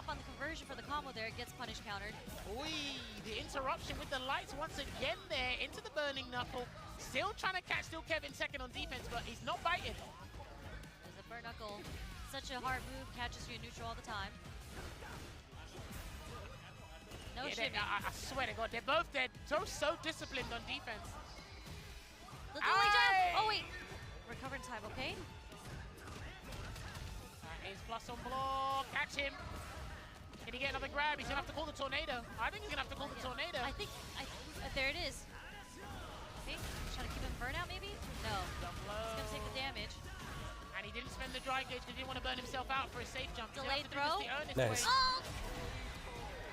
hop on the conversion for the combo there. It gets punish countered. Oi, the interruption with the lights once again there into the burning knuckle. Still trying to catch Still Kevin second on defense, but he's not biting. There's a burn knuckle. Such a hard move, catches you in neutral all the time. No shimmy. I swear to God, they're both dead. So disciplined on defense. The dueling jump! Oh wait! Recover in time, okay? That is plus on block. Catch him. Can he get another grab? He's gonna have to call the tornado. I think he's gonna have to call the tornado. I think there it is. Okay, trying to keep him burnout maybe? No. He's gonna take the damage. And he didn't spend the dry gauge because he didn't want to burn himself out for a safe jump. Delayed throw. Nice. Oh!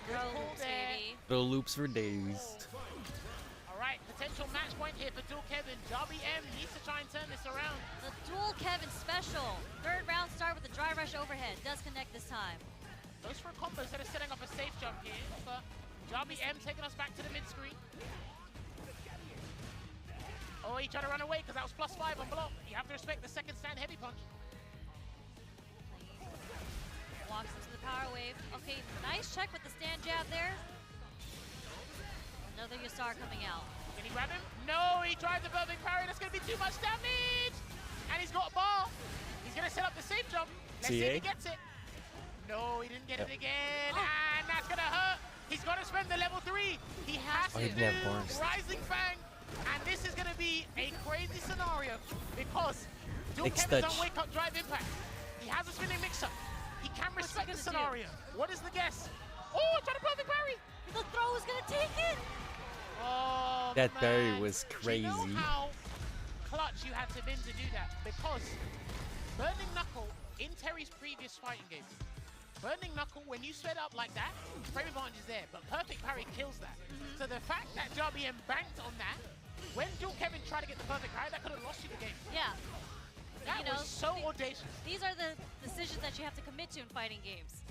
Throw loops, baby. Throw loops for days. Alright, potential match point here for Dual Kevin. Darby M needs to try and turn this around. The Dual Kevin special. Third round start with the dry rush overhead. Does connect this time. Goes for a combo instead of setting up a safe jump here, but Darby M taking us back to the mid-screen. Oh, he tried to run away because that was +5 on block. You have to respect the second stand heavy punch. Walks into the power wave. Okay, nice check with the stand jab there. Another Yasar coming out. Can he grab him? No, he tried the perfect parry. That's going to be too much damage. And he's got a bar. He's going to set up the safe jump. Let's see if he gets it. No, he didn't get it again. And that's going to hurt. He's got to spend the level 3. He has to do Rising Fang. And this is going to be a crazy scenario because Dual Kevin's on wake up drive impact. He has a spinning mix-up. He can respect the scenario. What is the guess? Oh, trying to perfect parry. The throw is going to take it. Oh, that parry was crazy. Do you know how clutch you had to been to do that? Because Burning Knuckle in Terry's previous fighting games, Burning Knuckle, when you sped up like that, frame advantage is there, but perfect parry kills that. So the fact that Darby M banked on that, when Dual Kevin tried to get the perfect parry, that could have lost you the game. Yeah. That was so audacious. These are the decisions that you have to commit to in fighting games.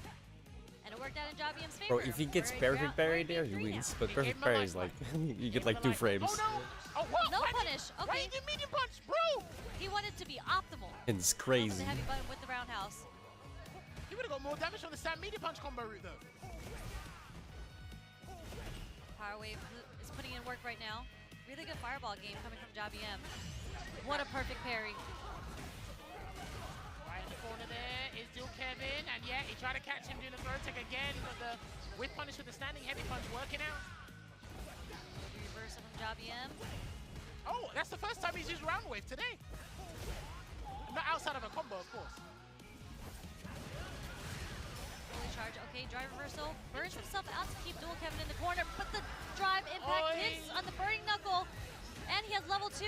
And it worked out in Darby M's favor. Bro, if he gets perfect parry there, he wins. But perfect parry is like, you get like 2 frames. Oh no! Oh what? No punish. Okay. Why you do medium punch, bro? He wanted to be optimal. It's crazy. The heavy button with the roundhouse. He would have got more damage on the Sam medium punch combo route though. Power Wave is putting in work right now. Really good fireball game coming from Darby M. What a perfect parry. Right in the corner there is Dual Kevin, and yeah, he tried to catch him doing the throw tech again, but the whip punish with the standing heavy punch working out. Reversal from Darby M. Oh, that's the first time he's used round wave today. Not outside of a combo, of course. Fully charge. Okay, drive reversal. Burns himself out to keep Dual Kevin in the corner, but the drive impact hits on the burning knuckle, and he has level 2.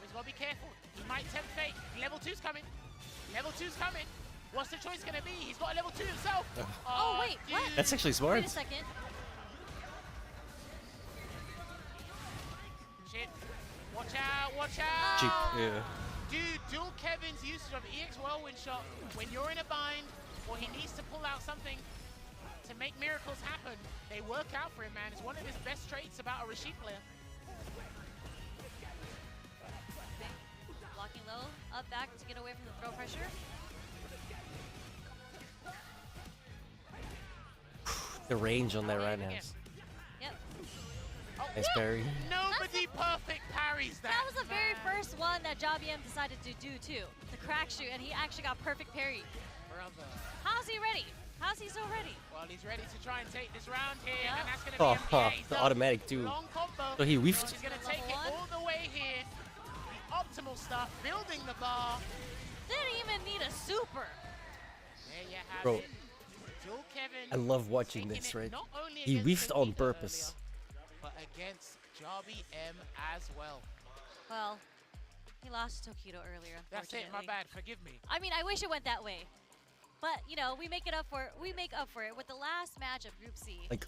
He's got to be careful. He might tempt fate. Level 2's coming. Level 2's coming. What's the choice going to be? He's got a level 2 himself. Oh, wait, what? That's actually smart. Wait a second. Shit. Watch out, watch out. Cheap, yeah. Dude, Dual Kevin's usage of EX Whirlwind Shot when you're in a bind or he needs to pull out something to make miracles happen, they work out for him, man. It's one of his best traits about a Rashid player. Blocking low, up back to get away from the throw pressure. The range on that right now. Yep. Oh, nice parry. Nobody perfect parries that. That was the very first one that Darby M decided to do too. The crack shoot, and he actually got perfect parry. Brother. How's he ready? How's he so ready? Well, he's ready to try and take this round here, Yep. and that's going to be the automatic too. Long combo. So he whiffed. He's going to take it all the way here. The optimal stuff, building the bar. Didn't even need a super. There you have Bro, it. Dual Kevin I love watching this, right? He whiffed on purpose. Earlier, but against Darby M as well. Well, he lost to Tokido earlier, unfortunately. That's it, my bad, forgive me. I mean, I wish it went that way. But, you know, we make up for it with the last match of Group C. Like,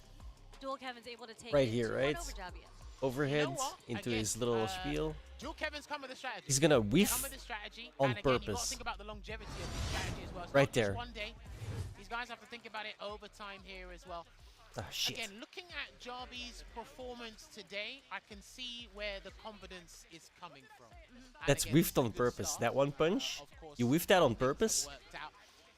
Dual Kevin's able to take right it here, right? over Darby M. Overhead You know what? into Again, his little spiel. Dual Kevin's come with a strategy. He's gonna whiff come with a strategy, on and again, you got to purpose. think about the longevity of the strategy as well. It's Right not just there. one day. These guys have to think about it over time here as well. Oh, shit. Again, looking at Darby's performance today, I can see where the confidence is coming from. And That's again, whiffed this is on a good purpose. start. That one punch, Of course, you whiffed that on things have purpose. worked out.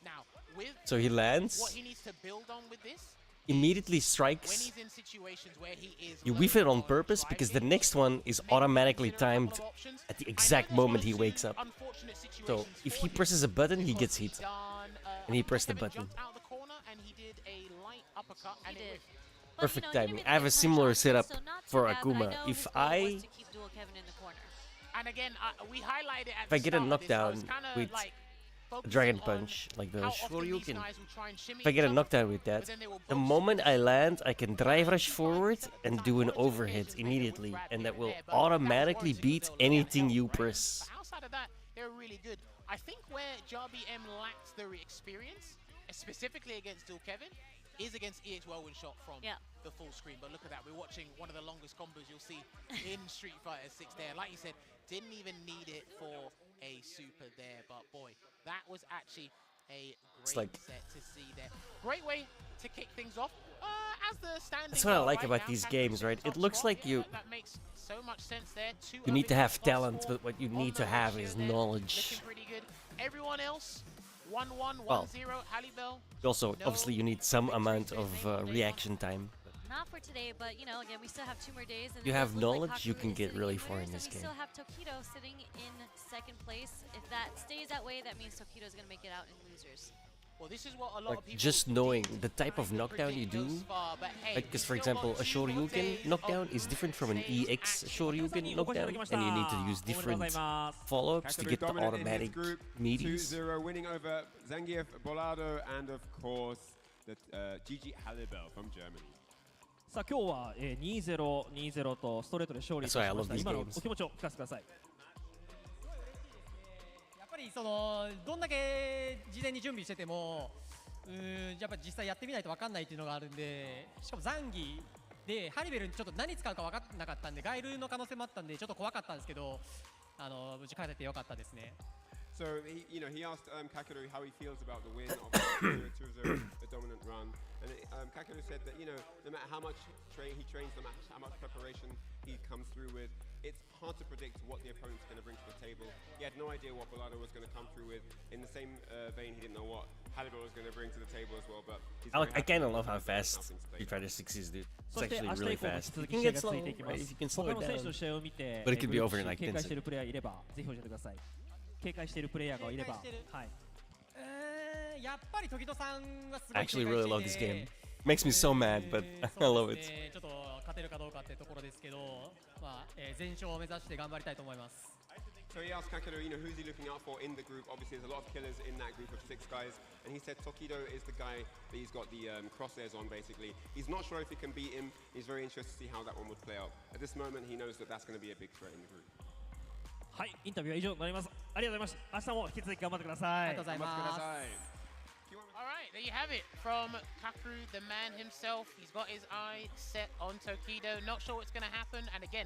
Now, with So he what lands, he needs to build on with this. immediately When strikes. he's in situations where he is You whiff it low on purpose drive because the gains, next one is maybe automatically consider a couple timed of options. at the I know exact there's moment one he or wakes two up. unfortunate So situations if for he him presses a button, he because gets he's hit. done, And he I think pressed the Kevin button. jumped out of the corner and he did a light uppercut and He it did. whiffed. But, Perfect you know, he didn't timing. really I have get a punished similar on it, setup so not too for bad, but I Akuma. know If his goal was I to keep dual Kevin in the corner. And again, we highlighted at if I the get a start of this, I was knockdown kinda, with like, a dragon focusing on punch like the how often these Shoryuken, guys will try and shimmy if I get each a other, knockdown with but that, then they will the both moment I land, I can drive rush Five forward percent of the and time, do an one or two overhit occasions maybe a immediately, whip grab and here that will there, but that was automatically warranted 'cause beat they were low on anything health, you right? press. But outside of that, they're really good. I think where JRBM lacks the experience, specifically against Dual Kevin, is against EX Whirlwind Shot from the full screen. But look at that, we're watching one of the longest combos you'll see in Street Fighter 6 there. Like you said, didn't even need it for a super there, but boy, that was actually a great set to see there. Great way to kick things off. As the standings That's what I like right about now, these Kaku's games, in right? top It looks spot. like you That makes so much sense there. you need to have talent, +4 but what you on need the to have ratio is there. knowledge. Looking pretty good. Everyone else, 1-1, Well, 1-0. Halibel. Also, obviously, you need some amount of reaction time. Not for today, but you know, again, we still have 2 more days. And You it have does look like knowledge, you Kaku can is get sitting really in far in winners, this and game. we still have Tokido sitting in 2nd place. If that stays that way, that means Tokido is going to make it out in losers. Well, this is what a lot of people Just knowing did the type of kinda knockdown you predict do, thus far, but hey, because for we've still example, got a 2 more Shoryuken days knockdown of is different from an group EX stage Shoryuken knockdown, and you need to use different follow-ups to get the automatic meaties. 2-0 winning over Zangief Bolado and of course the Gigi Halibel from Germany. さあ今日は2-0、2-0とストレートで勝利し That's why I ま love した。 these 今の games. お気持ちを聞かせてください。やっぱりそのどんだけ事前に準備しててもやっぱり実際やってみないと分かんないっていうのがあるんで、しかもザンギでハリベルにちょっと何使うか分かんなかったんで、ガイルの可能性もあったんでちょっと怖かったんですけど、無事勝ててよかったですね。So he asked Kakeru how he feels about the win of 2-0, a dominant run, and Kakeru said that no matter how much he trains, no matter how much preparation he comes through with, it's hard to predict what the opponent's going to bring to the table. He had no idea what Bolado was going to come through with. In the same vein, he didn't know what Halibel was going to bring to the table as well. But he's I kind of love how fast Street Fighter 6 is, dude. It's そして actually 明日 really 以降も fast. 続 You き can 試合 get が slow, 続いていきま right? す You can slow 他 it の選手の down. 試合を見て But it could be ご over in 自身 like 警 10 戒しているプレイヤーいればぜひ教えてください。警戒しているプレイヤーがいれば警戒してるはい。やっぱり時戸さんがすご I い actually 警 really 戒 love し this て game. いて Makes me so mad, but I love そう it. ですね、ちょっと勝てるかどうかってところですけど、全勝を目指して頑張りたいと思います。So he asked Kakeru, who's he looking out for in the group? Obviously, there's a lot of killers in that group of 6 guys, and he said Tokido is the guy that he's got the crosshairs on, basically. He's not sure if he can beat him. He's very interested to see how that one would play out. At this moment, he knows that that's going to be a big threat in the group. はい、インタビューは以上になります。ありがとうございました。明日も引き続き頑張ってください。ありがとうございます。 All right, there you have it from Kakeru, the man himself. He's got his eye set on Tokido. Not sure what's going to happen. And again,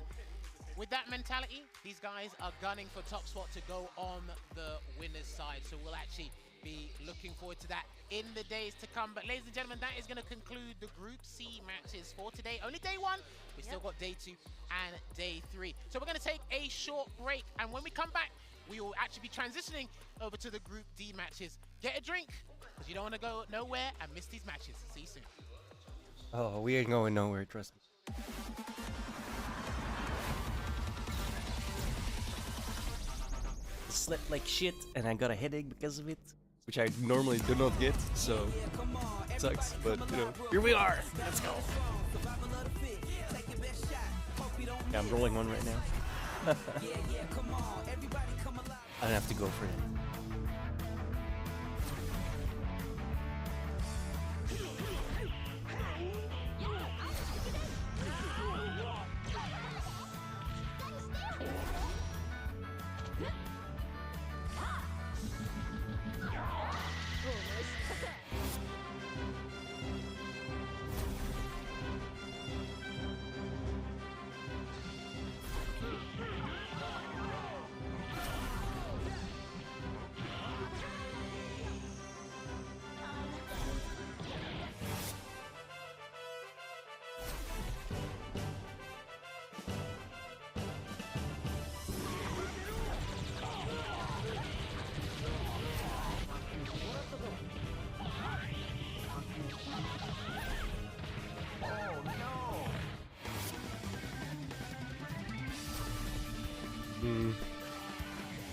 with that mentality, these guys are gunning for top spot to go on the winner's side. So we'll actually be looking forward to that in the days to come. But ladies and gentlemen, that is going to conclude the Group C matches for today. Only day 1. We've still got day 2 and day 3. So we're going to take a short break. And when we come back, we will actually be transitioning over to the Group D matches. Get a drink, because you don't want to go nowhere and miss these matches. See you soon. Oh, we ain't going nowhere, trust me. Slept like shit, and I got a headache because of it, which I normally do not get, so it sucks, but here we are! Let's go! Yeah, I'm rolling one right now. I don't have to go for it.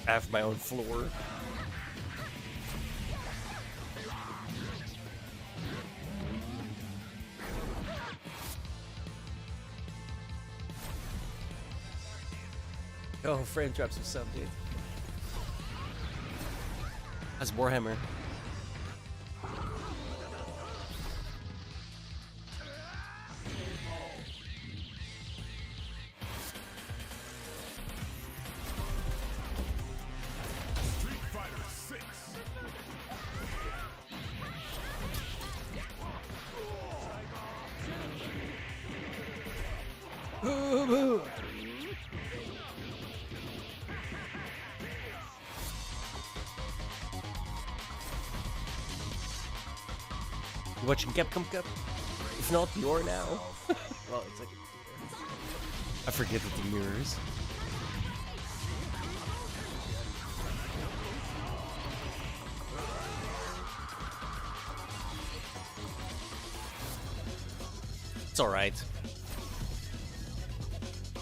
I have my own floor. Oh, frame drops or something, dude. That's Warhammer. You watching Capcom Cup? If not, you're now. Well, it's like I forget that the mirrors. It's alright.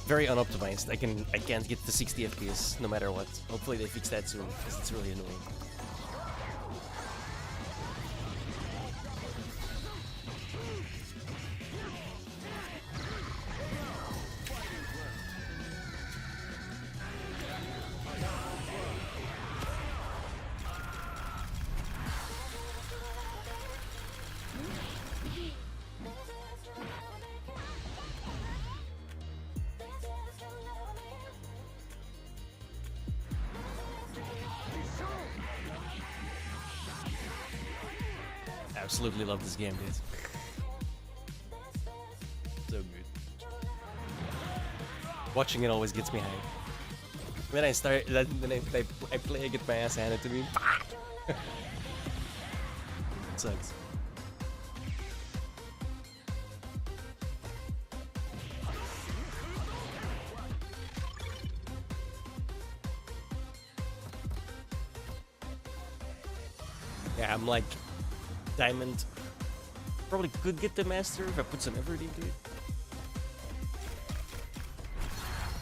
Very unoptimized. I can't get to 60 FPS no matter what. Hopefully they fix that soon, because it's really annoying. Absolutely love this game, dude. So good. Watching it always gets me hyped. When I start, then I play, I get my ass handed to me. It sucks. Yeah, I'm like Diamond. Probably could get the master if I put some effort into it.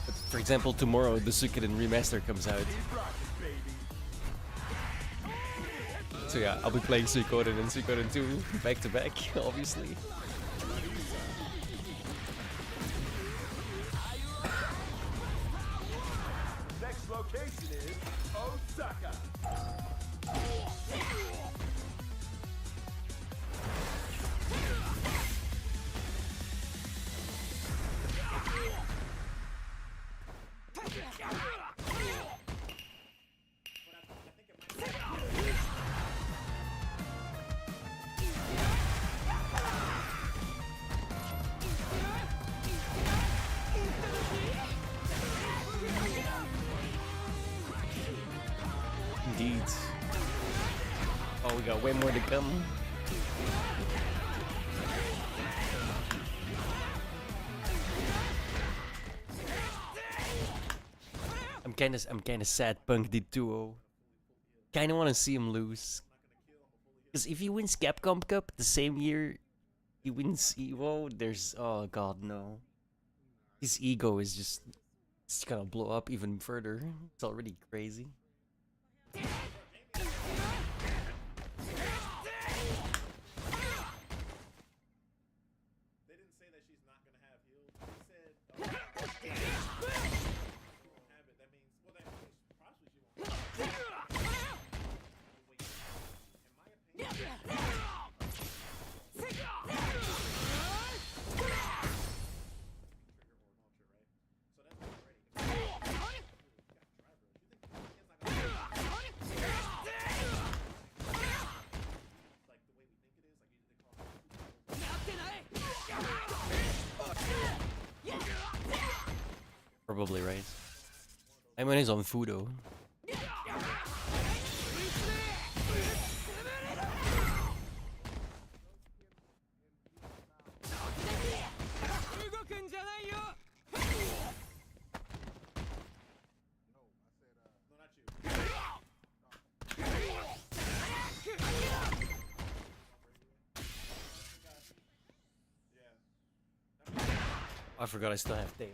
But for example, tomorrow the Suikoden remaster comes out. So yeah, I'll be playing Suikoden and Suikoden 2 back to back, obviously. Next location is Osaka. Indeed. Oh, we got way more to come. I'm kinda sad Punk did 2-0. Kinda wanna see him lose. Cause if he wins Capcom Cup the same year he wins EVO, there's, oh god, no. His ego is just, it's gonna blow up even further. It's already crazy. Probably right. I mean, he's on Fudo. I forgot I still have tail.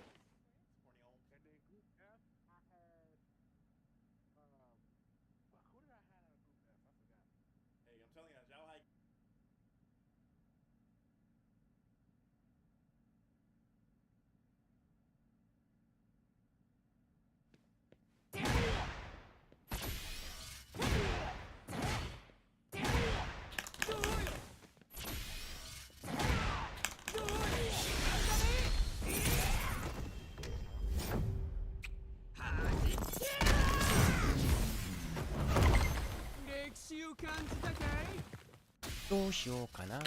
どうしようかな。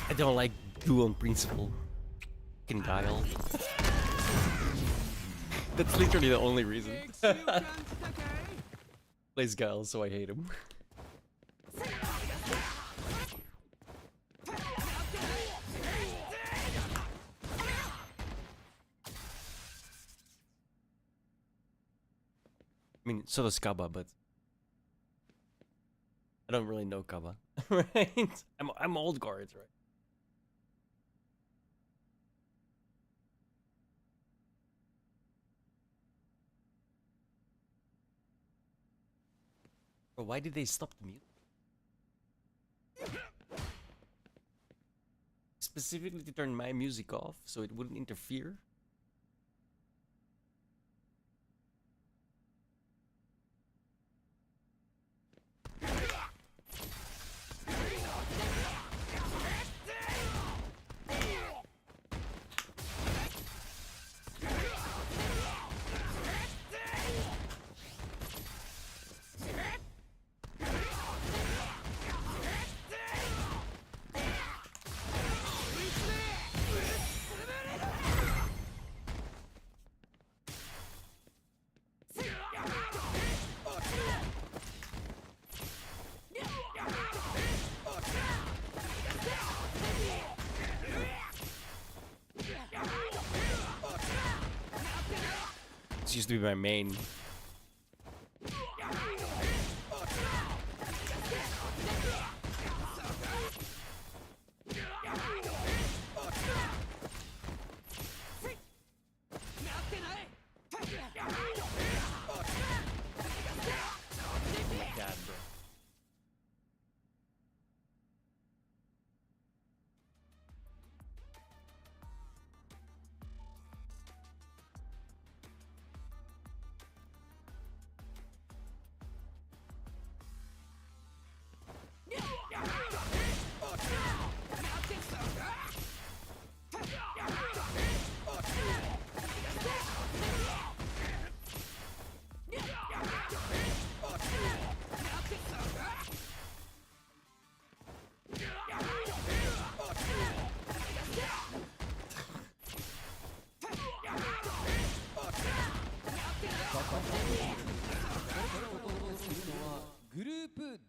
I don't like Goo on principle. Fucking Guile. That's literally the only reason. Plays Guile, so I hate him. I mean, so does Kaba, but I don't really know Kaba, right? I'm old guards, right? Bro, why did they stop the music? Specifically to turn my music off so it wouldn't interfere? This used to be my main. God, bro.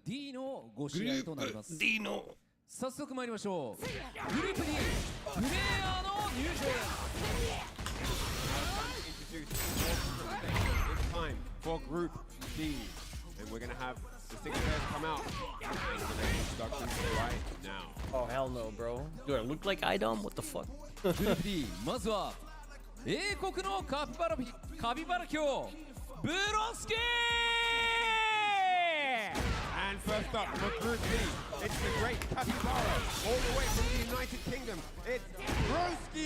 D のご試合となります。 D の早速参りましょう。グループ D プレイヤーの入場です。 It's time for Group D, and we're gonna have the 6 players come out and we're gonna have introductions right now. Oh hell no, bro. Do I look like Idom? What the fuck? グループ D まずは英国のカピバラ卿ブロスキー。 And first up for Group D, it's the great Capybara, all the way from the United Kingdom. It's Broski!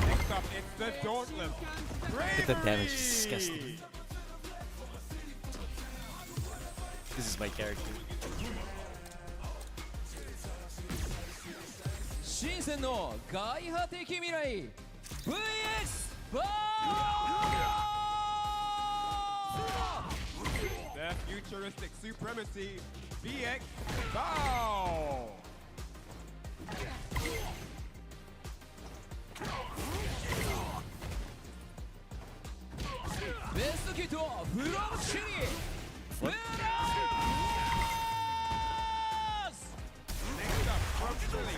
Next up, it's the Dauntless. But the damage is disgusting. This is my character. 新鮮の外派的未来 VX バー Their futuristic supremacy, VX Bow! ベストキットフロムシリフラース Next up, from Chile,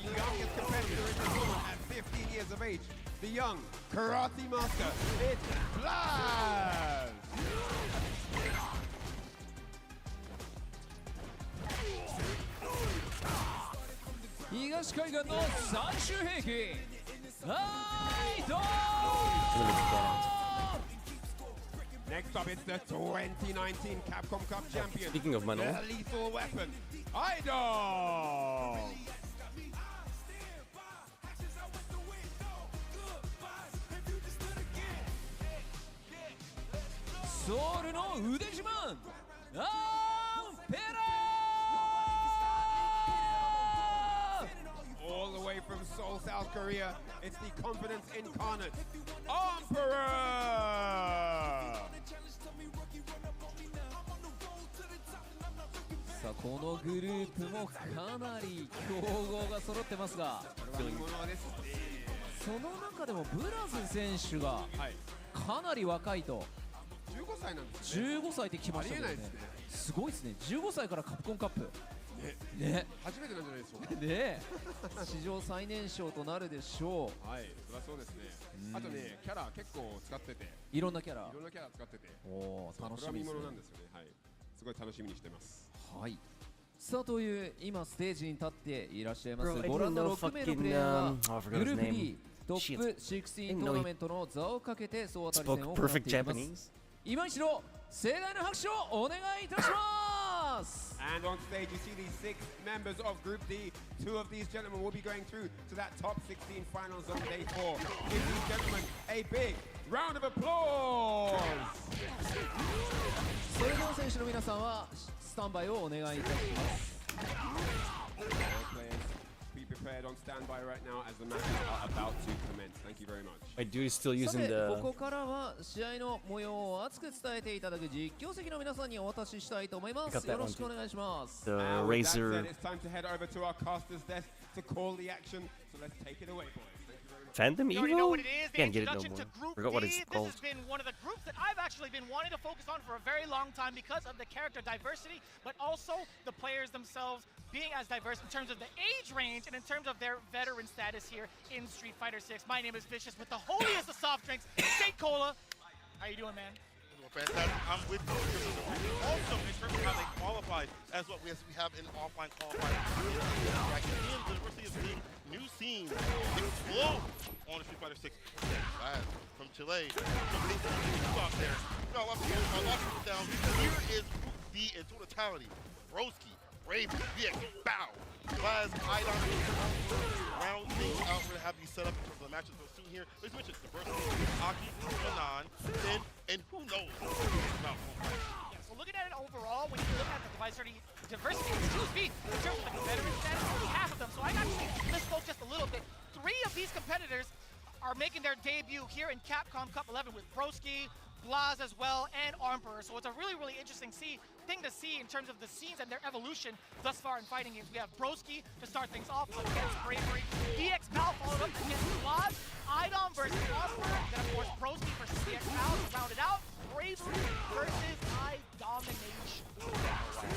the youngest competitor in the tournament at 15 years of age, the young karate master, it's Blaz! 東海岸の最終兵器はいどう Next up, it's the 2019 Capcom Cup champion. Speaking of Manuel. The lethal weapon, Idol! ソウルの腕自慢アンペラー All the way from Seoul, South Korea, it's the confidence incarnate, Emperor! さあこのグループもかなり強豪が揃ってますが、その中でもブラズ選手がかなり若いと。15歳なんですね。15歳ってきましたけどね。すごいですね。15歳からカプコンカップ。ね。初めてなんじゃないでしょうか。ね。史上最年少となるでしょう。はい、そりゃそうですね。あとね、キャラ結構使ってて。いろんなキャラ。いろんなキャラ使ってて。おお、楽しみですね。これは見ものなんですよね。はい。すごい楽しみにしてます。はい。さあという今ステージに立っていらっしゃいます Bro, ご覧の6名のプレイヤー I が forgot グル his ープ name. D トップ16 トーナメントの座をかけて総当たり戦 Spoke を行って perfect います。 Japanese. 今一度盛大な拍手をお願いいたします。 And on stage, you see these 6 members of Group D. 2 of these gentlemen will be going through to that top 16 finals on day 4. Give these gentlemen a big round of applause. それでは選手の皆さんはスタンバイをお願いいたします。 All players, be prepared on standby right now as the matches are about to commence. Thank you very much. My dude is still さ using てこ the こからは試合の模様を熱く伝えていただく実況席の皆さんにお渡ししたいと思います。 Got that よろしくお one 願いします。 the Now, with that said, Razor it's time to head over to our caster's desk to call the action. So let's take it away, boys. Thank you very much. Phantom You already know Evo. what it is, the Can't get it no introduction more. to Group Forgot what D. it's This called. has been one of the groups that I've actually been wanting to focus on for a very long time because of the character diversity, but also the players themselves being as diverse in terms of the age range and in terms of their veteran status here in Street Fighter 6. My name is Vicious with the holiest of soft drinks, State Cola. How you doing, man? Fantastic. I'm with you. Also, in terms of how they qualified, as what we have in offline qualifying, the diversity of seeing new scenes explode on the Street Fighter 6 from Chile. Some out there. A lot of people down. Here is Group D in totality. Broski, Brave, VX, Bow, Glaz, Idon, round things out for to have these set up in terms of the matches we'll soon here. Let's mention diversity, Aki, Manan, Finn, and who knows about Yeah, so looking at it overall, when you look at the diversity, excuse me, in terms of the veteran status, only half of them. So I actually misspoke just a little bit. 3 of these competitors are making their debut here in Capcom Cup 11 with Broski, Blaz as well, and Emperor. So it's a really, really interesting thing to see in terms of the scenes and their evolution thus far in fighting games. We have Broski to start things off against Bravery, DX Pal followed up against Blaz, Idom versus Emperor, then of course Broski versus DX Pal to round it out, Bravery versus Domination.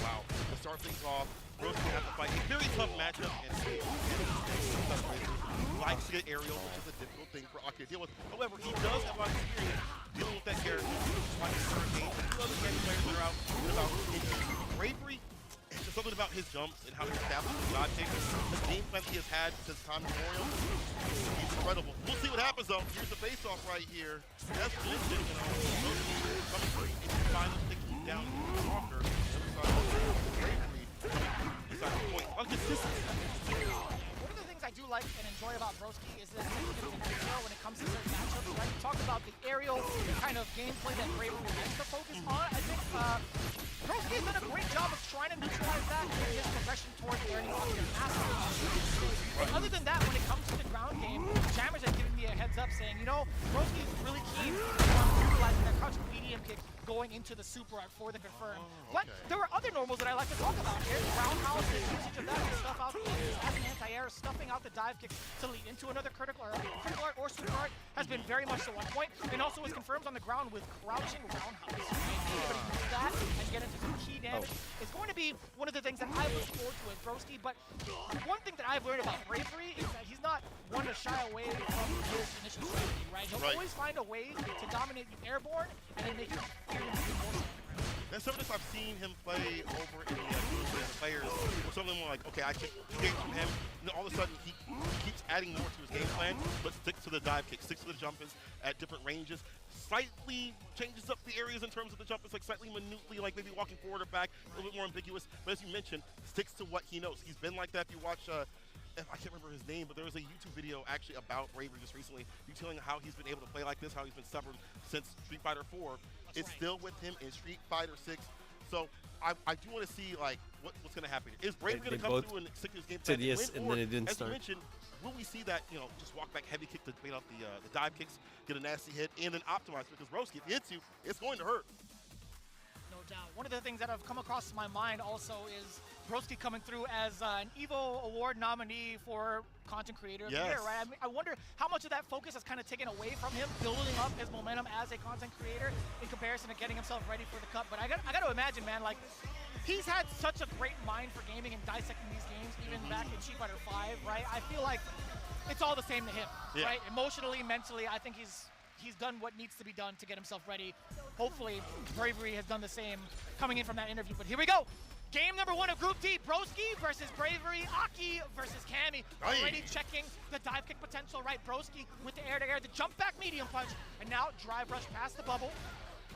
Wow. To start things off, Broski has to fight a very tough matchup and likes to get aerial, which is a difficult thing for Aki to deal with. However, he does have a lot of experience dealing with that character. Like his current game, two other game players that are out about Bravery. It's just something about his jumps and how he establishes the dodge takes. The game plan that he has had since time immemorial, he's incredible. We'll see what happens though. Here's the face-off right here. That's mentioned, coming through. If he finally sticks him down stronger, Bravery inside the point. On consistency. One of the things I do like and enjoy about Broski is that he can detail when it comes to certain matchups, right? You talked about the aerial kind of gameplay that Bravery likes to focus on. I think Broski's done a great job of trying to neutralize that in his progression towards learning off their master. But other than that, when it comes to the ground game, Jammers has given me a heads up saying, you know, Broski is really keen on utilizing that crouching medium kick going into the super art for the confirm. But there were other normals that I like to talk about here. Roundhouse, the usage of that to stuff out the as an anti-air, stuffing out the dive kicks to lead into another critical art or super art has been very much the one point. And also was confirmed on the ground with crouching roundhouse. Right? Use that and get into some key damage is going to be one of the things that I look forward to with Broski. But one thing that I've learned about Bravery is that he's not one to shy away from his initial strategy, right? He'll always find a way to dominate you airborne and then make you fear him even more. And some of this I've seen him play over in the players or something more like, okay, I can game from him, and then all of a sudden he keeps adding more to his game plan, but sticks to the dive kick, sticks to the jump at different ranges, slightly changes up the areas in terms of the jump. It's like slightly minutely, like maybe walking forward or back, a little bit more ambiguous. But as you mentioned, sticks to what he knows. He's been like that. If you watch, I can't remember his name, but there was a YouTube video actually about Bravery just recently, detailing how he's been able to play like this, how he's been stubborn since Street Fighter 4. It's still with him in Street Fighter 6. So I do want to see like what's going to happen. Is Bravery going to come through and stick to his game plan and win? and then it didn't as start. you mentioned, will we see that, you know, just walk back heavy kick to bait out the dive kicks, get a nasty hit, and then optimize? Because Broski, if he hits you, it's going to hurt. No doubt. One of the things that have come across my mind also is Broski coming through as an EVO Award nominee for Content Creator of the Year, right? I mean, I wonder how much of that focus has kind of taken away from him building up his momentum as a content creator in comparison to getting himself ready for the Cup. But I got to imagine, man, like, he's had such a great mind for gaming and dissecting these games, even back in Street Fighter 5, right? I feel like it's all the same to him, right? Emotionally, mentally, I think he's done what needs to be done to get himself ready. Hopefully, Bravery has done the same coming in from that interview. But here we go. Game number 1 of Group D, Broski versus Bravery, Aki versus Cammy. Already checking the dive kick potential, right? Broski with the air-to-air, the jump back medium punch, and now drive rush past the bubble.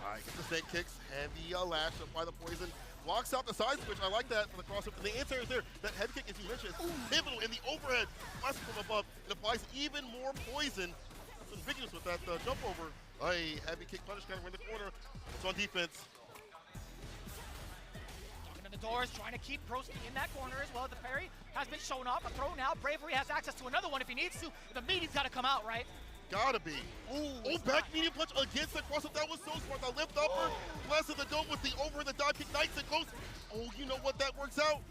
All right, gets the snake kicks, heavy lash, apply the poison, walks out the side switch. I like that for the crossover. The answer is there. That head kick, as you mentioned, is pivotal in the overhead. Plus from above, it applies even more poison. That's ambiguous with that jump over. Hey, heavy kick punish counter in the corner. It's on defense. Talking to the doors, trying to keep Broski in that corner as well. The parry has been shown off. A throw now. Bravery has access to another one if he needs to. The medium's got to come out, right? Gotta be. Oh, back medium punch against the crossover. That was so smart. The lift upper, blessed the dome with the over the dive kick, nice and close. Oh, you know what? That works out.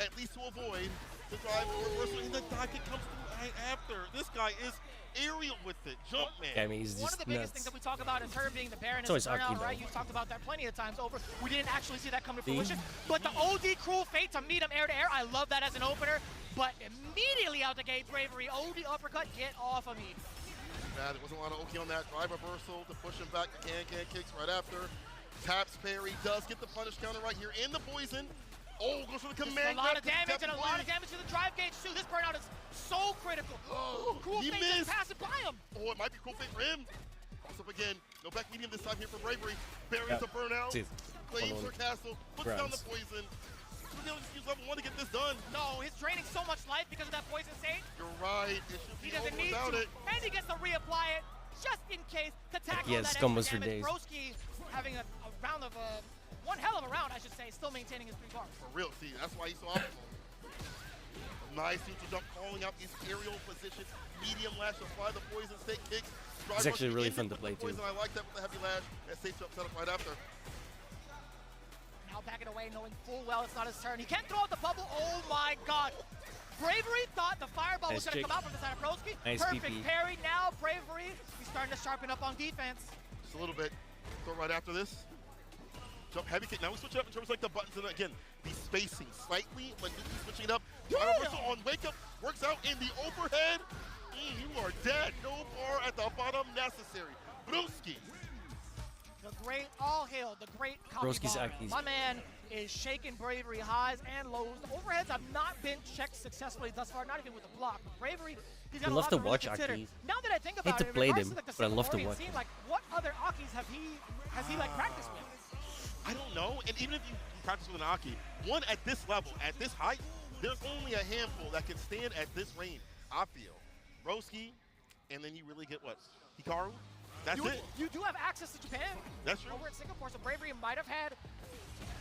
At least to avoid the drive reversal. And the dive kick comes through right after. This guy is aerial with it. Jump, man. I mean, he's One of just the biggest things that we talk about is her being the Baroness of Burnout, right? You've talked about that plenty of times over. We didn't actually see that come to fruition. But the OD Cruel Fate to meet him air to air, I love that as an opener. But immediately out the gate, Bravery, OD uppercut, get off of me. There wasn't a lot of Oki on that. Drive reversal to push him back. Can kicks right after. Taps parry, does get the punish counter right here in the poison. Oh, goes for the command. A lot of damage and a lot of damage to the drive gauge too. This burnout is so critical. Cruel Fate didn't pass it by him. Oh, it might be Cruel Fate for him. Cross up again. No back medium this time here for Bravery. Buries the burnout. Claims her castle. Puts down the poison. He'll just use level 1 to get this done. No, he's draining so much life because of that poison state. You're right. It should be he doesn't over need without to. it. And he gets to reapply it just in case to tackle Yes, that combos extra for damage. days. Broski having a round of one hell of a round, I should say, still maintaining his 3 bars. For real, see, that's why he's so optimal. Nice neutral jump, calling out these aerial positions. Medium lash, apply the poison, snake kicks. It's actually really fun to play too. I like that with the heavy lash. That safe jump set up right after. Now backing away, knowing full well it's not his turn. He can't throw out the bubble. Oh my god. Bravery thought the fireball was going to come out from the side of Broski. Nice Perfect PP. parry. Now Bravery, he's starting to sharpen up on defense. Just a little bit. Throw right after this. Jump heavy kick. Now we switch it up in terms of like the buttons and again, the spacing slightly, but switching it up. Reversal on wake up works out in the overhead. You are dead. No bar at the bottom necessary. Broski. The great, all hail, the great Broski's Kami. Aki's. My man is shaking Bravery highs and lows. The overheads have not been checked successfully thus far, not even with the block. But Bravery, he's got a lot to to really watch consider. Aki. Now that I think about Hate it, to play in regards them, to, like, the but I love to Singaporean watch scene, them. like, what other Akis has he like practiced with? I don't know. And even if you practice with an Aki, one at this level, at this height, there's only a handful that can stand at this range, I feel. Broski, and then you really get what? Hikaru? That's it. You do have access to Japan. That's true. Over in Singapore, so Bravery might have had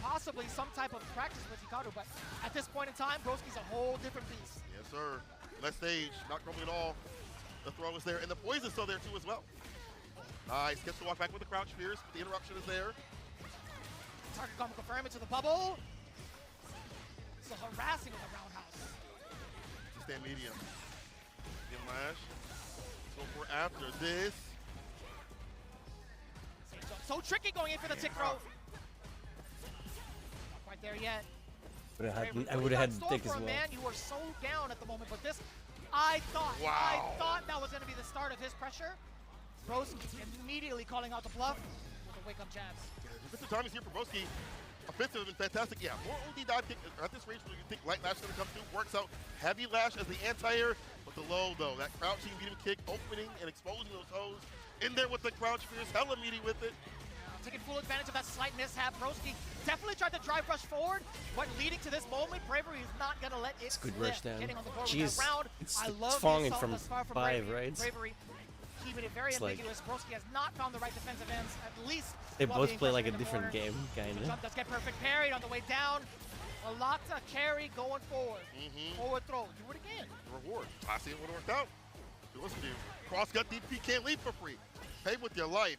possibly some type of practice with Hikaru, but at this point in time, Broski's a whole different beast. Yes, sir. Left stage, not crumbling at all. The throw is there, and the poison's still there too as well. Nice, gets to walk back with the crouch fierce, but the interruption is there. Target come confirm it to the bubble. It's a harassing of the roundhouse. To stand medium. Medium lash. Let's go for after this. So tricky going in for the tick throw. Not quite there yet. I would have had the tick as well. Man, you were so down at the moment, but this, I thought that was going to be the start of his pressure. Broski immediately calling out the bluff with the wake-up jabs. Mr. Time is here for Broski. Offensive and fantastic. Yeah, more OD dive kick at this range where you think light lash is going to come through. Works out. Heavy lash as the anti-air, but the low though. That crouching medium kick opening and exposing those toes. In there with the crouch fierce, hella meaty with it. Taking full advantage of that slight mishap. Broski definitely tried to drive rush forward, but leading to this moment, Bravery is not going to let it It's good slip. rush down. Getting on the board Jeez, with that round. it's I love falling the assault from thus far from 5, Bravery. right? Bravery keeping it very It's like- ambiguous. Broski has not found the right defensive ends, at least. They while both being play like a pressured in the different corner. game, The kinda. jump does get perfect parried on the way down. A lot to carry going forward. Forward throw. Do it again. Reward. I see it would have worked out. Listen to you. Cross gut DP can't leave for free. Pay with your life.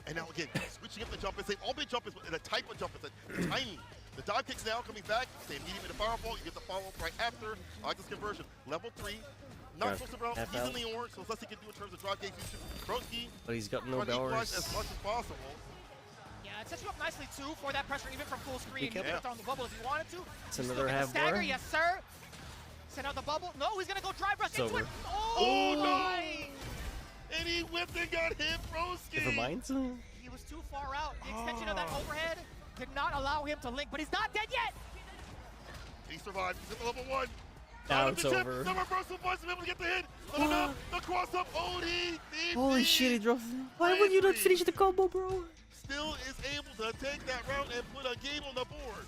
And now again, switching up the jump. They all big jump is a type of jump. It's tiny. The dive kicks now coming back. Stay immediately to fireball. You get the follow-up right after. I like this conversion. Level 3. Not supposed to run half he's out. in the orange, so as less he can do in terms of drive gauge usage. Broski But he's got no trying to equalize doors. as much as possible. Yeah, it sets you up nicely too for that pressure, even from full screen. You kept- could have thrown the bubble if you wanted to. It's Just another look at half the stagger, bar. yes sir. Send out the bubble. No, he's gonna go drive rush It's into it. over. Oh, no! my! And he whipped and got hit, Broski. Never mind. He was too far out. The extension of that overhead did not allow him to link, but he's not dead yet. He survived. He's at the level 1. Now Out of it's the chip. over. The reversal punch to be able to get the hit. Level up. The cross up. OD. Holy shit, he dropped. Why would you not finish the combo, bro? Still is able to take that round and put a game on the board.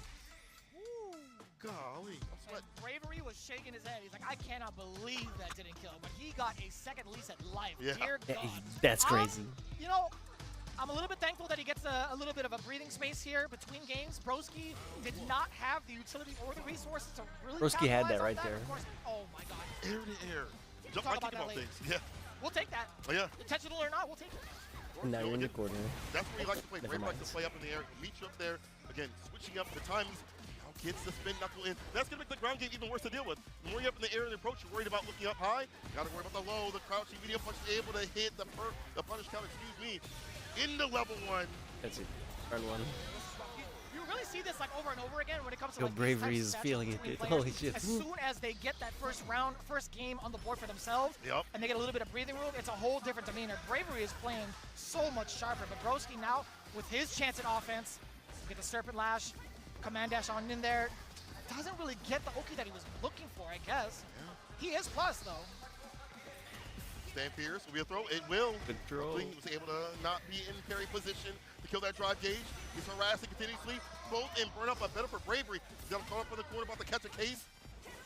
Golly, I'm sweating. Bravery was shaking his head. He's like, I cannot believe that didn't kill, but he got a second lease at life. Yeah. Dear Yeah, God. that's crazy. You know, I'm a little bit thankful that he gets a little bit of a breathing space here between games. Broski did not have the utility or the resources to really Broski had that capitalize on right there. Of course, oh my God. Air to air. Jump talk right about to that all later. things. Yeah. We'll take that. Oh, yeah. Intentional or not, we'll take it. Now you're in the corner. That's where he likes to play. Never Bravery likes to mind. play up in the air, meet you up there. Again, switching up the times. How gets the spin knuckle in? That's going to make the ground game even worse to deal with. The more you're up in the air and the approach, you're worried about looking up high. Got to worry about the low, the crouching medium punch, able to hit the punish count, excuse me, into level 1. That's it. Round 1. You really see this like over and over again when it comes to Yo, like, Bravery these is types of feeling stats it, between dude. players. Holy shit. As soon as they get that first game on the board for themselves, Yep. and they get a little bit of breathing room, it's a whole different demeanor. Bravery is playing so much sharper, but Broski now, with his chance at offense, get the Serpent Lash, Command Dash on in there, doesn't really get the Oki that he was looking for, I guess. Yeah. He is plus, though. Stand fierce. Will be a throw. It will. Good throw. He was able to not be in parry position to kill that drive gauge. He's harassing continuously. Both and burn up a better for Bravery. He's got him caught up in the corner about to catch a case.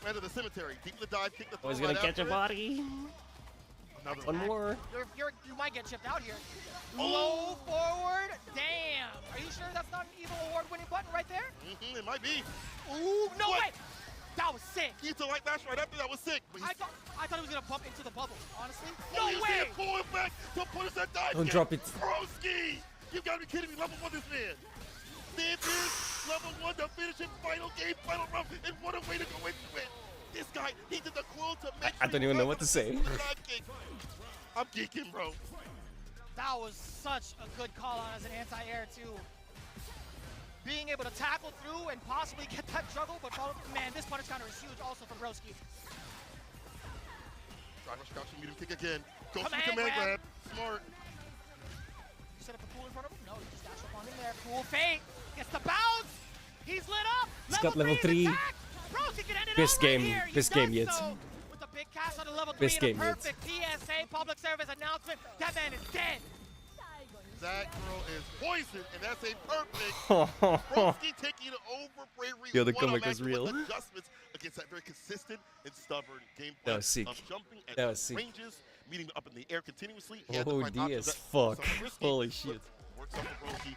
Ran to the cemetery. Deep in the dive. Kick the throw. Oh, he's gonna right catch a after it. body. Another One more. You might get chipped out here. Oh. Low forward. Damn. Are you sure that's not an evil award-winning button right there? It might be. Ooh, no What? way. That was sick. He used to light dash right after that was sick. But I thought he was gonna bump into the bubble. Honestly, no no way. Pulling back to punish that dive. Don't kick. drop it. Broski! You gotta be kidding me. Level 1 this man. Stand fierce. Level 1 to finish his final game, final round. And what a way to go into it. This guy, he did the quill to make I don't even know what to say. I'm geeking, bro. That was such a good call on as an anti-air too. Being able to tackle through and possibly get that juggle, but man, this punish counter is huge also for Broski. Drive rush crouching medium kick again. Goes for Command the command grab. grab. Smart. You set up a pool in front of him? No, you just dash up on in there. Cool fate. Gets the bounce. He's lit up. He's got level 3. Broski can end it Best all right game- here. He best game does yet. so with the big cast on the level 3 Best and a game yet. perfect PSA public service announcement. That man is dead. That girl is poison, and that's a perfect. Broski taking it over Bravery. Yo, the one comeback on was match with real. adjustments against that very consistent and stubborn gameplay That was sick. of jumping at That was sick. ranges, meeting up in the air continuously. He had the Oh, right options as that fuck. some risky, Holy but shit. Works out for Broski.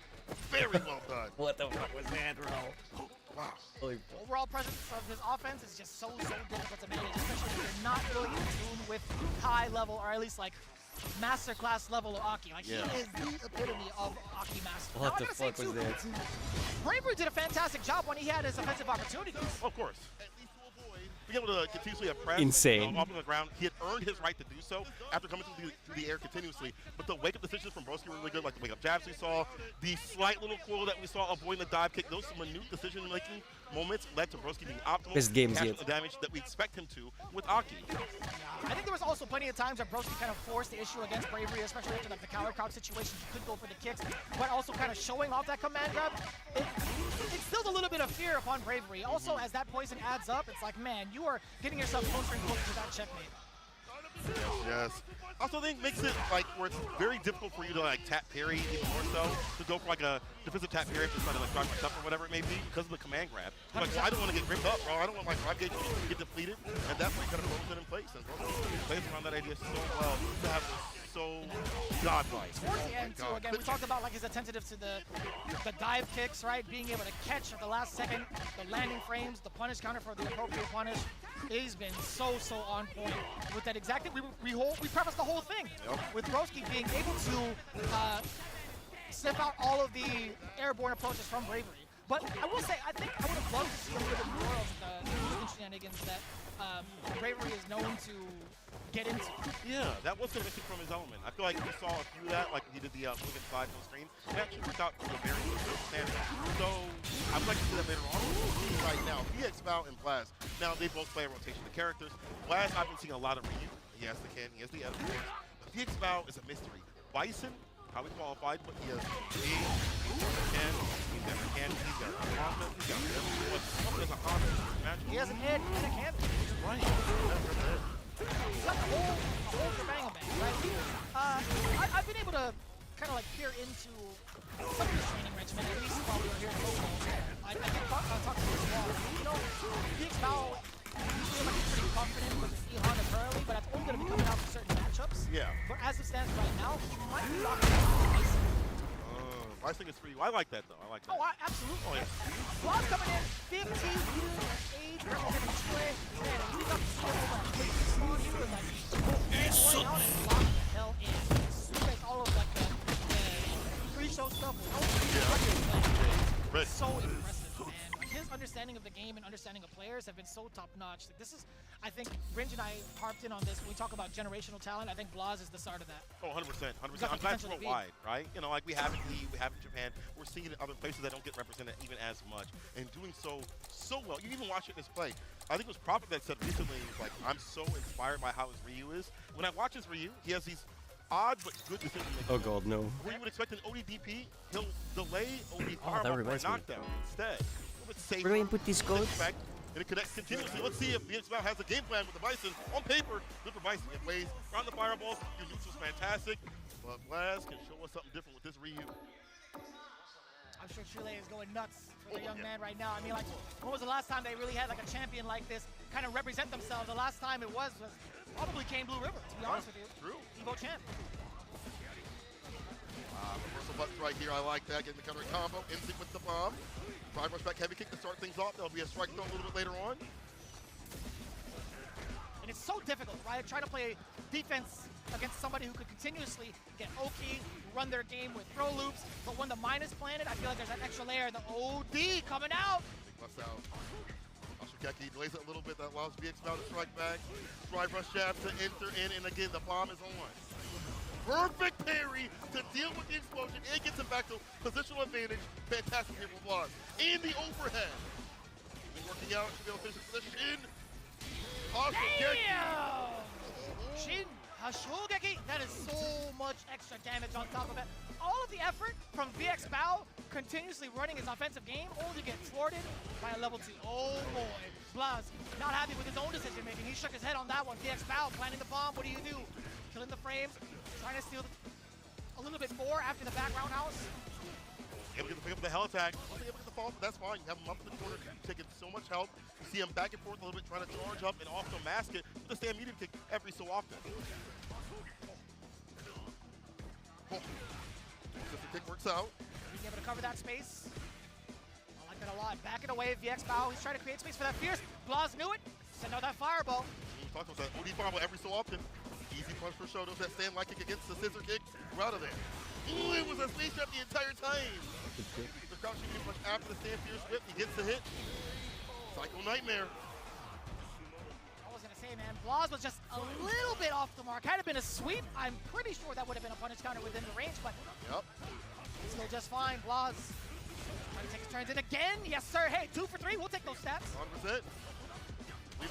Very well done. What the fuck was that, bro? Wow. Holy Overall presence of his offense is just so difficult to manage, especially if you're not really in tune with high level, or at least like masterclass level of Aki. Like Yeah. he is the epitome of Aki master. What Now, the I gotta say, fuck was too, that? Bravery did a fantastic job when he had his offensive opportunities. Of course. At least to avoid being able to continuously oppress. Insane. Off on the ground. He had earned his right to do so after coming through the air continuously. But the wake-up decisions from Broski were really good, like the wake-up jabs we saw, the slight little coil that we saw avoiding the dive kick. Those minute decision-making moments led to Broski being optimal. Best games catching yet. the damage that we expect him to with Aki. I think there was also plenty of times where Broski kind of forced the issue against Bravery, especially after like the counter crouch situation. He could go for the kicks, but also kind of showing off that command grab. It instills a little bit of fear upon Bravery. Also, as that poison adds up, it's like, man, you are getting yourself closer and closer to that checkmate. Yes. Also, I think makes it like where it's very difficult for you to like tap parry even more so to go for like a defensive tap parry if you're trying to like drive yourself or whatever it may be because of the command grab. Like, I don't want to get ripped up, bro. I don't want my drive gauge to get depleted, and that's where he kind of throws it in place. And bro, plays around that idea so well to have so godlike. Towards the end, too, again, we talked about like his attentive to the dive kicks, right? Being able to catch at the last second, the landing frames, the punish counter for the appropriate punish. He's been so on point with that exact thing. We prefaced the whole thing with Broski being able to sniff out all of the airborne approaches from Bravery. But I will say, I think I would have loved to see a little bit more of the shenanigans that Bravery is known to get into. Yeah, that was kind of missing from his element. I feel like we saw a few of that, like he did the Wigan slide on the stream. It actually worked out to a very good standard. So I'd like to see that later on. Right now, VXBow and Blaz. Now they both play a rotation of characters. Blaz, I've been seeing a lot of Ryu. He has the Ken, he has the Ed, of course. But VXBow is a mystery. Bison, how he qualified, but he has E, Ken, he's got a Ken, he's got a Honda, he's got a Honda. He has an Ed and a Ken. Right. He's got the whole shebang, right? I've been able to kind of like peer into some of his training regimen, at least while we were here in Local. I did talk to his wall. You know, VXBow usually like he's pretty confident with his E-Honda currently, but that's only going to be coming out for certain matchups. Yeah. But as it stands right now, he might be rocking out Bison. Bison is for you. I like that though. I like that. Oh, absolutely. Oh, yeah. Blaz coming in, 15 years of age, representing Chile. Man, he's up to see over like going out and lock the hell in. Suites all of like the pre-show stuff. Right. So impressive, man. Like, his understanding of the game and understanding of players have been so top-notch. Like, this is, I think, Ringe and I harped in on this when we talk about generational talent. I think Blaz is the start of that. Oh, 100%. 100%. I'm glad it's worldwide, right? You know, like we have in E, we have in Japan. We're seeing it in other places that don't get represented even as much, and doing so well. You even watch it in his play. I think it was Prophet that said recently, he was like, I'm so inspired by how his Ryu is. When I watch his Ryu, he has these odd but good decision making. Oh god, no. Where you would expect an ODDP, he'll delay OD fireball for a knockdown instead. Where do I put these codes? And it connects continuously. Let's see if VXBow has a game plan with the Bison. On paper, good for Bison. It plays around the fireballs. Your neutral's fantastic. But Blaz can show us something different with this Ryu. I'm sure Chile is going nuts for the young man right now. I mean, like, when was the last time they really had like a champion like this kind of represent themselves? The last time it was probably Kane Blue River, to be honest with you. True. Evo champ. Reversal buttons right here. I like that. Getting the counter combo. In sync with the bomb. Drive rush back heavy kick to start things off. There'll be a strike throw a little bit later on. And it's so difficult, right? Trying to play defense against somebody who could continuously get Oki, run their game with throw loops. But when the minus planted, I feel like there's that extra layer. The OD coming out. Big bust out. Ashukeki delays it a little bit. That allows VXBow to strike back. Drive rush jab to enter in. And again, the bomb is on. Perfect parry to deal with the explosion and gets him back to positional advantage. Fantastic here for Blaz. And the overhead. And working out, should be able to finish for the Shin. Damn! Shin Hashogeki. That is so much extra damage on top of it. All of the effort from VXBow continuously running his offensive game only to get thwarted by a level 2. Oh boy. Blaz not happy with his own decision making. He shook his head on that one. VXBow planting the bomb. What do you do? Killing the frames. Trying to steal a little bit more after the back roundhouse. Able to pick up the hell attack. Wasn't able to get the fall, but that's fine. You have him up in the corner, taking so much health. You see him back and forth a little bit, trying to charge up and also mask it with a stand medium kick every so often. Oh. Just the kick works out. Being able to cover that space. I like that a lot. Backing away, VXBow. He's trying to create space for that fierce. Blaz knew it. Send out that fireball. Talk about that OD fireball every so often. Easy punch for Shotos. That stand light kick against the scissor kick. We're out of there. Ooh, it was a space trap the entire time. The crouching medium punch after the stand fierce whip. He gets the hit. Psycho Nightmare. I was going to say, man, Blaz was just a little bit off the mark. Had it been a sweep, I'm pretty sure that would have been a punish counter within the range, but still just fine. Blaz trying to take his turns in again. Yes, sir. Hey, 2 for 3. We'll take those stats. 100%.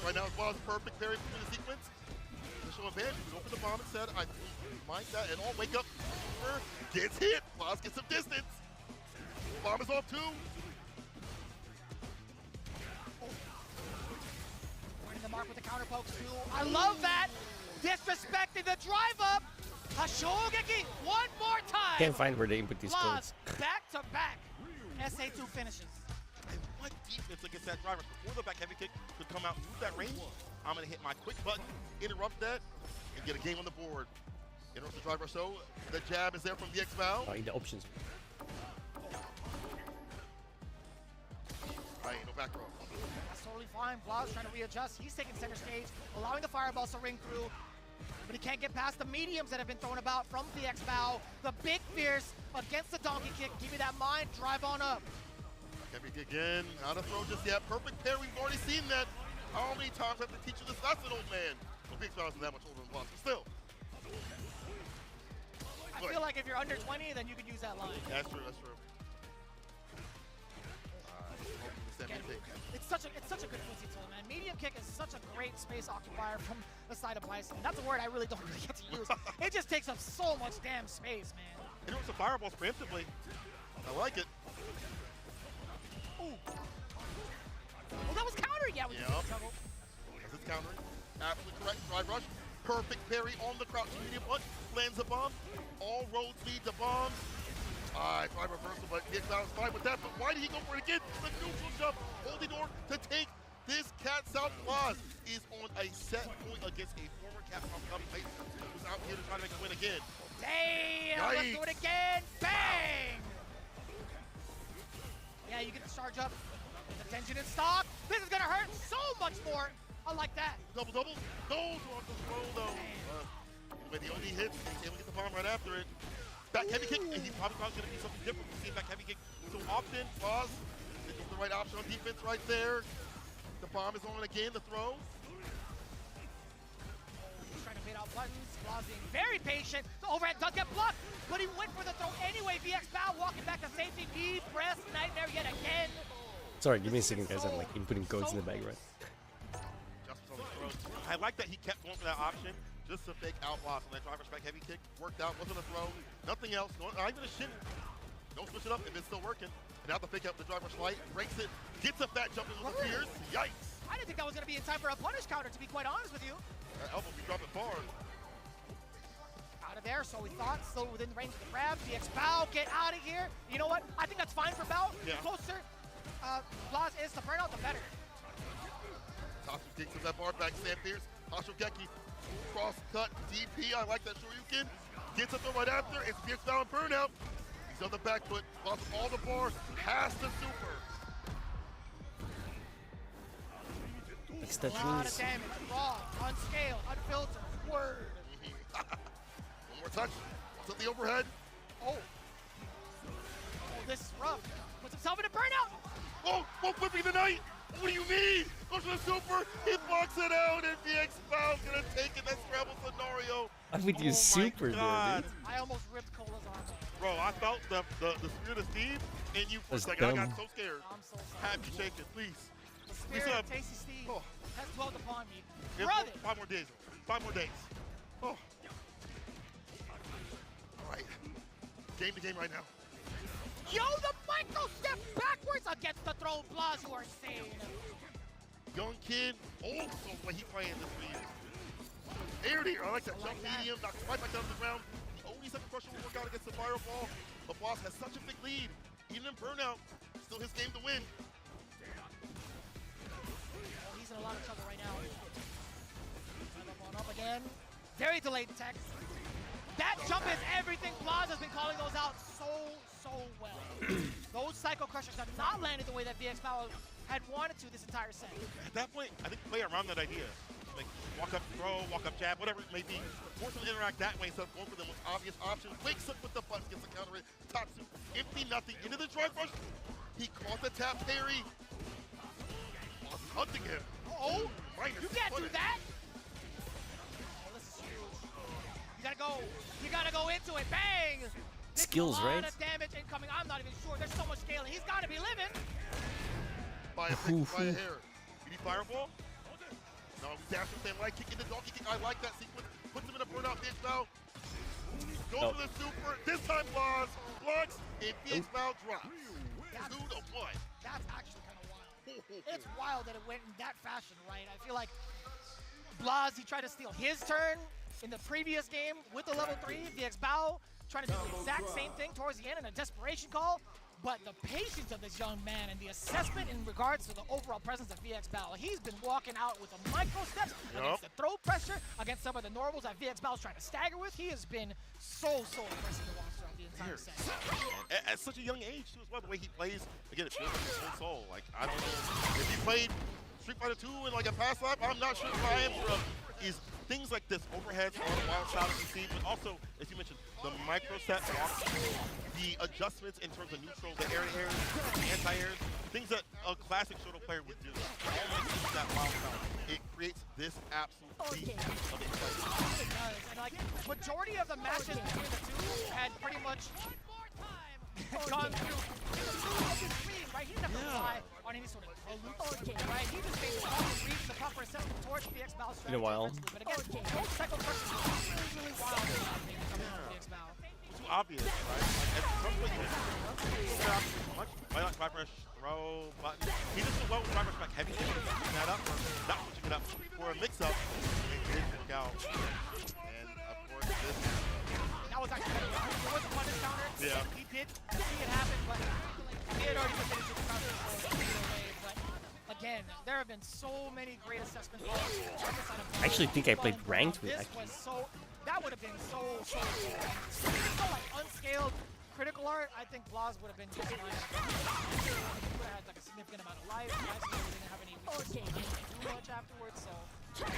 Right now, Blaz perfect parry through the sequence. Initial advantage. He open the bomb instead. I mind that and all wake up. Gets hit. Blaz gets some distance. Bomb is off too. Running the mark with the counter pokes too. I love that. Disrespecting the drive up. Hashogeki one more time. Can't find where they input these Blaz codes. back to back. SA2 finishes. And what defense against that driver? Before the back heavy kick could come out, move that range. I'm gonna hit my quick button, interrupt that, and get a game on the board. Interrupt the driver, so the jab is there from VX Val. Oh, the options. Right, no back row. That's totally fine. Blaz trying to readjust. He's taking center stage, allowing the fireballs to ring through. But he can't get past the mediums that have been thrown about from VX Val. The big fierce against the donkey kick. Give me that mind, drive on up. Heavy kick again, not a throw just yet. Perfect pair, we've already seen that. How many times I have to teach you this lesson, old man? Well, VX Val isn't that much older than Blaz, but still. I feel like if you're under 20, then you could use that line. That's true, that's true. It's such a good footsie tool, man. Medium kick is such a great space occupier from the side of Bison. That's a word I really don't get to use. It just takes up so much damn space, man. It was a fireballs preemptively. I like it. Ooh. Well, that was countering, yeah, with the juggle. As it's countering. Absolutely correct. Drive rush. Perfect parry on the crouch medium punch. Lands a bomb. All roads lead to bombs. Drive reversal, but VX Val is fine with that. But why did he go for it again? The neutral jump, holding door to take this Cats out. Blaz is on a set point against a former Capcom Cup player who's out here to try to make a win again. Damn! Let's do it again! Bang! Yeah, you get the charge up. The tension in stock. This is gonna hurt so much more. I like that. Double. Those are on the throw though. When the OD hits, he's able to get the bomb right after it. Back heavy kick, and he's probably going to be something different. We've seen back heavy kick so often. Blaz, they get the right option on defense right there. The bomb is on again, the throw. He's trying to bait out buttons. Blaz being very patient. The overhead does get blocked, but he went for the throw anyway. VX Val walking back to safety. Deep breath nightmare yet again. Sorry, give me a second, guys. I'm like inputting codes in the background. I like that he kept going for that option. Just a fake out Blaz on that driver's back heavy kick. Worked out, wasn't a throw. Nothing else, not even a shin. Don't switch it up if it's still working. And now the fake out the driver's light, breaks it, gets a fat jump into the Fierce. Yikes. I didn't think that was going to be in time for a punish counter, to be quite honest with you. That elbow be dropping far. Out of there, so we thought, still within the range of the grab. VX Val, get out of here. You know what? I think that's fine for Val. Yeah. The closer Blaz is to burnout, the better. Tasha kicks up that bar back, Sam Fierce. Hashogeki. Cross cut DP, I like that Shoryuken. Gets up there right after, it's VX Val and burnout. He's on the back foot, lost all the bars, has the super. That's that A lot means. of damage, raw, unscaled, unfiltered, word. One more touch, what's up the overhead? Oh, this is rough. Puts himself in a burnout. Oh, flipping the night. What do you mean? Goes for the super, he blocks it out, and VX Val's gonna take it. That scramble scenario. I would use super there, dude. I almost ripped Cola's arm. Bro, I felt the spirit of Steve, and you for a second, I got so scared. I'm so sorry. Had me shaking, please. The spirit of Tasty Steve has dwelt upon me. It's Brother! 5 more days. 5 more days. Oh. All right. Game to game right now. Yo, the micro step backwards against the throw. Blaz, you are insane. Young kid, old school, the way he playing this for years. Air to air, I like that. Jump medium, knock right back down to the ground. The only second pressure will work out against the fireball. But Blaz has such a big lead. Even in burnout, still his game to win. Oh, he's in a lot of trouble right now. Up again. Very delayed tech. That jump is everything. Blaz has been calling those out so well. Those Psycho Crushers have not landed the way that VX Val had wanted to this entire set. At that point, I think play around that idea. Like walk up throw, walk up jab, whatever it may be. Force them to interact that way instead of going for the most obvious option. Wakes up with the buttons, gets the counter in. Tatsu, empty nothing, into the drive rush. He caught the tap parry. Hunting him. Oh, minus you can't do 600. that. Oh, this is huge. You gotta go. You gotta go into it. Bang. This Skills, is a lot right? of damage incoming. I'm not even sure. There's so much scaling. He's gotta be living. By a hair. You need fireball? No, dash with that light kick into donkey kick. I like that sequence. Puts him in a burnout, VX Val. Goes for the super. This time Blaz blocks, and VX Val drops. 2-1. That's actually kind of wild. It's wild that it went in that fashion, right? I feel like Blaz, he tried to steal his turn in the previous game with the level 3. VX Bao trying to do the exact same thing towards the end in a desperation call. But the patience of this young man and the assessment in regards to the overall presence of VX Bao. He's been walking out with the micro steps against the throw pressure, against some of the normals that VX Bao's trying to stagger with. He has been so impressive to watch throughout the entire set. At such a young age, too, as well, the way he plays, again, it feels like his whole soul. Like, I don't know if he played Street Fighter 2 in like a past life, I'm not sure if I am sure of. Is things like this, overheads on the wild side of the scene, but also, as you mentioned, the micro set blocks, the adjustments in terms of neutral, the air-to-airs, the anti-airs, things that a classic Shoto player would do. All makes that wild side. It creates this absolute beast of a play. It does, and like, majority of the matches between the two had pretty much gone through right? He didn't have to rely on any sort of loop, right? He just basically reads the proper assessment towards VX Bao's strategy. In a while. But again, those cycle crushes are really wild coming from VX Bao. Too obvious, right? Like, at some point, much. Why not drive rush, throw, button? He does so well with drive rush back heavy, switching that up, or not switching it up for a mix-up. It didn't work out. And of course, this. That was actually better. There was a punish counter. Yeah. He did see it happen, but he had already finished the counter away. But again, there have been so many great assessment calls. I actually think I played ranked with that. That would have been so like unscaled critical art. I think Blaz would have been just fine. He would have had like a significant amount of life. I didn't have any too much afterwards, so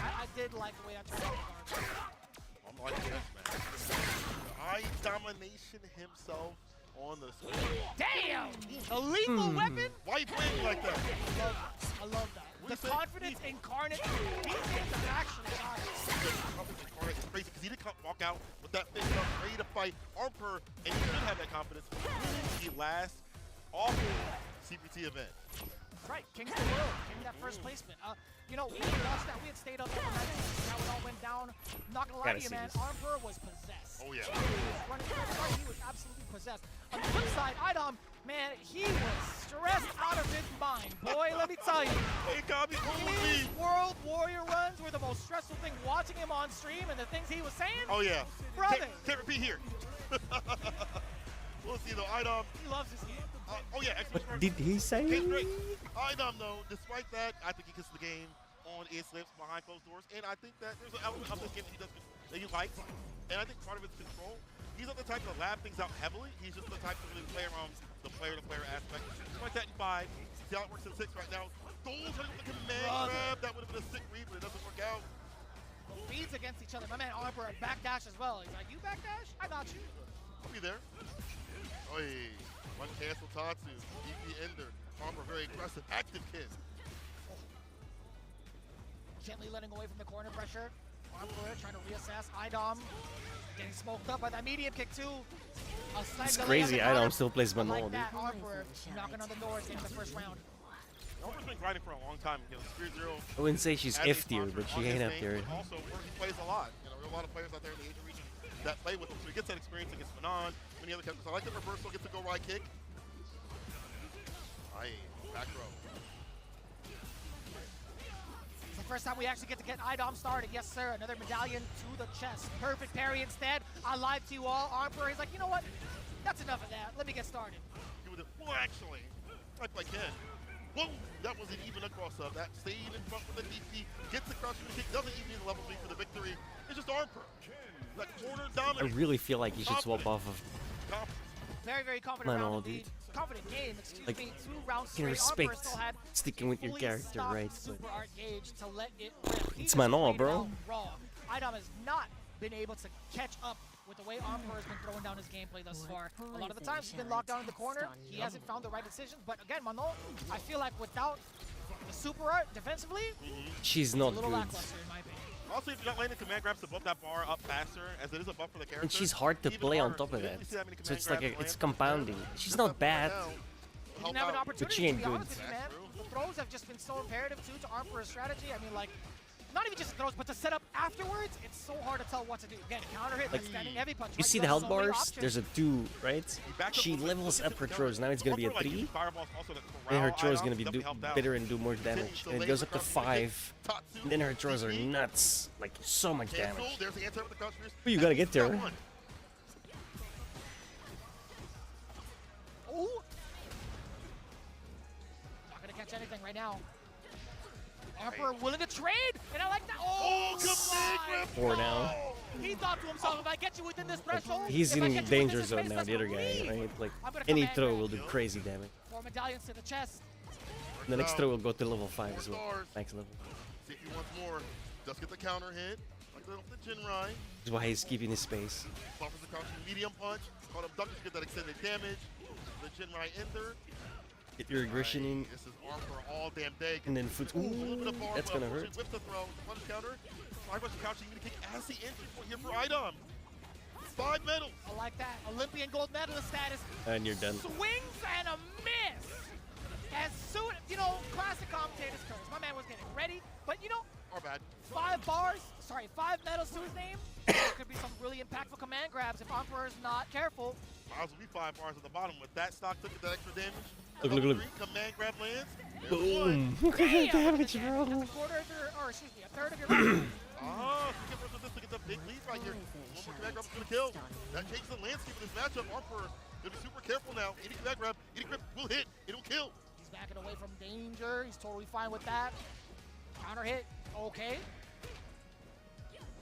I did like the way that turned out. I'm like this, man. Eye domination himself on the screen. Damn! A lethal weapon? Why are you playing like that? I love that. The confidence incarnate. These games have actually got it. Confidence incarnate is crazy because he didn't walk out with that face up, ready to fight Armper, and he should have that confidence. The last awful CPT event. Right, King of the World, king of that first placement. You know, we watched that. We had stayed up all night. How it all went down. Not gonna lie to you, man. Armper was possessed. Oh yeah. He was running through the fight. He was absolutely possessed. On the flip side, Idom, man, he was stressed out of his mind. Boy, let me tell you. Hey, Gabi, his World Warrior runs were the most stressful thing. Watching him on stream and the things he was saying. Oh yeah. Brother. Can't repeat here. We'll see though. Idom. He loves his game. Oh yeah. What did he say? Idom though, despite that, I think he kisses the game on his lips behind closed doors, and I think that there's an element of this game that he does that he likes, and I think part of it's control. He's not the type to lab things out heavily. He's just the type to really play around the player-to-player aspect. Just like that in 5. See how it works in 6 right now. Goals with the command grab. That would have been a sick read, but it doesn't work out. Reads against each other. My man Armper backdash as well. He's like, you backdash? I got you. I'll be there. Oi. One cancel Tatsu. DP Ender. Armor very aggressive. Active kid. Gently letting away from the corner pressure. Armper trying to reassess. Idom getting smoked up by that medium kick too. It's crazy. Idom still plays Manuel. Like that, Armper knocking on the door at the end of the first round. Armper's been grinding for a long time. You know, Spear Zero. I wouldn't say she's F tier, but she ain't up there. Also, where he plays a lot. You know, there are a lot of players out there in the Asian region that play with him, so he gets that experience against Manon, many other characters. I like the reversal, gets to go right kick. Aye, back row. It's the first time we actually get to get Idom started. Yes, sir. Another medallion to the chest. Perfect parry instead. I lied to you all. Armper, he's like, you know what? That's enough of that. Let me get started. Well, actually, I play Ken. Whoa, that wasn't even a cross-up. That stayed in front with the DP, gets the cross kick, doesn't even need the level 3 for the victory. It's just Armper. That corner dominant. I really feel like you should swap off of very confident Manuel, round dude. Confident game, excuse like, me. 2 rounds you can straight. respect Still had sticking with your character, right? Super art gauge to let it rip. It's Manuel, bro. Idom has not been able to catch up with the way Armper has been throwing down his gameplay thus far. A lot of the times he's been locked down in the corner. He hasn't found the right decisions. But again, Manuel, I feel like without the super art defensively, she's not a little good. lackluster in my opinion. Also, if you're not landing command grabs to buff that bar up faster, as it is a buff for the character. And she's hard to play on top of that. So it's like it's compounding. She's not bad, He didn't have an opportunity, but she ain't to be good. honest with you, man. The throws have just been so imperative too to Armper's strategy. I mean, like, not even just throws, but to set up afterwards, it's so hard to tell what to do. Again, counter hit, like standing heavy punch. You right? see the have health so many bars? options. There's a 2, right? She levels up her throws. Now it's gonna be a 3. Then her throw is gonna be bitter and do more damage. And it goes up to 5. And then her throws are nuts. Like, so much damage. But you gotta get there. Ooh. Not gonna catch anything right now. Emperor willing to trade, and I like that. Oh, my 4 now. He thought to himself, if I get you within this threshold, He's if I in get you danger within this zone space, now, let's the other go guy, lead. right? Like, I'm gonna any command throw grab. will do crazy damage. 4 medallions to the chest. And the next throw will go to level 5 as well. Max level. See if he wants more. Just get the counter hit. Like the Jinrai. That's why he's keeping his space. Buffers the crouching medium punch. Caught him duck to get that extended damage. The Jinrai enter. Get your aggression in. This is arm for all damn day. And then foot. Ooh, that's gonna hurt. Whip the throw. Punch counter. Side rush crouching. You're gonna kick as the entry point here for Idom. 5 medals. I like that. Olympian gold medalist status. And you're done. Swings and a miss. As soon, you know, classic commentator's curse. My man was getting ready, but you know, Our bad. 5 medals to his name. There could be some really impactful command grabs if Emperor's not careful. Miles will be 5 bars at the bottom. With that stock took that extra damage. Look. Command grab lands. Boom. Look at the damage, bro. That's a quarter of your, or excuse me, a third of your round. Skip versus this to get the big lead right here. One more command grab is gonna kill. That changes the landscape of this matchup. Emperor gonna be super careful now. Any command grab, any grip will hit. It'll kill. He's backing away from danger. He's totally fine with that. Counter hit. Okay.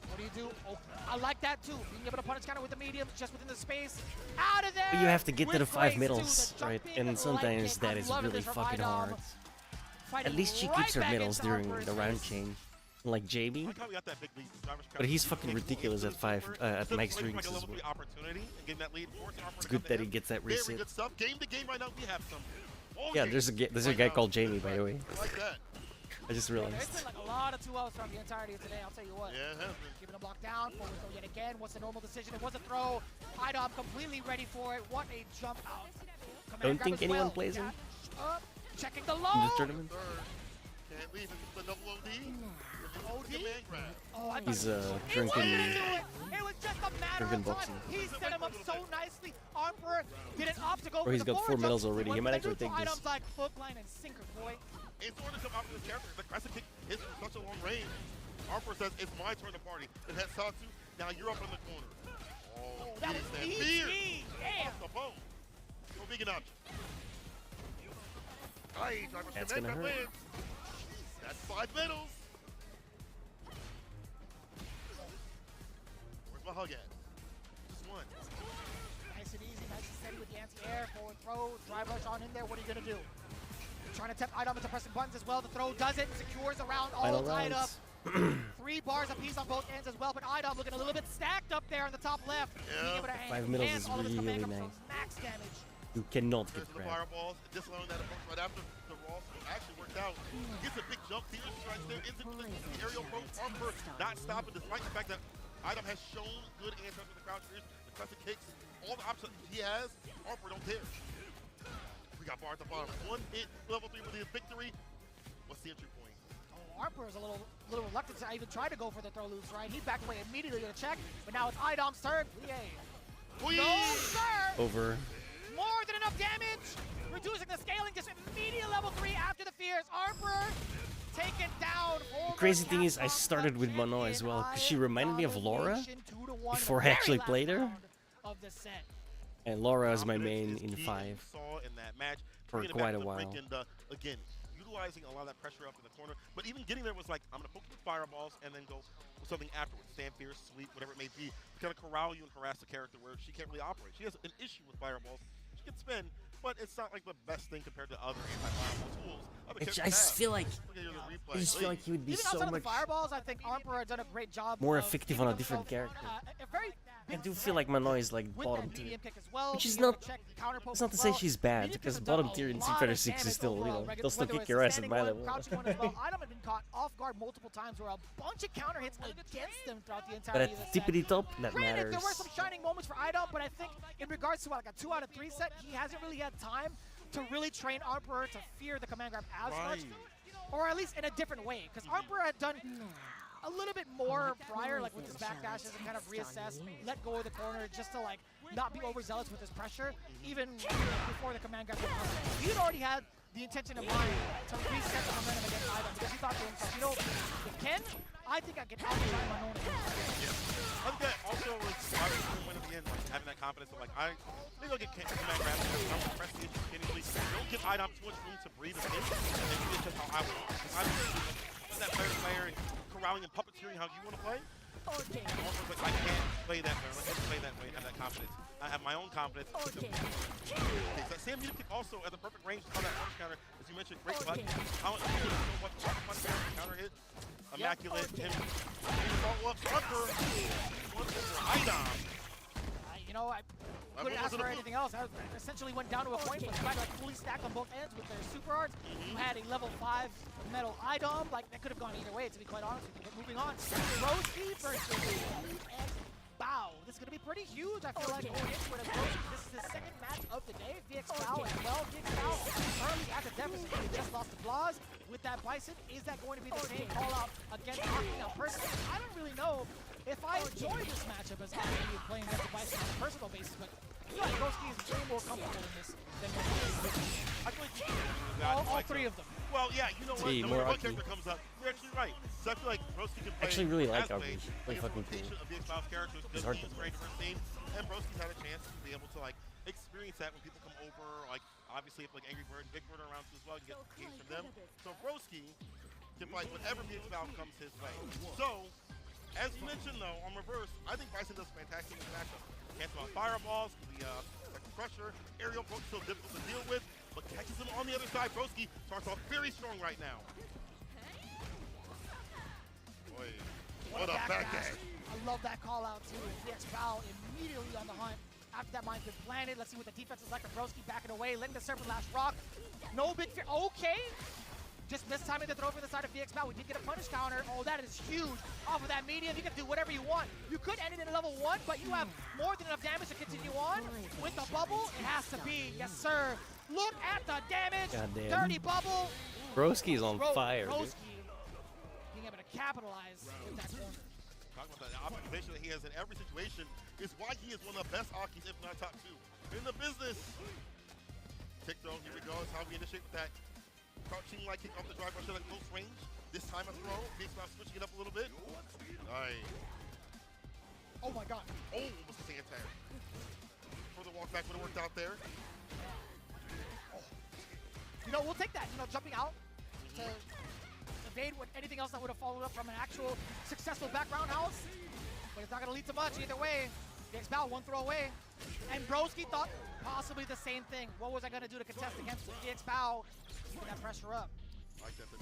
What do you do? Oh, I like that too. Being able to punish counter with the mediums just within the space. Out of there! But you have to get to the with 5 grace, too. middles, The right? jumping And sometimes light that kick. is I'm loving really this from fucking Idom. hard. Fighting At least she right keeps her back medals into during Emperor's the round face. change. Like Jamie. I we got that big lead. But he's fucking ridiculous at 5, at max drinks as well. It's good that he gets that Very reset. good stuff. Game to game right now. We have some. Yeah, there's a guy called Jamie, by the way. I like that. I just There's realized. been like a lot of 2-0s from the entirety of today, I'll tell you what. Yeah, it has been. Keeping a block down, forward throw yet again. What's the normal decision? It was a throw. Idom completely ready for it. What a jump out. Command Don't grab think as anyone well. plays him Up, checking the in low. this tournament. Can't leave. It's the double OD. OD? Command grab. Oh, I thought He's he wasn't drunken. gonna do it. It was just a matter Drunken of time. boxing. He set him up so nicely. Emperor didn't opt to go Or for he's the got 4 forward medals jump. already. Went He for might the actually neutral. take this. Idom's like hook, line, and sinker, boy. It's order to come out with this character. The classic kick hits from such a long range. Emperor says, it's my turn to party. It has Satsu. Now you're up in the corner. Oh, That was that easy. fear. Damn. Off the bone. No big an option. Aye, driver's That's command gonna grab hurt. lands. That's 5 medals. Where's my hug at? Just one. Nice and easy, nice and steady with the anti-air, forward throw, drive rush on in there. What are you gonna do? Trying to tempt Idom into pressing buttons as well. The throw does it, secures around, all Final tied up. rounds. 3 bars apiece on both ends as well, but Idom looking a little bit stacked up there on the top left. Being able to 5 medals enhance is all of his really command grabs, nice. so max damage. You cannot There's get the grabbed. fireballs. Disallowing that approach right after the Ross actually worked out. Gets a big jump. Theater strikes there. Ends it with the aerial approach. Emperor not stopping despite the fact that Idom has shown good answers with the crouch spears, the classic kicks, all the options he has. Emperor don't care. We got bar at the bottom. 1 hit, level 3 with his victory. What's the entry point? Oh, Emperor is a little reluctant to even try to go for the throw loose, right? He backed away immediately to check, but now it's Idom's turn. Yay. No, sir! Over. More than enough damage! Reducing the scaling, just immediate level 3 after the fears. Emperor taken down. Crazy thing is, I started with Mono as well, because she reminded me of Laura before I actually played her. Of the set. And Laura is my main in 5 Saw in that match for quite a while. And, again, utilizing a lot of that pressure up in the corner, but even getting there was like, I'm gonna poke you with fireballs and then go with something afterwards. Stand fierce, sweep, whatever it may be, to kind of corral you and harass the character where she can't really operate. She has an issue with fireballs. She can spin, but it's not like the best thing compared to other anti-fireball tools. I just feel like he would be Even so outside of much the fireballs, I think Emperor has done a great job. more of effective keeping on a different himself, character. a very I big do threat feel like Mono is like with bottom that tier. medium kick as well, Which is being able not, to check counter poke it's not to as say well. she's bad, Medium because kicks have done bottom a tier in lot Street Fighter of 6 is damage still, overall, they'll still whether kick it's your ass at standing my one, level. crouching one as well. Idom had been caught off guard multiple times where a bunch of counter hits against him throughout the But entirety at of the set. tippity top, that Granted, matters. there were some shining moments for Idom, but I think in regards to like a 2 out of 3 set, he hasn't really had time to really train Emperor to fear the command grab as much, or at least in a different way. Because Emperor had done a little bit more prior, like with his backdashes and kind of reassess, let go of the corner just to like not be overzealous with his pressure, even before the command grab. He had already had the intention in mind to reset the momentum against Ida because he thought to himself, you know, with Ken, I think I can outshine my own. I think that also was obviously the win at the end, like having that confidence of like, maybe I'll get command grab, I'm gonna press the issue continuously. Don't give IDOM too much room to breathe and think, and then it's just how I want. I'm that player and corralling and puppeteering how you want to play. Okay. Also, like, I can't play that way. I can't play that way and have that confidence. I have my own confidence. Okay. So Sam Music also at the perfect range on that punch counter, as you mentioned, great button. How much punch counter hit? Immaculate. Him follow up under IDOM. You know, I couldn't ask for anything else. I essentially went down to a point where the guy like fully stacked on both ends with their super arts. You had a level 5 metal IDOM. Like, that could have gone either way, to be quite honest with you. But moving on, Roasty versus Bow. This is going to be pretty huge, I feel like, going into it. This is the second match of the day. VXBow as well. VXBow currently at the deficit. He just lost to Blaz with that Bison. Is that going to be the same call-out against Hockey? Now, personally, I don't really know if I enjoy this matchup as Hockey playing against the Bison on a personal basis, but I feel like Broski is way more comfortable in this than I feel like all three of them. Well, yeah, you know what? No matter what character comes up, you're actually right. So I feel like Broski can play. Actually, really like Arbage. Play fucking cool. Of the Xbox characters, It's hard to play. And Broski's had a chance to be able to like experience that when people come over. Like obviously, if like Angry Bird and Big Bird are around too as well, you get games from them. So Broski can play whatever VXBow comes his way. So, as you mentioned though, on reverse, I think Bison does fantastic in this matchup. Cancel out fireballs, the pressure, aerial approach still difficult to deal with, but catches him on the other side. Broski starts off very strong right now. Boy, what a backdash. I love that call out too. VXBow immediately on the hunt. After that mine's been planted, let's see what the defense is like. Broski backing away, letting the serpent lash rock. No big fear. Okay. Just mistiming the throw over the side of VXBow. We did get a punish counter. Oh, that is huge. Off of that medium, you can do whatever you want. You could end it in a level 1, but you have more than enough damage to continue on. With the bubble, it has to be. Yes, sir. Look at the damage. Goddamn. Dirty bubble. Broski's on fire, dude. Being able to capitalize with that corner. Talking about the optimization that he has in every situation is why he is one of the best Akis, if not top 2, in the business. Tick throw, here we go. That's how we initiate with that. Crouching like kick off the drive rush at close range. This time a throw. VXBow switching it up a little bit. Nice. Oh my god. Oh, almost a sand tag. Further walk back would have worked out there. Oh. You know, we'll take that. You know, jumping out to evade what anything else that would have followed up from an actual successful background house. But it's not going to lead to much either way. VXBow one throw away. And Broski thought possibly the same thing. What was I going to do to contest against VXBow? Keeping that pressure up. Like that, the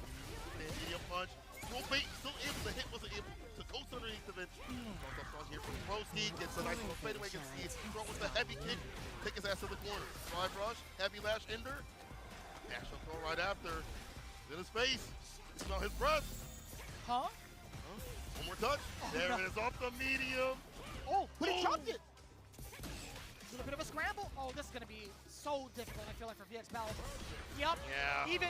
medium punch. Still able to hit, wasn't able to coast underneath the bench. Comes up strong here from Broski, gets a nice little fadeaway against Steve. Throw with the heavy kick, take his ass to the corner. Drive rush, heavy lash ender. National throw right after. In his face. You smell his breath. Huh? One more touch. Oh, there it is off the medium. Oh, but he dropped it. A little bit of a scramble. Oh, this is going to be so difficult, I feel like, for VXBow. Yep. Yeah. Even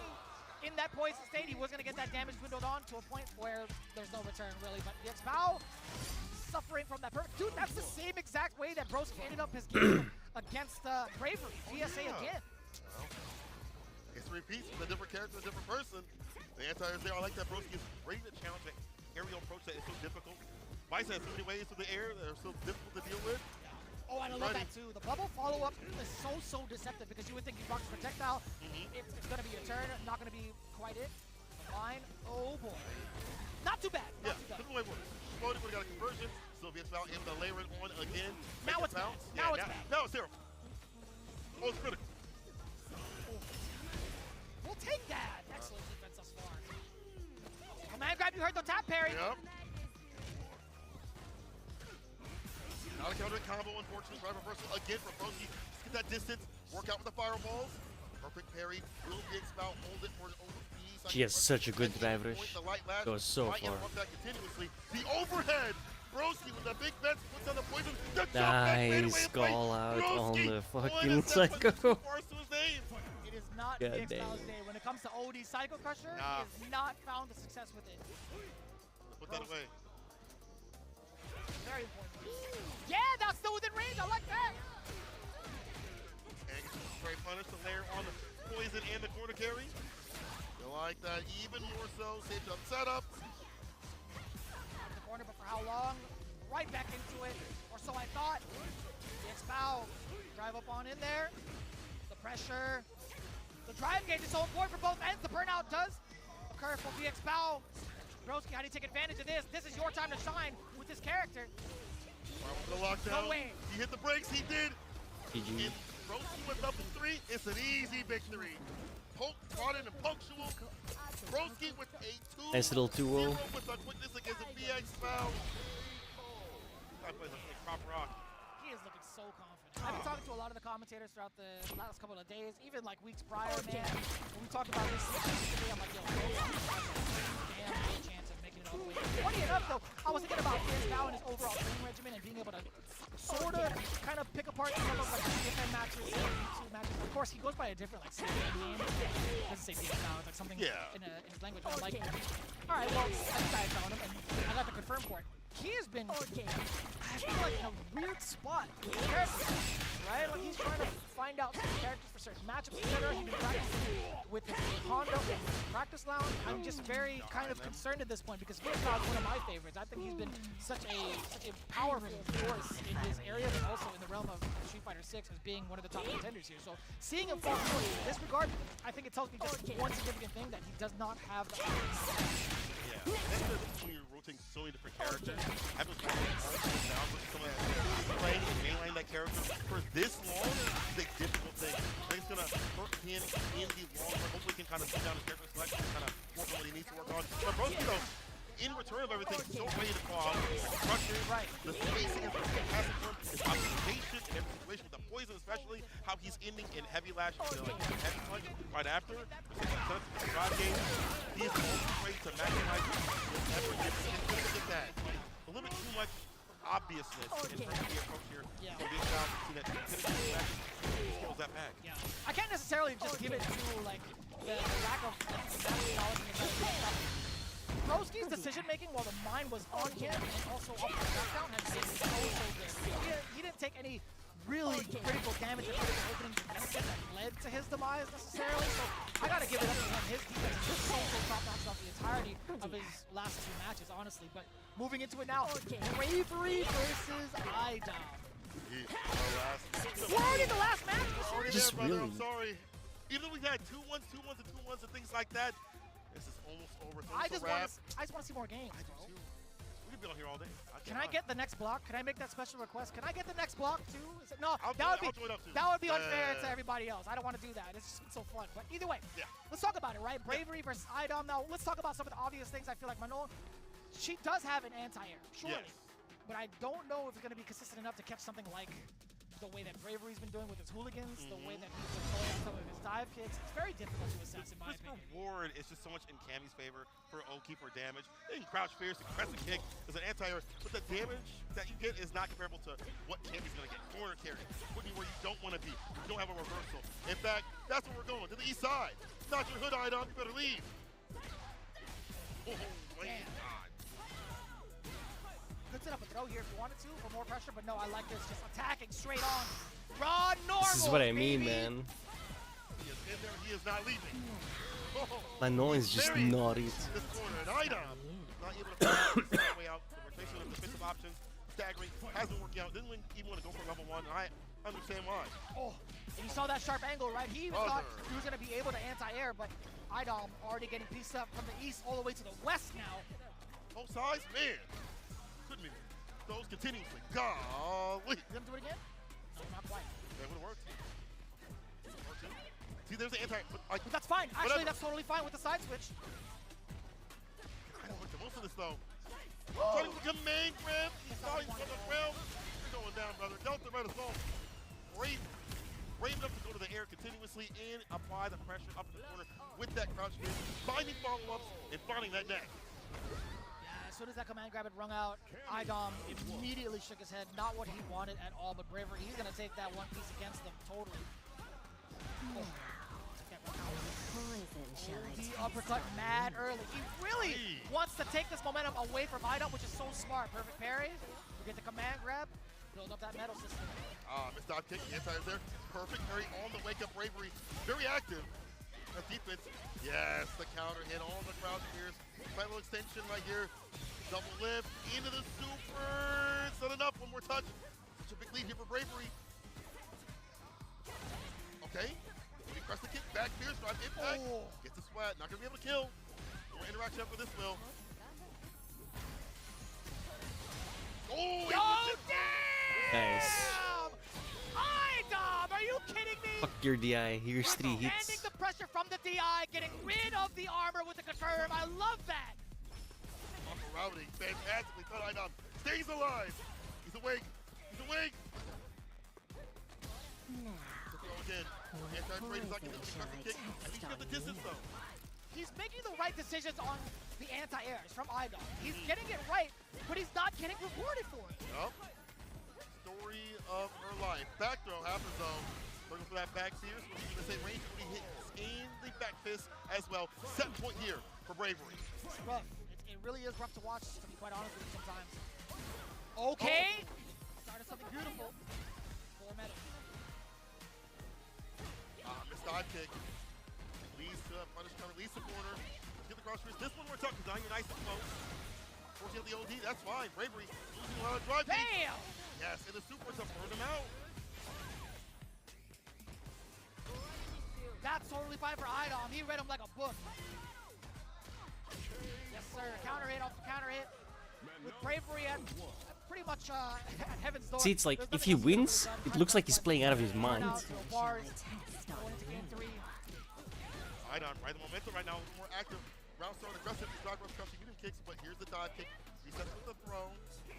in that poison state, he was going to get that damage windowed on to a point where there's no return, really. But VXBow suffering from that. Dude, that's the same exact way that Broski ended up his game against Bravery. GSA again. Well, history repeats with a different character, a different person. The anti-air is there. I like that Broski is ready to challenge an aerial approach that is so difficult. Bison has so many ways to the air that are so difficult to deal with. Oh, and I love that too. The bubble follow-up is so deceptive because you would think you blocked projectile. It's going to be a turn, not going to be quite it. Line, oh boy. Not too bad. Yeah, different way it works. Floating, we got a conversion. So VXBow able to layer it on again. Now it's bad. Now it's bad. Now it's terrible. Oh, it's critical. We'll take that. Excellent defense thus far. Command grab, you heard the tap parry. Yep. Not a counter combo, unfortunately. Drive reversal again from Broski. Just get that distance. Work out with the fireballs. Perfect parry. Will VXBow hold it for an overspeed. She has such a good drive rush. Goes so far. The overhead. Broski with the big bets puts on the poison. Nice call out on the fucking Psycho. It is not VXBow's day. When it comes to OD Psycho Crusher, he has not found the success with it. Put that away. Very important. Yeah, that's still within range. I like that. And straight punish to layer on the poison and the corner carry. You like that even more so. Safe jump setup. Out of the corner, but for how long? Right back into it, or so I thought. The X-Bow, drive up on in there. The pressure. The drive gauge is so important for both ends. The burnout does occur for the X-Bow. Broski, how do you take advantage of this? This is your time to shine with this character. The lockdown. No way. He hit the brakes. He did. GG. And Broski went up to 3. It's an easy victory. Poke, brought in and punctual. Broski with a 2. Nice little 2-0. With a quickness against the VX foul. That plays like pop rock. He is looking so confident. I've been talking to a lot of the commentators throughout the last couple of days, even like weeks prior, man. When we talked about this yesterday, I'm like, yo, damn good chance of making it all the way. Funny enough, though, I was thinking about his now and his overall training regimen and being able to sort of kind of pick apart some of like different matches, YouTube matches. Of course, he goes by a different like name. It doesn't say DX now. It's like something in his language. I'm like, all right, well, I just started telling him, and I got to confirm for it. He has been, I feel like, in a weird spot with characters, right? Like, he's trying to find out some characters for certain matchups, etc. He's been practicing with his Honda in his practice lounge. I'm just very kind of concerned at this point because Vietnam is one of my favorites. I think he's been such a powerful force in his area, but also in the realm of Street Fighter 6 as being one of the top contenders here. So seeing him fall short in this regard, I think it tells me just one significant thing, that he does not have the Yeah, when you're rotating so many different characters, having to down with some of that playing and mainline that character for this long is a difficult thing. I think it's gonna hurt him in the long run. Hopefully, he can kind of sit down his character selection and kind of work on what he needs to work on. But Broski, though, in return of everything, so ready to call out the structure, the spacing is fantastic for him, his observation in every situation, with the poison especially, how he's ending in heavy lash, like heavy punch right after. The drive game, he is the only way to maximize his effort. Get that. A little bit too much obviousness in terms of the approach here. So being down to see that scales that back. Yeah. I can't necessarily just give it to like the lack of knowledge and Broski's decision making while the mind was on him and also up the knockdown has been so good. He didn't take any really critical damage or critical openings that led to his demise necessarily. So I gotta give it up to him. His defense is just so top notch throughout the entirety of his last 2 matches, honestly. But moving into it now, Bravery versus IDOM. We're already in the last match. Already there, brother. I'm sorry. Even though we had 2-1s, 2-1s, and 2-1s and things like that, this is almost over. I just want to see more games, bro. We could be on here all day. Can I get the next block? Can I make that special request? Can I get the next block too? Is it, no, I'll that would be Yeah. unfair to everybody else. I don't want to do that. It's just been so fun. But either way, let's talk about it, right? Bravery versus IDOM. Now, let's talk about some of the obvious things. I feel like Manon, she does have an anti-air, surely. Yes. But I don't know if it's going to be consistent enough to catch something like the way that Bravery's been doing with his hooligans, the way that he's been throwing some of his dive kicks. It's very difficult to assess, in my opinion. Reward is just so much in Cammy's favor for Oki for damage. They can crouch fierce, crescent kick is an anti-air, but the damage that you get is not comparable to what Cammy's gonna get. Corner carry, putting you where you don't want to be. You don't have a reversal. In fact, that's where we're going, to the east side. Not your hood, IDOM, you better leave. Oh, wait, God. Could set up a throw here if you wanted to for more pressure, but no, I like this. Just attacking straight on. Raw normal. This is what I mean, man. He is in there, he is not leaving. Manon is just not it. This corner, and IDOM not able to find his way out. The rotation of defensive options, staggering, hasn't worked out. Didn't even want to go for level 1, and I understand why. Oh, and you saw that sharp angle, right? He even thought he was going to be able to anti-air, but IDOM already getting pieced up from the east all the way to the west now. Both sides, man. Couldn't be those continuously. Golly. You gonna do it again? No, not quite. That would have worked. See, there's the anti. But that's fine. Actually, that's totally fine with the side switch. I don't like the most of this though. Trying to command grab. He's falling from the ground. You're going down, brother. Delta red assault. Brave enough to go to the air continuously and apply the pressure up in the corner with that crouch kick, finding follow-ups and finding that neck. As soon as that command grab had rung out, IDOM immediately shook his head. Not what he wanted at all, but Bravery, he's going to take that one piece against them totally. Oh. uppercut mad early. He really wants to take this momentum away from IDOM, which is so smart. Perfect parry. You get the command grab, build up that metal system. Missed dive kick, the anti is there. Perfect parry on the wake up Bravery. Very active. That defense. Yes, the counter hit on the crouch spears. Final extension right here. Double lift into the super. It's not enough. One more touch. Such a big lead here for Bravery. Okay. He press the kick, back fierce, drive impact. Gets the sweat. Not gonna be able to kill. More interaction for this will. Oh, Nice. IDOM, are you kidding me? Fuck your DI. Here's 3 hits. Ending the pressure from the DI, getting rid of the armor with the confirm. I love that. Routing fantastically. Thought IDOM stays alive. He's awake. He's awake. To throw again. Anti-trade is not going to kick. At least you have the distance though. He's making the right decisions on the anti-airs from IDOM. He's getting it right, but he's not getting rewarded for it. Yup. Story of her life. Back throw happens though. Looking for that back sears. We're going to say range when he hits in the back fist as well. Set point here for Bravery. It's rough. It really is rough to watch, to be quite honest with you sometimes. Okay. Started something beautiful. 4 metal. Missed dive kick. Leads to a punish counter, leads to corner. Let's get the cross freeze. This one we're talking about. You're nice and close. Forcing out the OD, that's fine. Bravery losing a lot of drive. Bam! Yes, and the super to burn him out. That's totally fine for IDOM. He read him like a book. Yes, sir. Counter hit off the counter hit. With Bravery at pretty much at heaven's door. See, it's like, if he wins, it looks like he's playing out of his mind. Bars. Going into game 3. IDOM, right, the momentum right now, a little more active. Round start aggressive, he's dog rush crushing, getting kicks, but here's the dive kick. Resets with the throw. The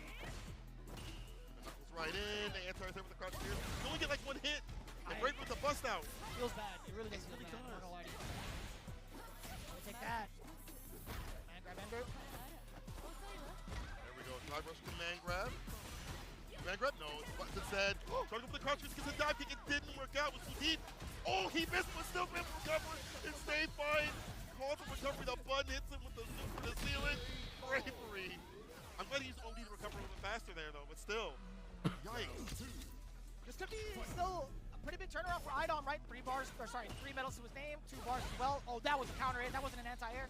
knuckles right in, the anti-airs there with the crouch spears. You only get like 1 hit. And Bravery with the bust out. Feels bad. It really does feel bad. I don't know why. Take that. Man grab ender. There we go, dive rush command grab. Command grab, no, it's button instead. Trying to go for the crouch spears, gets a dive kick, it didn't work out, it was too deep. Oh, he missed, but still able to recover and stay fine. Calls the recovery, the button hits him with the super to seal it. Bravery. I'm glad he used OD to recover a little bit faster there, though, but still. Yikes. This could be still a pretty big turnaround for IDOM, right? 3 medals to his name, 2 bars as well. Oh, that was a counter hit. That wasn't an anti-air.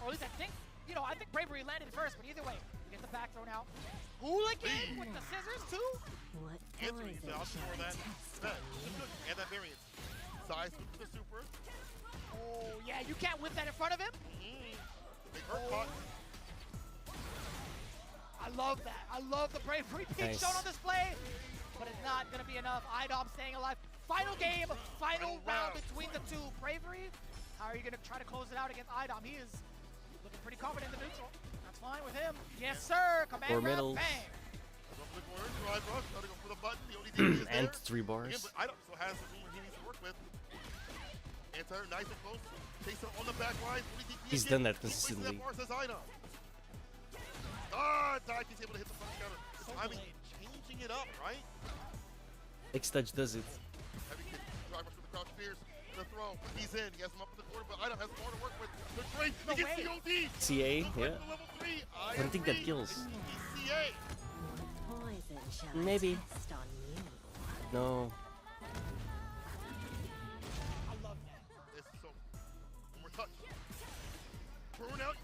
Or at least I think, I think Bravery landed first, but either way, you get the back thrown out. Hooligan with the scissors, too. What Anthony, I'll score that. And that variance. Size with the super. Oh, yeah, you can't whip that in front of him. Big hurt caught. I love that. I love the Bravery being shown on display, but it's not going to be enough. IDOM staying alive. Final game, final round between the two. Bravery, how are you going to try to close it out against IDOM? He is looking pretty confident in the neutral. That's fine with him. Yes, sir. Command grab, bang. Drive rush, gotta go for the button. The only thing is And there. 3 bars. Again, but IDOM still has the room he needs to work with. Anti nice and close. Takes it on the back line. He's done that consistently. Dive, he's able to hit the front counter. I mean, changing it up, right? Next touch does it. Heavy kick, drive rush with the crouch spears. The throw, he's in. He has him up in the corner, but IDOM has more to work with. The trade, he gets the OD. CA, yeah. Level 3. I don't think that kills. CA. Maybe. No. I love that. This is so. One more touch. Burn out.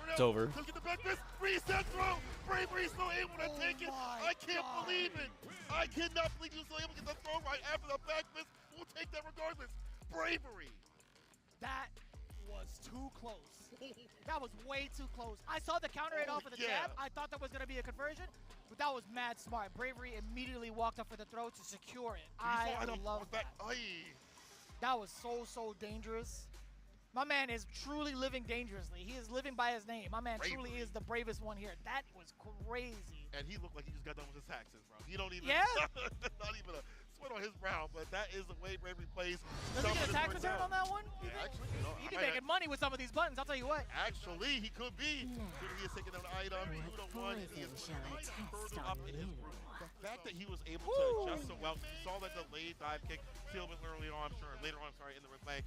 It's over. Look at the back fist. Reset throw. Bravery's still able to take it. I can't believe it. I cannot believe he was still able to get the throw right after the back fist. We'll take that regardless. Bravery. That was too close. That was way too close. I saw the counter hit off of the jab. I thought that was going to be a conversion, but that was mad smart. Bravery immediately walked up for the throw to secure it. I love that. That was so dangerous. My man is truly living dangerously. He is living by his name. My man truly is the bravest one here. That was crazy. And he looked like he just got done with his taxes, bro. He don't even, not even a sweat on his brow, but that is the way Bravery plays. Does he get a tax return on that one? Yeah, actually. He be making money with some of these buttons, I'll tell you what. Actually, he could be. He is taking down IDOM 2-1, and he is further up in his group. The fact that he was able to adjust so well, you saw that delayed dive kick, see a little bit early on, I'm sure, later on, sorry, in the replay.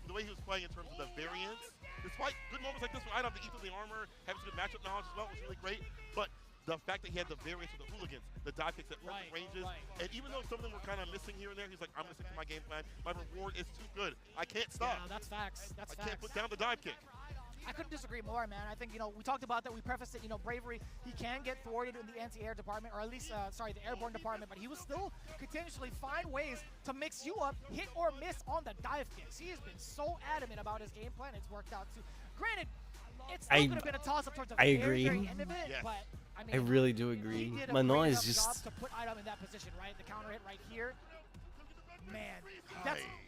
The way way he was playing in terms of the variance, despite good moments like this where I don't have to eat through the armor, having some good matchup knowledge as well was really great. But the fact that he had the variance with the hooligans, the dive kicks at perfect ranges, and even though some of them were kind of missing here and there, he's like, I'm going to stick to my game plan. My reward is too good. I can't stop. Yeah, that's facts. That's I can't put down the dive kick. I couldn't disagree more, man. I think, we talked about that. We prefaced it, Bravery, he can get thwarted in the anti-air department, or at least, the airborne department, but he will still continuously find ways to mix you up, hit or miss on the dive kicks. He has been so adamant about his game plan. It's worked out, too. Granted, it's still going to be a toss-up towards the very end of it, but, I really do agree. Manon is just... to put Idom in that position, right? The counter hit right here. Man,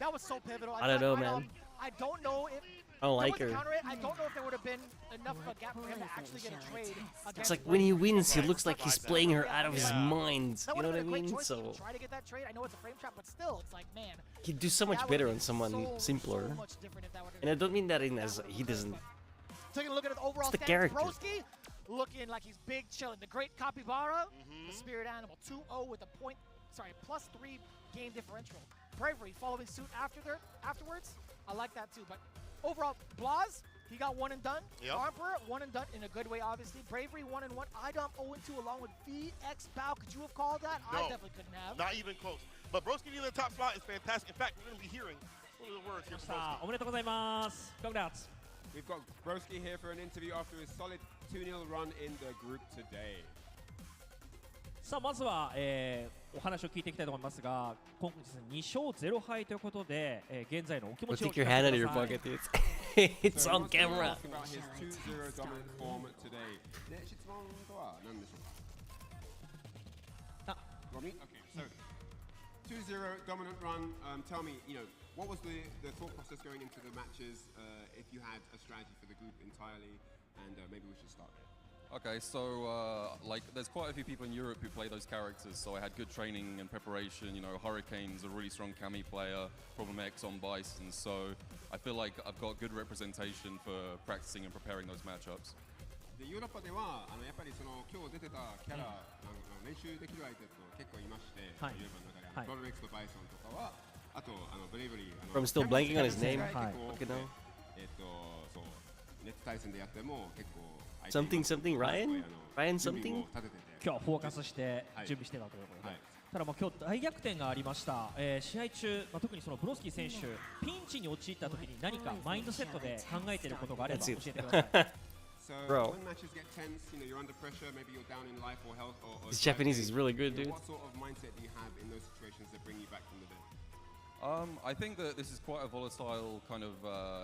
that was so pivotal. I don't know, man. I don't know if... I don't like her. I don't know if there would have been enough of a gap for him to actually get a trade. It's like when he wins, he looks like he's playing her out of his mind. You know what I mean? So try to get that trade. I know it's a frame trap, but still, it's like, man. He'd do so much better on someone simpler. And I don't mean that in as he doesn't. Taking a look at the overall the character. Broski looking like he's big chilling. The great Capybara, the spirit animal, 2-0 with a +3 game differential. Bravery following suit afterwards. I like that too, but. Overall, Blaz, he got 1 and done. Emperor, 1 and done in a good way, obviously. Bravery, 1 and 1. Idom 0-2 along with VX Bao. Could you have called that? No, I definitely couldn't have. Not even close. But Broski being in the top spot is fantastic. In fact, we're going to be hearing one of the words here from Broski. おめでとうございます。Congrats. We've got Broski here for an interview after his solid 2-0 run in the group today. さあまずは、お話を聞いていきたいと思いますが、今日2勝0敗ということで、現在のお気持ちを聞かせてください。Take your hand out of your pocket, dude. It's on camera. Okay, so 2-0 dominant run. Tell me, what was the thought process going into the matches? If you had a strategy for the group entirely, and maybe we should start there. Okay, so there's quite a few people in Europe who play those characters, so I had good training and preparation. Hurricane's a really strong Kami player, Problem X on Bison, so I feel like I've got good representation for practicing and preparing those matchups. でヨーロッパではやっぱりその今日出てたキャラ、練習できる相手と結構いまして、ユーロッパの中でProblem Xとバイソンとかは、あとブレイブリー。I'm still blanking on his name. Okay, no. そうネット対戦でやっても結構。Something Ryan something 今日はフォーカスして準備してたということで、ただ今日大逆転がありました、試合中、特にそのブロスキー選手ピンチに陥った時に何かマインドセットで考えていることがあれば教えてください。Bro, his Japanese is really good, dude. What sort of mindset do you have in those situations that bring you back from the dead? I think that this is quite a volatile kind of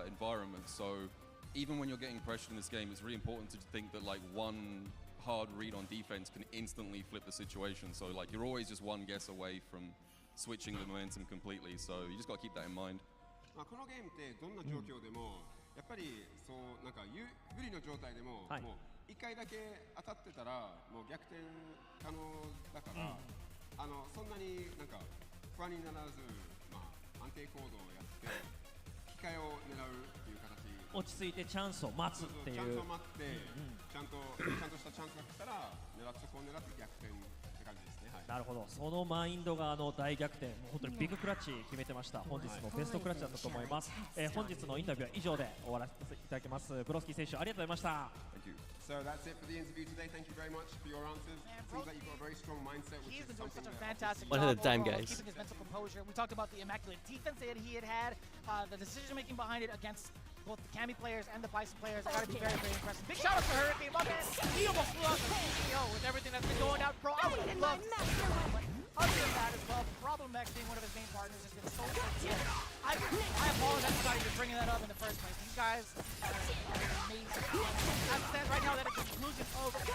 environment, so even when you're getting pressured in this game, it's really important to think that one hard read on defense can instantly flip the situation. So you're always just one guess away from switching the momentum completely. So you just got to keep that in mind. このゲームってどんな状況でもやっぱり不利の状態でももう1回だけ当たってたらもう逆転可能だから、そんなに不安にならず、安定行動をやって機会を狙うっていう形。落ち着いてチャンスを待つっていう。チャンスを待って、ちゃんとしたチャンスが来たらそこを狙って逆転って感じですね。なるほど、そのマインドが大逆転、本当にビッグクラッチ決めてました。本日のベストクラッチだったと思います。本日のインタビューは以上で終わらせていただきます。ブロスキー選手ありがとうございました。So that's it for the interview today. Thank you very much for your answers. Seems like you've got a very strong mindset, which is something such a fantastic job. One at a time, guys. Keeping his mental composure. We talked about the immaculate defense that he had, the decision making behind it against both the Kami players and the Bison players. I gotta be very, very impressive. Big shout out to Hurricane, my man. He almost flew out the PCO with everything that's been going down. Bro, I would have loved to see him, but other than that as well, Problem X being one of his main partners has been so good. I apologize for not even bringing that up in the first place. These guys are amazing. As it stands right now, that is the conclusion of the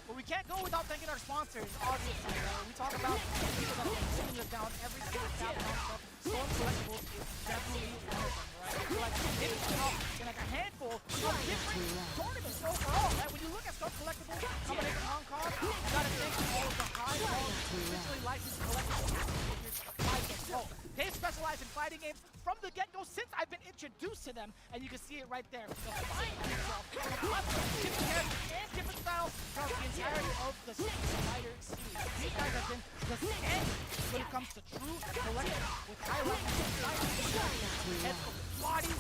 but we can't go without thanking our sponsors, obviously. We talk about people that are sitting us down every single CAPCOM stuff. Storm Collectibles is definitely one of them, right? It's in a handful of different tournaments overall, right? When you look at Storm Collectibles coming in from Hong Kong, you gotta think all of the high-quality, officially licensed collectibles as well. They specialize in fighting games from the get-go since I've been introduced to them, and you can see it right there. The fight itself, different characters and different styles throughout the entirety of the Spider series. These guys have been the standard when it comes to true collectibles with highlights and head body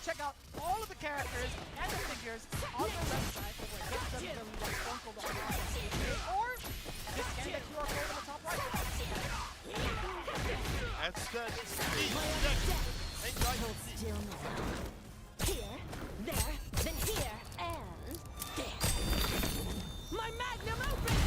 check out all of the characters and the figures on their website over at www.stoncold.com, or just scan the QR code on the top right. That's good. Thank God. Still now. Here, there, then here, and there. My magnum opus!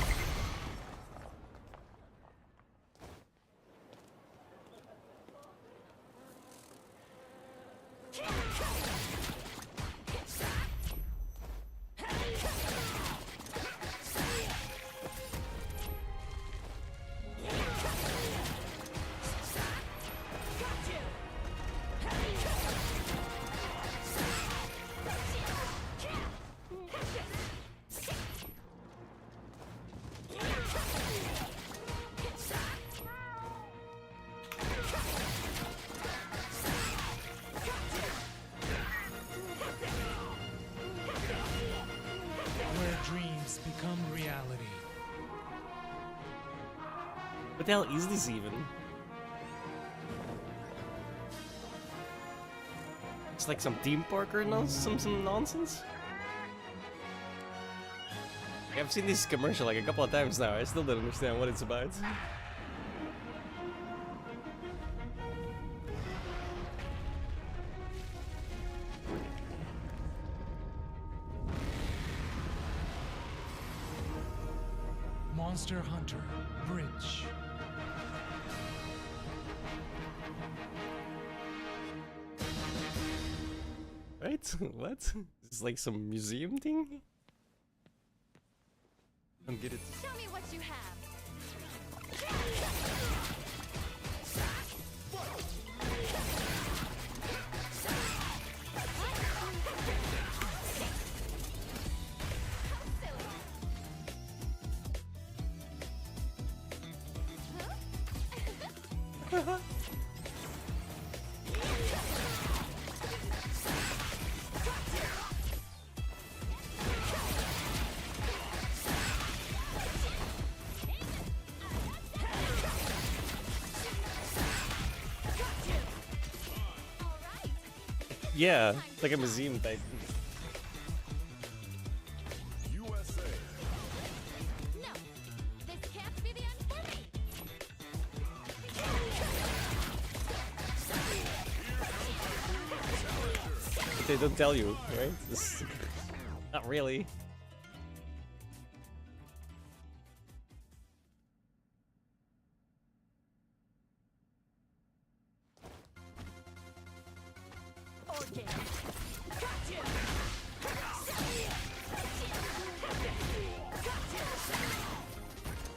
Dreams become reality. What the hell is this even? It's like some theme park or some nonsense. I've seen this commercial like a couple of times now. I still don't understand what it's about. Monster Hunter Bridge. Right? What? Is this like some museum thing? I don't get it. Show me what you have. Yeah, it's like a museum type. USA. No, this can't be the end for me. But they don't tell you, right? Not really.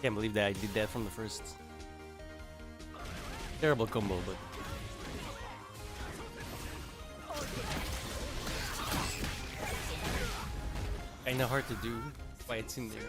Can't believe that I did that from the first. Terrible combo, but kinda hard to do. That's why it's in there.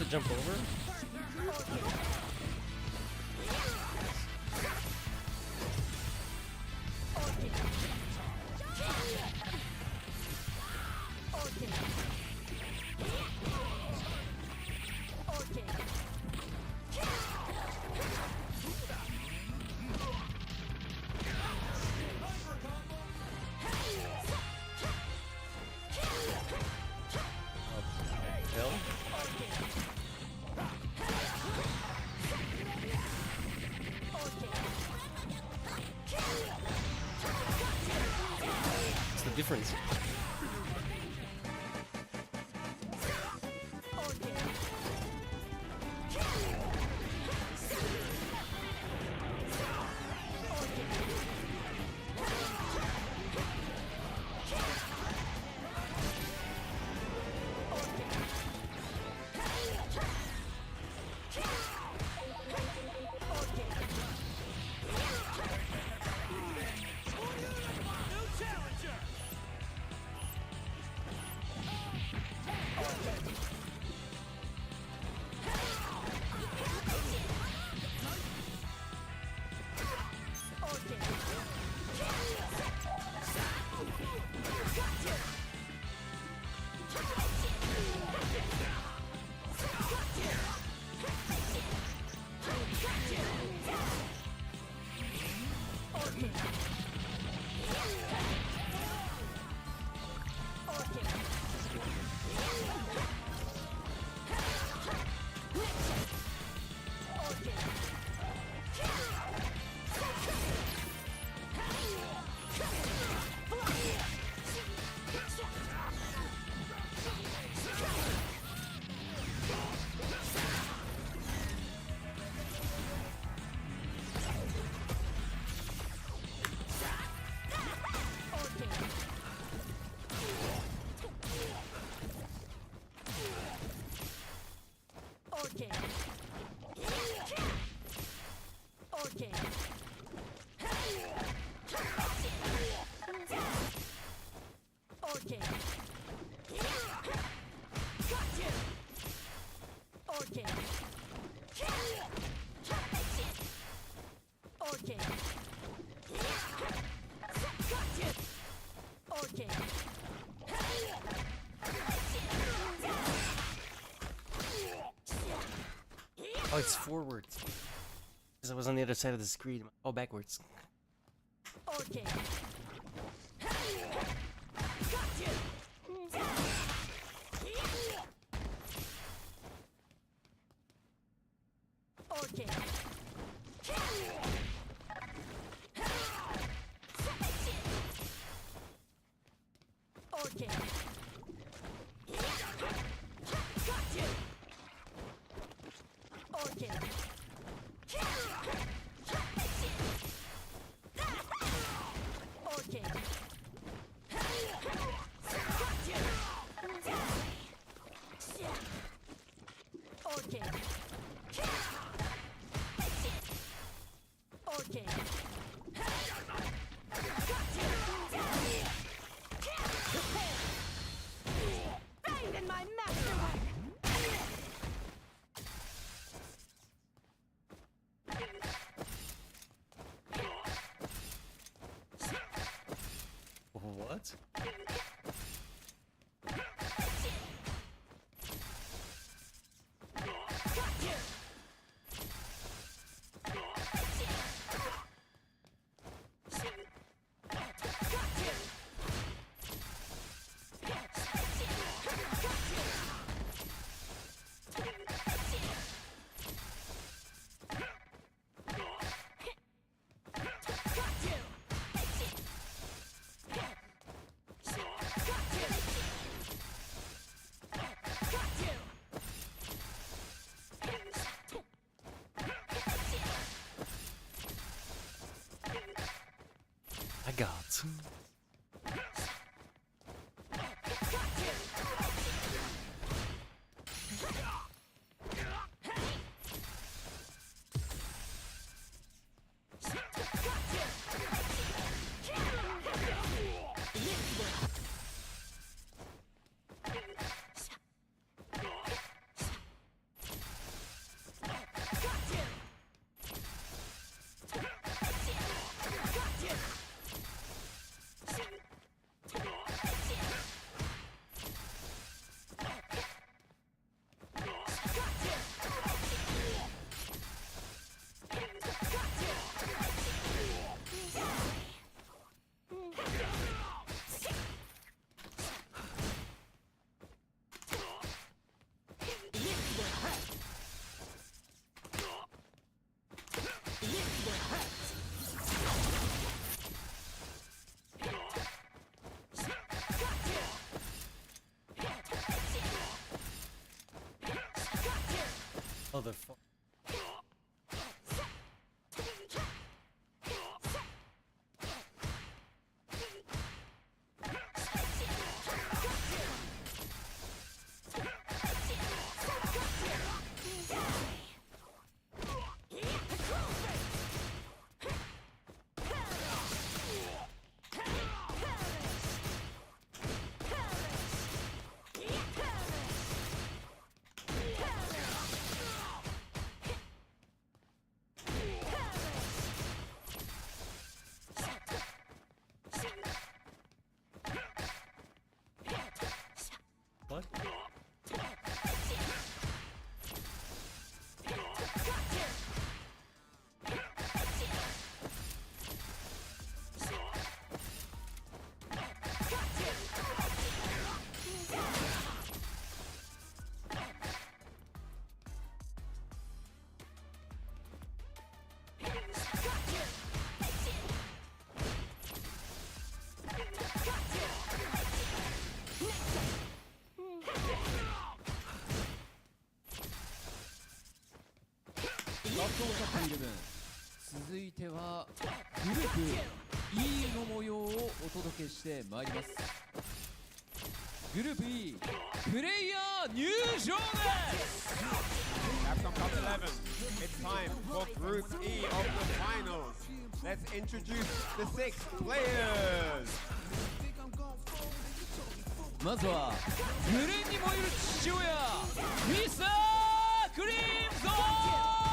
to jump over? What's the difference? Oh, it's forwards. Because I was on the other side of the screen. Oh, backwards. Okay. What? I got. Oh, the fuck. What?続いてはグループ E の模様をお届けしてまいります。グループ E プレイヤー入場です。 CAPCOM Cup 11. It's time for Group E of the finals. Let's introduce the 6 players. まずはグレンに燃える父親ミスタークリームゾーン。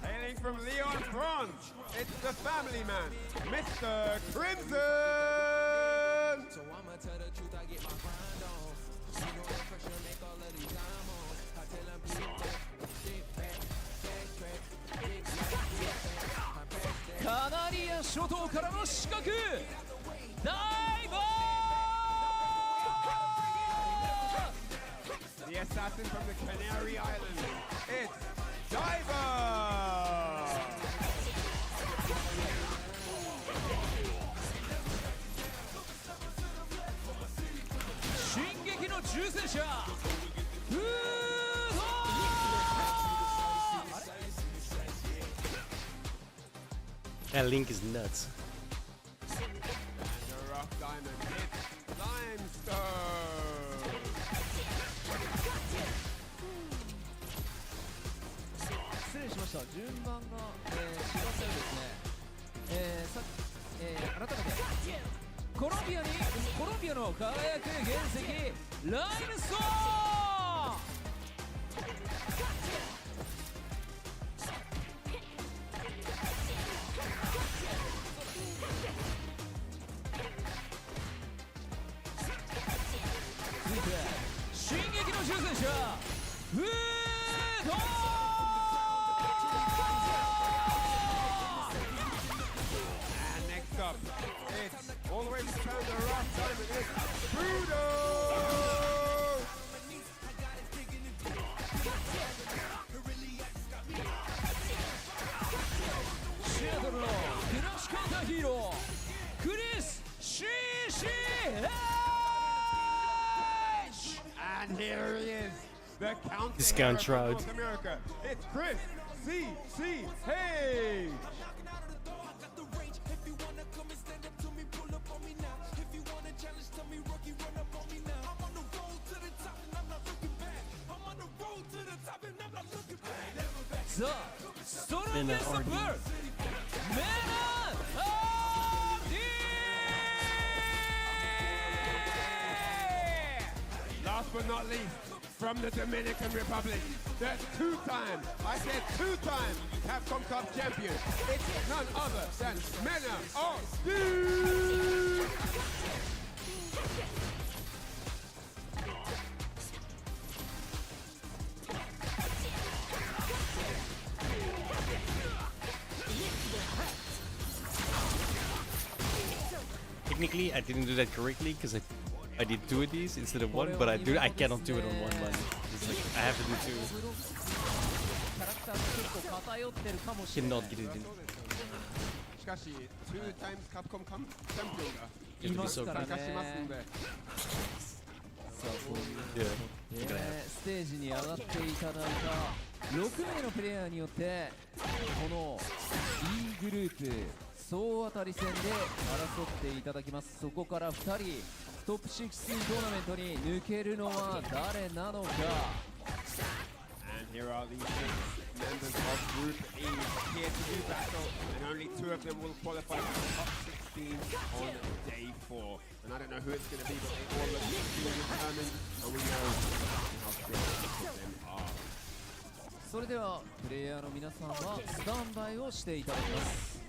Hailing from Leon Bronze, it's the family man, Mr. Crimson. So I'ma tell the truth, I get my grind on. You know the pressure make all of these diamonds. I tell them people, sit back, backtrack, big back, カナリア諸島からの刺客ダイバー The assassin from the Canary Islands, it's Diver. 進撃の重戦車フード That Link is nuts. And the rough diamond, it's Limestone. 失礼しました。順番が、違ったようですね。改めてコロンビアの輝く原石ライムストーン。続いて進撃の重戦車フード And next up, it's all the way from Japan, the rough diamond, it's Bruno. シアトルのクラッシュカウンターヒーロークリス CCH. And here he is, the counter Discount hero Shroud. from North America. It's Chris CCH. The strongest of birth, Last but not least, from the Dominican Republic, the two-time, I said two-time CAPCOM Cup champion. It's none other than Mena Austin. Technically, I didn't do that correctly because I did 2 of these instead of 1, but I cannot do it on 1 one. It's like I have to do 2. Cannot get it in. しかし、two times CAPCOM Cup champion がいますからね。参加しますので、ツはこういうことでステージに上がっていただいた6名のプレイヤーによってこの E グループ総当たり戦で争っていただきます。そこから2人トップ16トーナメントに抜けるのは誰なのか。 And here are the 6 members of Group E here to do battle, and only 2 of them will qualify for the top 16 on day 4. And I don't know who it's going to be, but they all look extremely determined, and we know how strong each of them are. それではプレイヤーの皆さんはスタンバイをしていただきます。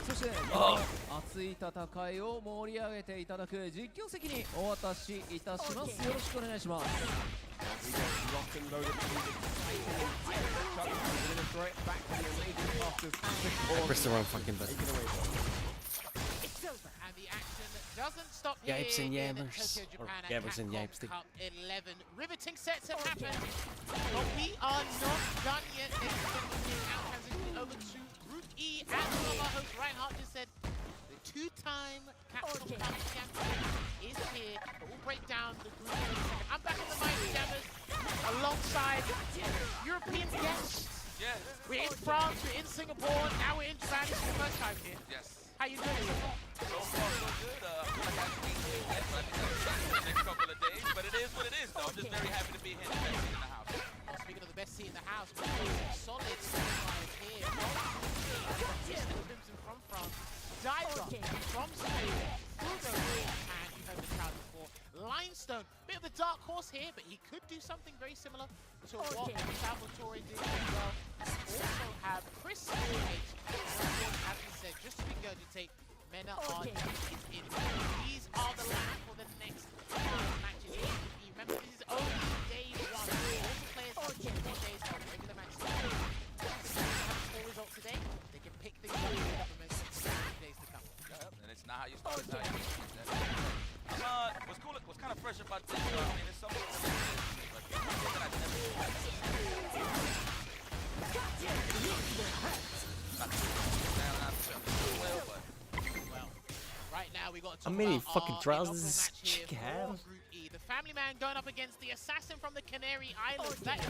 そして熱い戦いを盛り上げていただく実況席にお渡しいたします。よろしくお願いします。 I pressed the wrong fucking button. And the action doesn't stop here Yipes and in Yammers. Tokyo, Or Japan at Yammers and CAPCOM Yipes. Cup 11. Riveting sets have happened, but we are not done yet. Ladies and gentlemen, we're now transitioning over to Group E. As one of our hosts, Reinhardt, just said, the 2-time CAPCOM Cup champion is here. But we'll break down the group in a second. I'm back on the mic, Jammers, alongside European guests. Yes. We're in France, we're in Singapore, now we're in Japan. It's the first time here. Yes. How you doing so far? So far, so good. I feel like I have to be here yet, but I think I'll change in the next couple of days. But it is what it is, though. I'm just very happy to be here in the best seat in the house. Well, speaking of the best seat in the house, we've got some solid qualifiers here. From Crimson from France, Diver from Spain, Fugo, and you've heard the crowd before. Limestone, bit of the dark horse here, but he could do something very similar to what Salvatore did as well. Also have Chris H, and of course, as we said, just to regurgitate, Mena are in. These are the line for the next 5 matches. Remember, this is only day 1. All the players have 2 more days of regular matches. If they have a poor result today, they can pick things up and up momentum for the days to come. Yep, and it's not how you start, it's how you finish. What's cool, what's kind of fresh about this, I mean, it's something really good, but something that I've never Well, right now we got to How many fucking trials does this chick have? Group E. The family man going up against the assassin from the Canary Islands. That is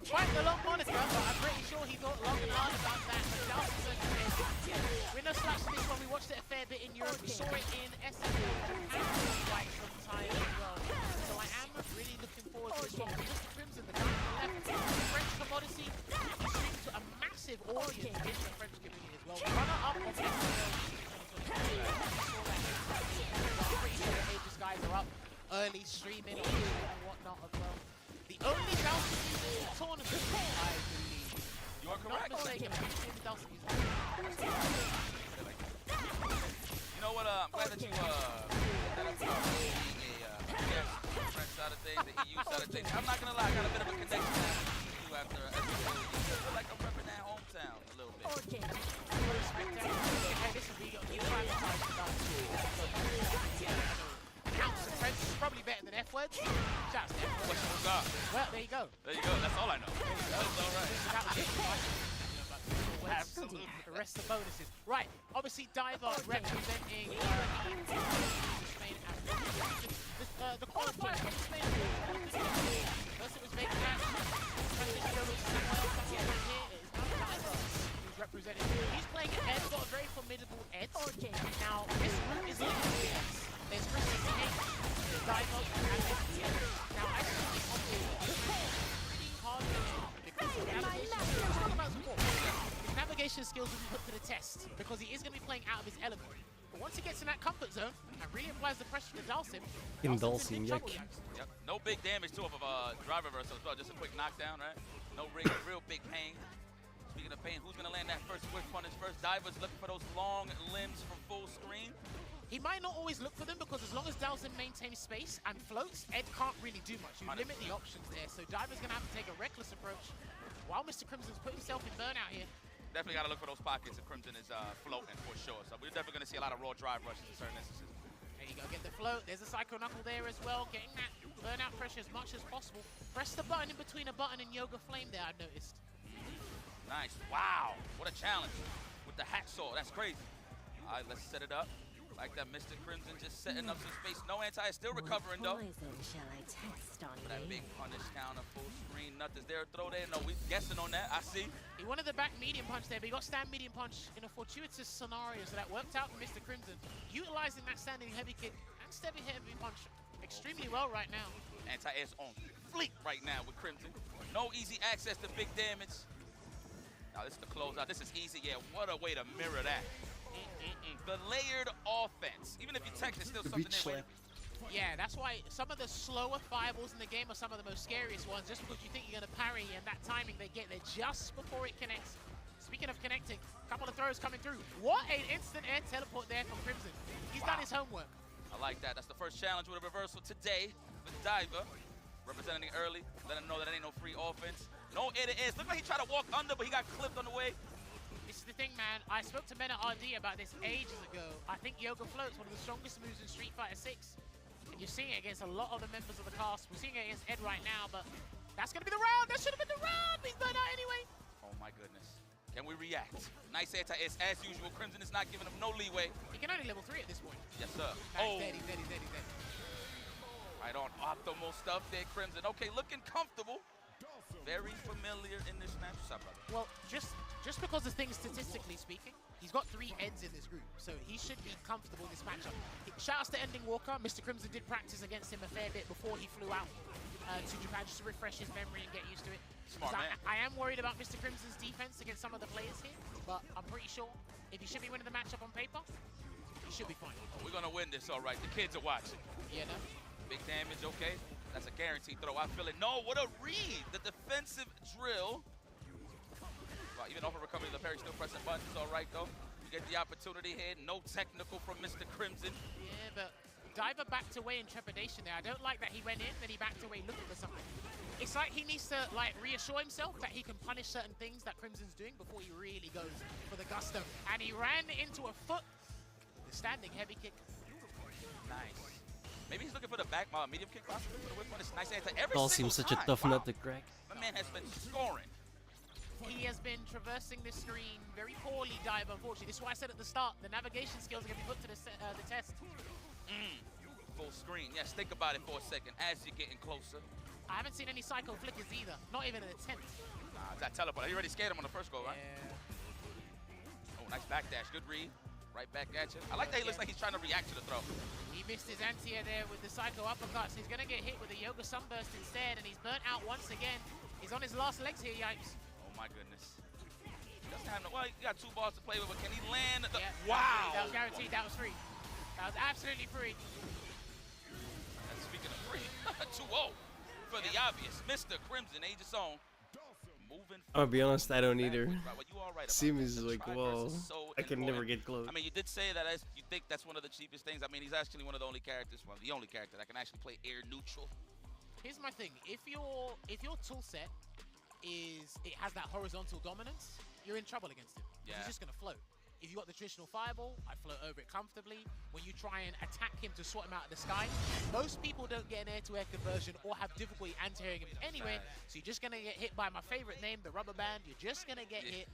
quite the long moniker, but I'm pretty sure he thought long and hard about that. We're no slouch to this one. We watched it a fair bit in Europe. We saw it in SFL Japan for quite some time as well. So I am really looking forward to this one. Mr. Crimson, the guy on the left, French commodity, he's speaking to a massive audience in the French community as well. Runner-up of SFL. I'm pretty sure the Aegis guys are up early streaming or and whatnot as well. The only Dalsum user in the tournament, I believe. You are correct. Not mistaken, the Dalsum user. You know what, I'm glad that you that up about being a guest on the French side of things, the EU side of things. I'm not gonna lie, I got a bit of a connection now with the EU after I feel like I'm repping that hometown a little bit. Okay. Hey, this is where you advertise for that. Counts and French is probably better than F words. Shouts to F words. Well, there you go. There you go, that's all I know. That's all right. Absolutely. The rest of the bonuses. Right, obviously Diver representing Spain and the qualifier from Spain. First it was Vegas match. Transition over to Samuel. Here it is now Diver who's representing. He's playing Ed, got a very formidable Ed. Now, this group is looking at Eds. There's Chris CH, there's Diver, and there's Ed. Now, I think it's pretty hard to because the navigation skills will be put to the test because he is going to be playing out of his element. But once he gets in that comfort zone and really applies the pressure to Dalsim, Dalsim, yep. No big damage too of a drive reversal as well, just a quick knockdown, right? No real big pain. Speaking of pain, who's going to land that first quick punish first? Diver's looking for those long limbs from full screen. He might not always look for them because as long as Dalsim maintains space and floats, Ed can't really do much. You limit the options there, so Diver's going to have to take a reckless approach while Mr. Crimson's put himself in burnout here. Definitely got to look for those pockets if Crimson is floating for sure. So we're definitely going to see a lot of raw drive rushes in certain instances. There you go, get the float. There's a Psycho Knuckle there as well, getting that burnout pressure as much as possible. Press the button in between a button and Yoga Flame there, I've noticed. Nice. Wow. What a challenge with the hacksaw. That's crazy. All right, let's set it up. Like that Mr. Crimson just setting up some space. No anti is still recovering though. Shall I test on That big punish counter, full screen. Nothing's there. Throw there. No, we guessing on that. I see. He wanted the back medium punch there, but he got stand medium punch in a fortuitous scenario, so that worked out for Mr. Crimson. Utilizing that standing heavy kick and stepping heavy punch extremely well right now. Anti-air's on fleek right now with Crimson. No easy access to big damage. Now this is the closeout. This is easy. Yeah, what a way to mirror that. The layered offense. Even if you tech, there's still something there. Yeah, that's why some of the slower fireballs in the game are some of the most scariest ones, just because you think you're going to parry and that timing they get there just before it connects. Speaking of connecting, a couple of throws coming through. What an instant air teleport there from Crimson. He's done his homework. I like that. That's the first challenge with a reversal today for Diver. Representing early, letting him know that ain't no free offense. No air to air. Looked like he tried to walk under, but he got clipped on the way. This is the thing, man. I spoke to Mena RD about this ages ago. I think Yoga Float's one of the strongest moves in Street Fighter 6. And you're seeing it against a lot of the members of the cast. We're seeing it against Ed right now, but that's going to be the round. That should have been the round. He's done out anyway. Oh, my goodness. Can we react? Nice anti-air as usual. Crimson is not giving him no leeway. He can only level 3 at this point. Yes, sir. He's dead, he's dead, he's dead, he's dead. Right on optimal stuff there, Crimson. Okay, looking comfortable. Very familiar in this match. What's up, brother? Well, just because the thing, statistically speaking, he's got 3 heads in this group, so he should be comfortable in this matchup. Shouts to Ending Walker. Mr. Crimson did practice against him a fair bit before he flew out to Japan, just to refresh his memory and get used to it. Smart man. I am worried about Mr. Crimson's defense against some of the players here, but I'm pretty sure if he should be winning the matchup on paper, he should be fine. Oh, we're gonna win this, all right. The kids are watching. Yeah, no? Big damage, okay. That's a guaranteed throw. I feel it. No, what a read. The defensive drill. Well, even off of recovery, the parry still pressing buttons. All right, though. You get the opportunity here. No technical from Mr. Crimson. Yeah, but Diver backed away in trepidation there. I don't like that he went in, then he backed away looking for something. It's like he needs to reassure himself that he can punish certain things that Crimson's doing before he really goes for the gusto. And he ran into a foot. The standing heavy kick. Nice. Maybe he's looking for the back medium kick possibly for the whip one. It's nice anti every Ball single seems such a time. tough nut to crack. My man has been scoring. He has been traversing the screen very poorly, Diver, unfortunately. This is why I said at the start, the navigation skills are going to be put to the test. Full screen. Yes, think about it for a second as you're getting closer. I haven't seen any psycho flickers either. Not even an attempt. Nah, that teleport. You already scared him on the first go, right? Yeah. Oh, nice backdash. Good read. Right back at you. I like that he looks like he's trying to react to the throw. He missed his anti-air there with the psycho uppercuts. He's going to get hit with a Yoga Sunburst instead, and he's burnt out once again. He's on his last legs here, yikes. Oh my goodness. Doesn't have no, well, he got 2 balls to play with, but can he land the, yeah, wow. That was guaranteed, that was free. That was absolutely free. And speaking of free, 2-0 for the obvious. Mr. Crimson, Aegis on. Moving I'll be honest, I don't either. Well, you are right Seems that. like, whoa, I can never get close. I mean, you did say that as you think that's one of the cheapest things. I mean, he's actually one of the only characters, the only character that can actually play air neutral. Here's my thing: if your tool set has that horizontal dominance, you're in trouble against him. Yeah. He's just gonna float. If you got the traditional fireball, I float over it comfortably. When you try and attack him to sort him out of the sky, most people don't get an air-to-air conversion or have difficulty anti-airing him anyway. So you're just gonna get hit by my favorite name, the rubber band. You're just gonna get hit.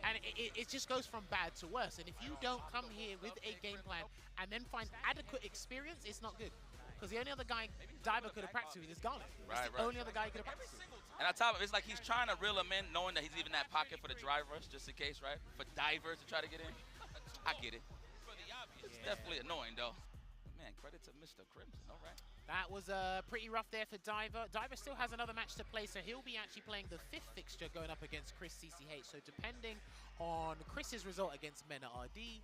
And it just goes from bad to worse. And if you don't come here with a game plan and then find adequate experience, it's not good. Because the only other guy Diver could have practiced with is Garnet. That's the only other guy he could have practiced with. And on top of it, it's like he's trying to reel him in, knowing that he's leaving that pocket for the drive rush, just in case, right? For divers to try to get in. I get it. It's definitely annoying, though. Man, credit to Mr. Crimson, all right. That was pretty rough there for Diver. Diver still has another match to play, so he'll be actually playing the 5th fixture going up against Chris CCH. So depending on Chris's result against Mena RD,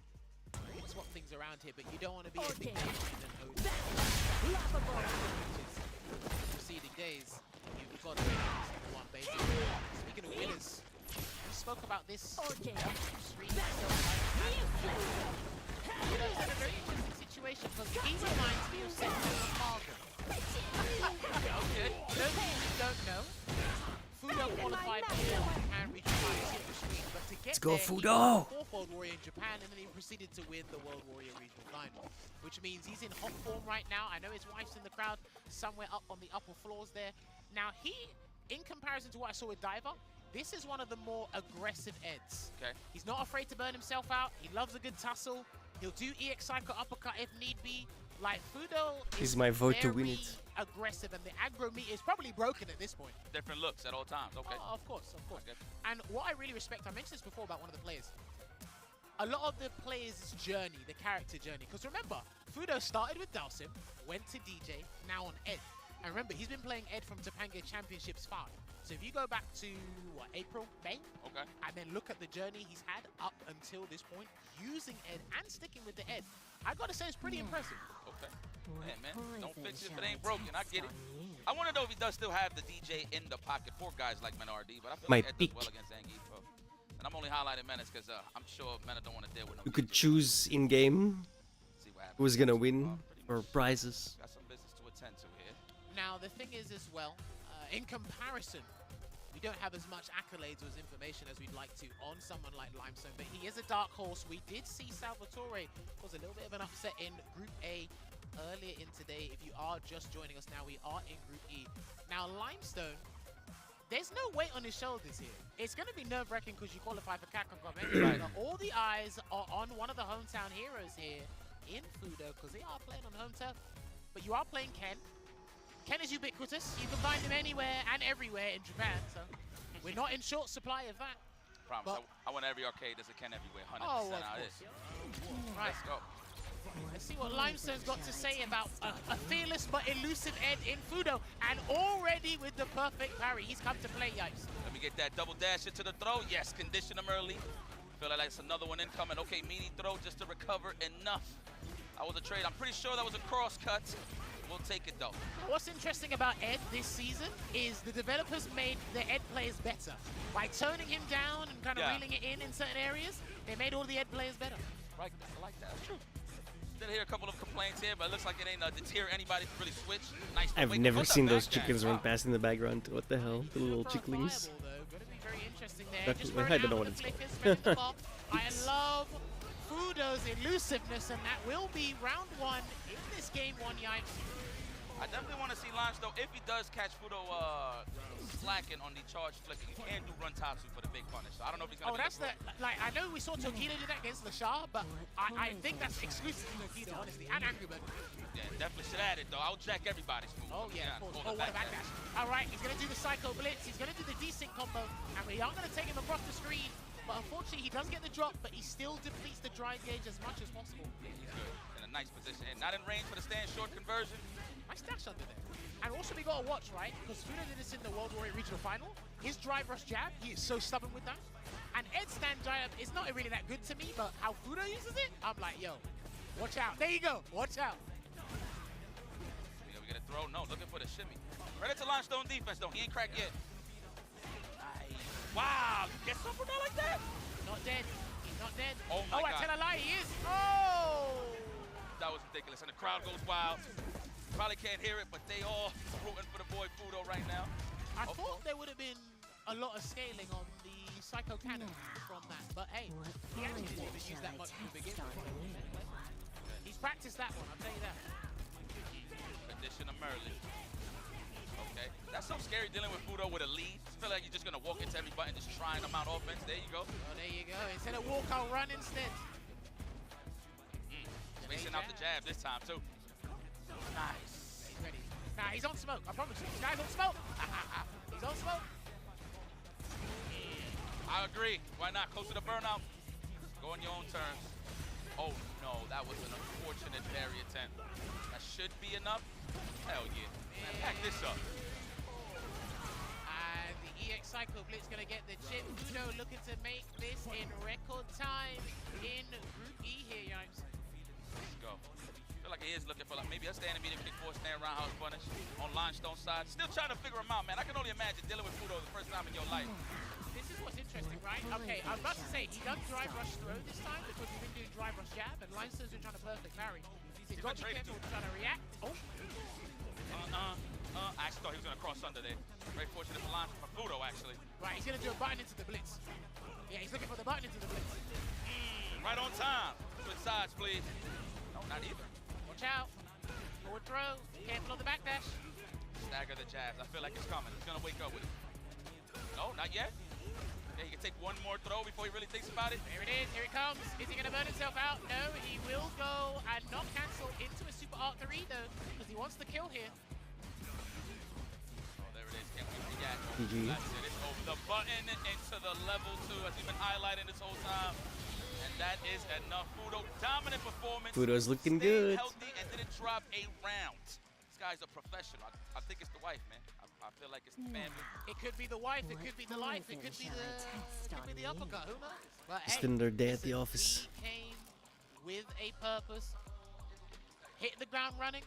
we can swap things around here, but you don't want to be a big preceding days. You've got one, baby. Speaking of winners, we spoke about this stream. You know, it's a very interesting situation because he reminds me of Sentinel Margaret. Okay. Those who don't know, Fudo qualified for Japan Regional Finals the screen, but to get there, he was the 4th World Warrior in Japan, and then he proceeded to win the World Warrior Regional Final, which means he's in hot form right now. I know his wife's in the crowd, somewhere up on the upper floors there. Now he, in comparison to what I saw with Diver, this is one of the more aggressive Eds. Okay. He's not afraid to burn himself out. He loves a good tussle. He'll do EX Psycho uppercut if need be. Like, Fudo is my vote to win very it. aggressive, and the aggro meter is probably broken at this point. Different looks at all times. Okay. Oh, of course, of course. And what I really respect, I mentioned this before about one of the players. A lot of the players' journey, the character journey, because remember, Fudo started with Dalsim, went to DJ, now on Ed. And remember, he's been playing Ed from Topanga Championships 5. So if you go back to, what, April, May? Okay. And then look at the journey he's had up until this point, using Ed and sticking with the Ed, I gotta say it's pretty impressive. Okay. Yeah, man. Don't fix it if it ain't broken. I get it. I want to know if he does still have the DJ in the pocket for guys like Menardi, but I feel My like Ed pick. does well against Zangief. And I'm only highlighting Menace because I'm sure Mena don't want to deal with no You could DJ. choose in game See what happens. who's gonna win or prizes. Got some business to attend to here. Now, the thing is as well, in comparison, we don't have as much accolades or as information as we'd like to on someone like Limestone, but he is a dark horse. We did see Salvatore cause a little bit of an upset in Group A earlier in today. If you are just joining us now, we are in Group E. Now, Limestone, there's no weight on his shoulders here. It's going to be nerve-wracking because you qualify for CAPCOM Cup anyway. But all the eyes are on one of the hometown heroes here in Fudo because they are playing on home turf. But you are playing Ken. Ken is ubiquitous. You can find him anywhere and everywhere in Japan, so we're not in short supply of that. Promise. I want every arcade. There's a Ken everywhere. 100% Oh, of out course. this. Right. Let's go. Let's see what Limestone's got to say about a fearless but elusive Ed in Fudo. And already with the perfect parry, he's come to play, Yipes. Let me get that double dash into the throw. Yes, condition him early. Feel like that's another one incoming. Okay, meaty throw just to recover enough. That was a trade. I'm pretty sure that was a cross cut. We'll take it though. What's interesting about Ed this season is the developers made the Ed players better. By toning him down and kind of reeling it in certain areas, they made all the Ed players better. Right, I like that. True. Did hear a couple of complaints here, but it looks like it ain't deter anybody from really switch. Nice. I've never seen those chickens run past in the background. What the hell? The little chicklings. Very interesting there. That- Just I don't know what it's called. I love Fudo's elusiveness, and that will be round 1 in this game 1, Yipes. I definitely want to see Limestone if he does catch Fudo slacking on the charge flicking. He can do run Tatsu for the big punish. So I don't know if he's gonna. Oh, that's the like. I know we saw Tokido do that against Lashar, but I think that's exclusively Tokido, honestly, and Angry Bird. Yeah, definitely should add it though. I'll jack everybody's move. Oh yeah, of course. Oh, what a backdash! All right, he's gonna do the Psycho Blitz. He's gonna do the desync combo, and we are gonna take him across the screen. But unfortunately, he does get the drop, but he still depletes the dry gauge as much as possible. Yeah, he's good. In a nice position. And not in range for the stand short conversion. Nice dash under there. And also, we gotta watch, right? Because Fudo did this in the World Warrior Regional Final. His drive rush jab, he is so stubborn with that. And Ed's stand jab is not really that good to me, but how Fudo uses it, I'm like, yo, watch out. There you go. Watch out. Yeah, we get a throw. No, looking for the shimmy. Credit to Limestone defense, though. He ain't cracked yet. Nice. Wow, you get something like that? Not dead. He's not dead. Oh, my God. I tell a lie, he is. Oh! That was ridiculous, and the crowd goes wild. Probably can't hear it, but they all rooting for the boy Fudo right now. I thought there would have been a lot of scaling on the Psycho Cannon from that, but hey, he actually didn't even use that much to begin with. He's practiced that one, I'll tell you that. Condition him early. Okay, that's so scary dealing with Fudo with a lead. I feel like you're just gonna walk into every button, just trying them out offense. There you go. Oh, there you go. Instead of walk, I'll run instead. Spacing out the jab this time too. Nice. He's ready. Nah, he's on smoke. I promise you. This guy's on smoke. He's on smoke. I agree. Why not? Close to the burnout. Go on your own terms. Oh no, that was an unfortunate parry attempt. That should be enough. Hell yeah. Man, pack this up. And the EX Psycho Blitz gonna get the chip. Fudo looking to make this in record time in Group E here, Yipes. Let's go. Feel like he is looking for like maybe a standing medium kick force, stand roundhouse punish on Limestone side. Still trying to figure him out, man. I can only imagine dealing with Fudo the first time in your life. This is what's interesting, right? Okay, I was about to say, he does drive rush throw this time because he's been doing drive rush jab, and Limestone's been trying to perfect parry. He's got to be careful trying to react. Oh. I actually thought he was going to cross under there. Very fortunate for Fudo, actually. Right, he's going to do a button into the blitz. Yeah, he's looking for the button into the blitz. Right on time. Switch sides, please. No, not either. Watch out. Forward throw. Careful on the backdash. Stagger the jabs. I feel like it's coming. He's going to wake up with it. No, not yet. Yeah, he can take one more throw before he really thinks about it. There it is, here it comes. Is he gonna burn himself out? No, he will go and not cancel into a super arc to read though, because he wants the kill here. Oh, there it is. Can't wait to get. GG. That's it. It's over the button into the level 2 as we've been highlighting this whole time. And that is enough. Fudo, dominant performance. Fudo's looking Stayed good. healthy and didn't drop a round. This guy's a professional. I think it's the wife, man. I feel like it's the family. It could be the wife, it could be the life, it could be the uppercut, who knows? But Just hey, another day at the listen, office. he came with a purpose, hit the ground running,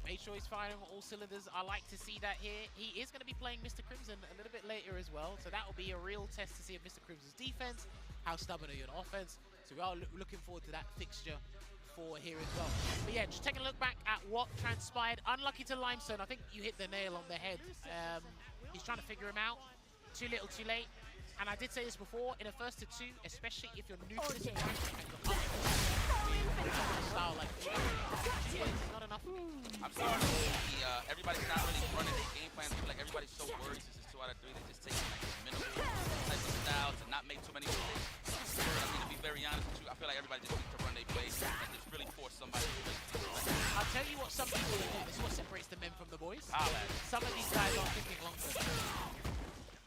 made sure he's firing on all cylinders. I like to see that here. He is going to be playing Mr. Crimson a little bit later as well, so that will be a real test to see if Mr. Crimson's defense, how stubborn are you on offense. So we are looking forward to that fixture for here as well. But yeah, just taking a look back at what transpired. Unlucky to Limestone. I think you hit the nail on the head. He's trying to figure him out. Too little, too late. And I did say this before, in a first to 2, especially if you're new to this environment and you're style like this, it's not enough. I'm starting to see everybody's not really running their game plans. Like everybody's so worried this is 2 out of 3. They just take like minimal type of style to not make too many mistakes. I mean, to be very honest with you, I feel like everybody just needs to run their plays and just really force somebody to really do it. I'll tell you what some people do. This is what separates the men from the boys. Holla. Some of these guys aren't thinking long term.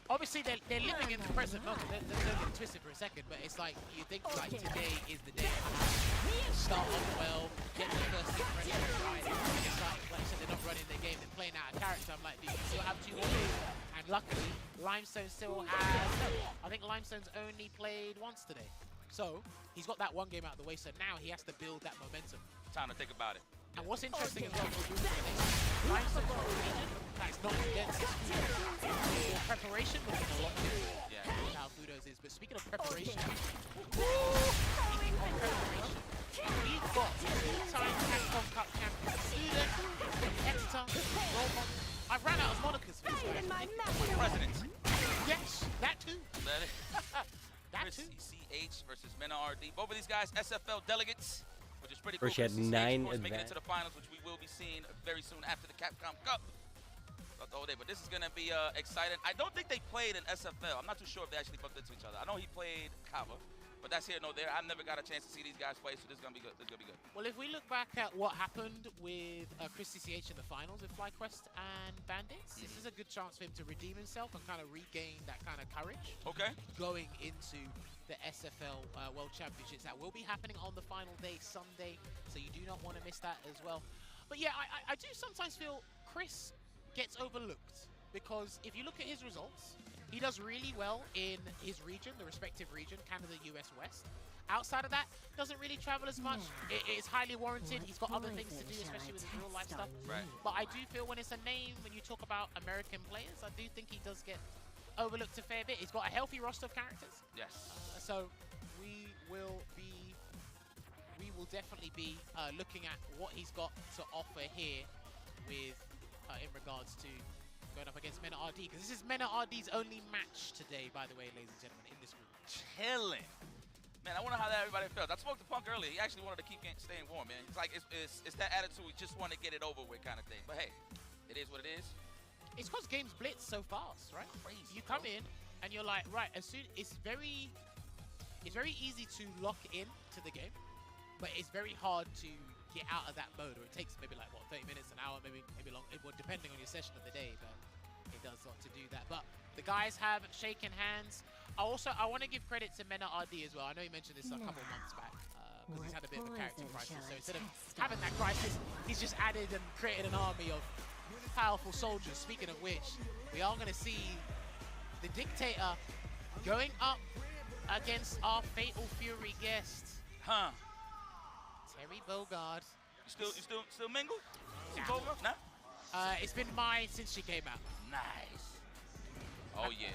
Obviously, they're living in the present moment. Don't get twisted for a second, but it's like you think like today is the day. Start off well, get the first impression right. It's like I said, they're not running their game, they're playing out of character. I'm like, do you still have 2 more days? And luckily, Limestone still has. I think Limestone's only played once today. So he's got that 1 game out of the way, so now he has to build that momentum. Time to think about it. And what's interesting as well, Limestone's not region, that's not the densest food. Preparation would have been a lot different. Yeah. How Fudo's is. But speaking of preparation, we've got 2-time CAPCOM Cup champion student, competitor, role model. I ran out of monikers for this guy. President. Yes, that too. That Chris too. CH versus Mena RD. Both of these guys, SFL delegates, which is pretty cool. First, she had Chris CH, 9 of course, making it advance. to the finals, which we will be seeing very soon after the CAPCOM Cup. Not the whole day, but this is going to be exciting. I don't think they played in SFL. I'm not too sure if they actually bumped into each other. I know he played Kava, but that's here, no there. I've never got a chance to see these guys play, so this is going to be good. This is going to be good. Well, if we look back at what happened with Chris CCH in the finals with FlyQuest and Bandits, this is a good chance for him to redeem himself and kind of regain that kind of courage. Okay. Going into the SFL World Championships that will be happening on the final day, Sunday, so you do not want to miss that as well. But yeah, I do sometimes feel Chris gets overlooked because if you look at his results, he does really well in his region, the respective region, Canada, US West. Outside of that, doesn't really travel as much. It's highly warranted. He's got other things to do, especially with his real life stuff. Right. But I do feel when it's a name, when you talk about American players, I do think he does get overlooked a fair bit. He's got a healthy roster of characters. Yes. So we will definitely be looking at what he's got to offer here with in regards to going up against Mena RD, because this is Mena RD's only match today, by the way, ladies and gentlemen, in this group. Chilling. Man, I wonder how that everybody felt. I spoke to Punk earlier. He actually wanted to keep staying warm, man. It's like it's that attitude. We just want to get it over with kind of thing. But hey, it is what it is. It's because games blitz so fast, right? Crazy, you come in and you're like, right, as soon it's very easy to lock in to the game, but it's very hard to get out of that mode, or it takes maybe like what 30 minutes, an hour, maybe long, well, depending on your session of the day, but it does lot to do that. But the guys have shaken hands. I want to give credit to Mena RD as well. I know he mentioned this a couple months back because he's had a bit of a character crisis. So instead of having that crisis, he's just added and created an army of powerful soldiers. Speaking of which, we are going to see the Dictator going up against our Fatal Fury guest. Huh. Terry Bogard. You still mingle? Nah. It's been mine since she came out. Nice. Oh yeah.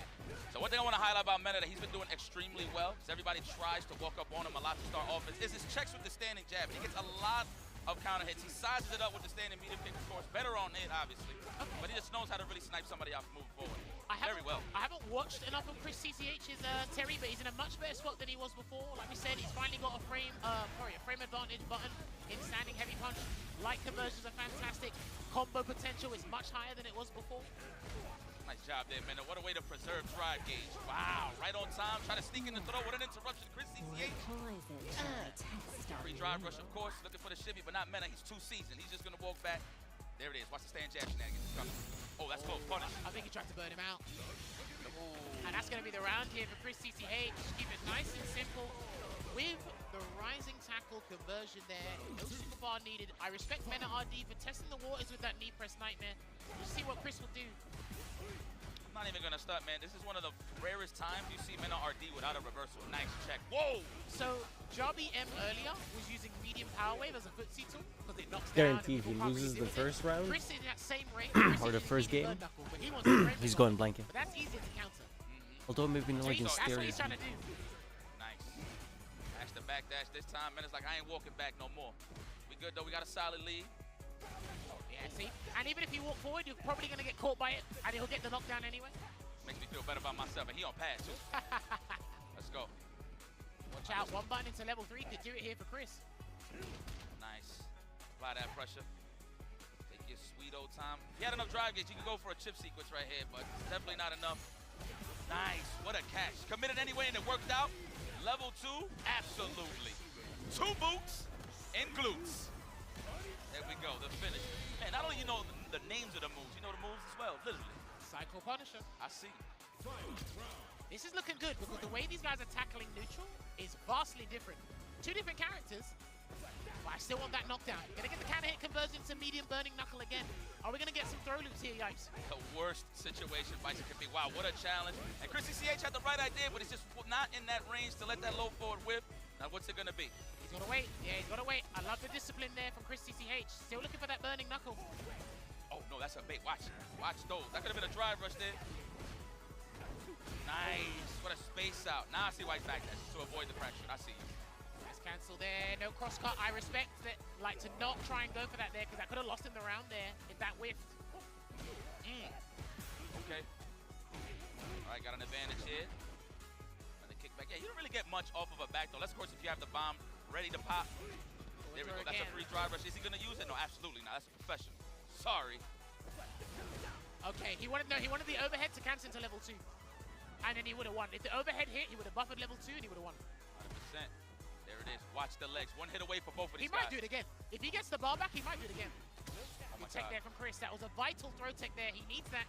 So one thing I want to highlight about Mena that he's been doing extremely well, because everybody tries to walk up on him a lot to start offense, is his checks with the standing jab. He gets a lot of counter hits. He sizes it up with the standing medium kick, of course. Better on it, obviously. But he just knows how to really snipe somebody off moving forward. Very well. I haven't watched enough of Chris CCH's Terry, but he's in a much better spot than he was before. Like we said, he's finally got a frame advantage button in standing heavy punch. Light conversions are fantastic. Combo potential is much higher than it was before. Nice job there, man. What a way to preserve drive gauge. Wow, right on time. Try to sneak in the throw. What an interruption, Chris CCH. Free drive rush, of course. Looking for the shimmy, but not Mena. He's too seasoned. He's just going to walk back. There it is. Watch the stand jab shenanigans coming. Oh, that's close. Punish. I think he tried to burn him out. And that's going to be the round here for Chris CCH. Keep it nice and simple. With the rising tackle conversion there, no super bar needed. I respect Mena RD for testing the waters with that knee press nightmare. We'll see what Chris will do. I'm not even going to start, man. This is one of the rarest times you see Mena RD without a reversal. Nice check. Whoa! So, Jobby M earlier was using medium power wave as a footsie tool because it knocks Guaranteed down. he loses the first round Chris is in that same range. or the first game. Knuckle, but he wants to He's going blanket. But that's easier to counter. Although maybe not against That's what Stereo. he's trying to do. Nice. Dash the back dash this time. Mena's like, I ain't walking back no more. We good, though. We got a solid lead. Yeah, see? And even if you walk forward, you're probably going to get caught by it, and he'll get the knockdown anyway. Makes me feel better about myself, and he on pass, too. Let's go. Watch out. One button into level 3 could do it here for Chris. Nice. Apply that pressure. Take your sweet old time. If you had enough drive gauge, you can go for a chip sequence right here, but it's definitely not enough. Nice. What a catch. Committed anyway, and it worked out. Level 2, absolutely. 2 boots and glutes. There we go, the finish. Man, not only you know the names of the moves, you know the moves as well, literally. Cycle Punisher. I see. This is looking good because the way these guys are tackling neutral is vastly different. 2 different characters, but I still want that knockdown. Gonna get the counter hit conversion to medium burning knuckle again. Are we gonna get some throw loops here, Yipes? The worst situation Bison can be. Wow, what a challenge. And Chris CCH had the right idea, but it's just not in that range to let that low forward whip. Now what's it gonna be? He's gotta wait. Yeah, he's gotta wait. I love the discipline there from Chris CCH. Still looking for that burning knuckle. Oh no, that's a bait. Watch. Watch those. That could have been a drive rush there. Nice. What a space out. Now I see why he's back there to avoid the fraction. I see you. Nice cancel there. No cross cut. I respect that, like, to not try and go for that there because that could have lost him the round there if that whiffed. Okay. All right, got an advantage here. And the kickback. Yeah, you don't really get much off of a back though. Let's, of course, if you have the bomb ready to pop. There we go. That's a free drive rush. Is he going to use it? No, absolutely not. That's a professional. Sorry. Okay, he wanted the overhead to cancel into level 2. And then he would have won. If the overhead hit, he would have buffered level 2 and he would have won. 100%. There it is. Watch the legs. One hit away for both of these guys. He might guys. do it again. If he gets the bar back, he might do it again. Oh my Tech God. there from Chris. That was a vital throw tech there. He needs that.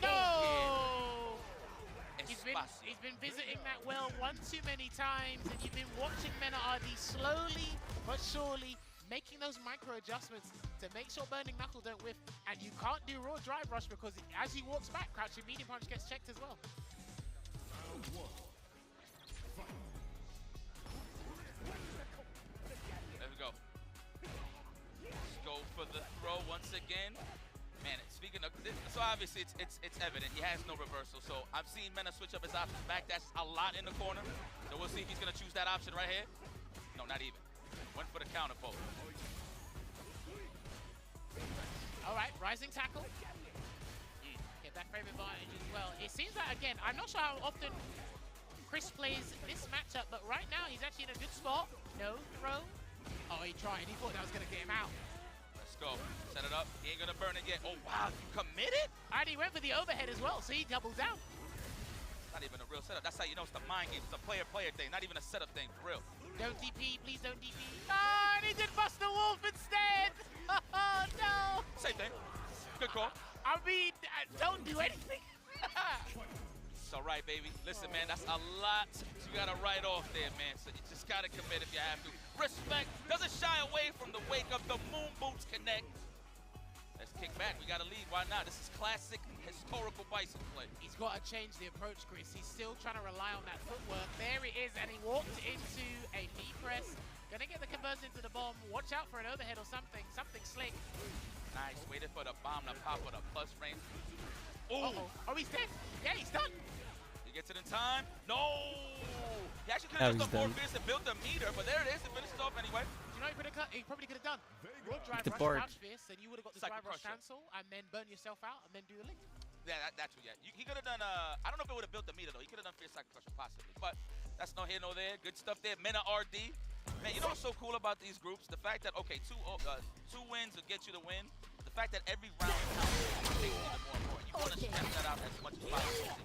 No! He's been visiting that well one too many times, and you've been watching Mena RD slowly but surely making those micro adjustments to make sure burning knuckle don't whiff. And you can't do raw drive rush because as he walks back, crouching medium punch gets checked as well. There we go. Let's go for the throw once again. Man, speaking of this, so obviously it's evident he has no reversal. So I've seen Mena switch up his options back. That's a lot in the corner. So we'll see if he's gonna choose that option right here. No, not even. Went for the counter poke. All right, rising tackle. Get that frame advantage as well. It seems like, again, I'm not sure how often Chris plays this matchup, but right now he's actually in a good spot. No throw. Oh, he tried. He thought that was gonna get him out. Let's go. Set it up. He ain't gonna burn it yet. Oh, wow, you committed? And he went for the overhead as well, so he doubles down. Not even a real setup. That's how you know it's the mind game. It's a player-player thing, not even a setup thing, for real. Don't DP, please don't DP. Ah, and he did bust the wolf instead. Oh, no. Same thing. Good call. I mean, don't do anything. It's all right, baby. Listen, man, that's a lot you got to write off there, man. So you just got to commit if you have to. Respect. Doesn't shy away from the wake up. The moon boots connect. Let's kick back. We got to lead. Why not? This is classic historical Bison play. He's got to change the approach, Chris. He's still trying to rely on that footwork. There it is, and he walked into a knee press. Gonna get the conversion to the bomb. Watch out for an overhead or something. Something slick. Nice. Waited for the bomb to pop with a plus frame. Oh, oh, he's dead. Yeah, he's done. He gets it in time. No! He actually could have just done 4 fierce and built the meter, but there it is. It finishes off anyway. You know, he probably could have done raw drive the rush board. crouch fierce, and you would have got the drive rush cancel, and then burn yourself out, and then do a link. Yeah, that's what. Yeah, he could have done. I don't know if it would have built the meter though. He could have done fierce sacrifice possibly, but that's no here, no there. Good stuff there. Mena RD Man, you know what's so cool about these groups? The fact that, okay, two wins will get you the win. The fact that every round counts makes it even more important. You want to stretch that out as much as possible.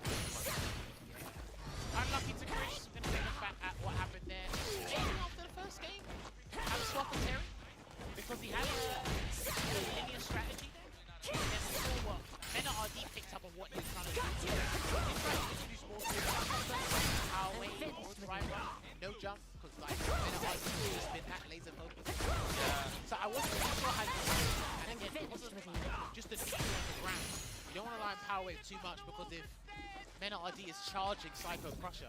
Unlucky to Chris. Gonna take us back at what happened there. Maybe after the first game, have a swap with Terry because he had a linear strategy there. And then we saw what RD picked up on what he was trying to do. He tried to introduce more power wave, more driver, no jump, because like RD has been that laser focused. So I wasn't sure how to do it. And again, it wasn't just a neutral on the ground. You don't want to rely on power wave too much because if RD is charging Psycho Crusher,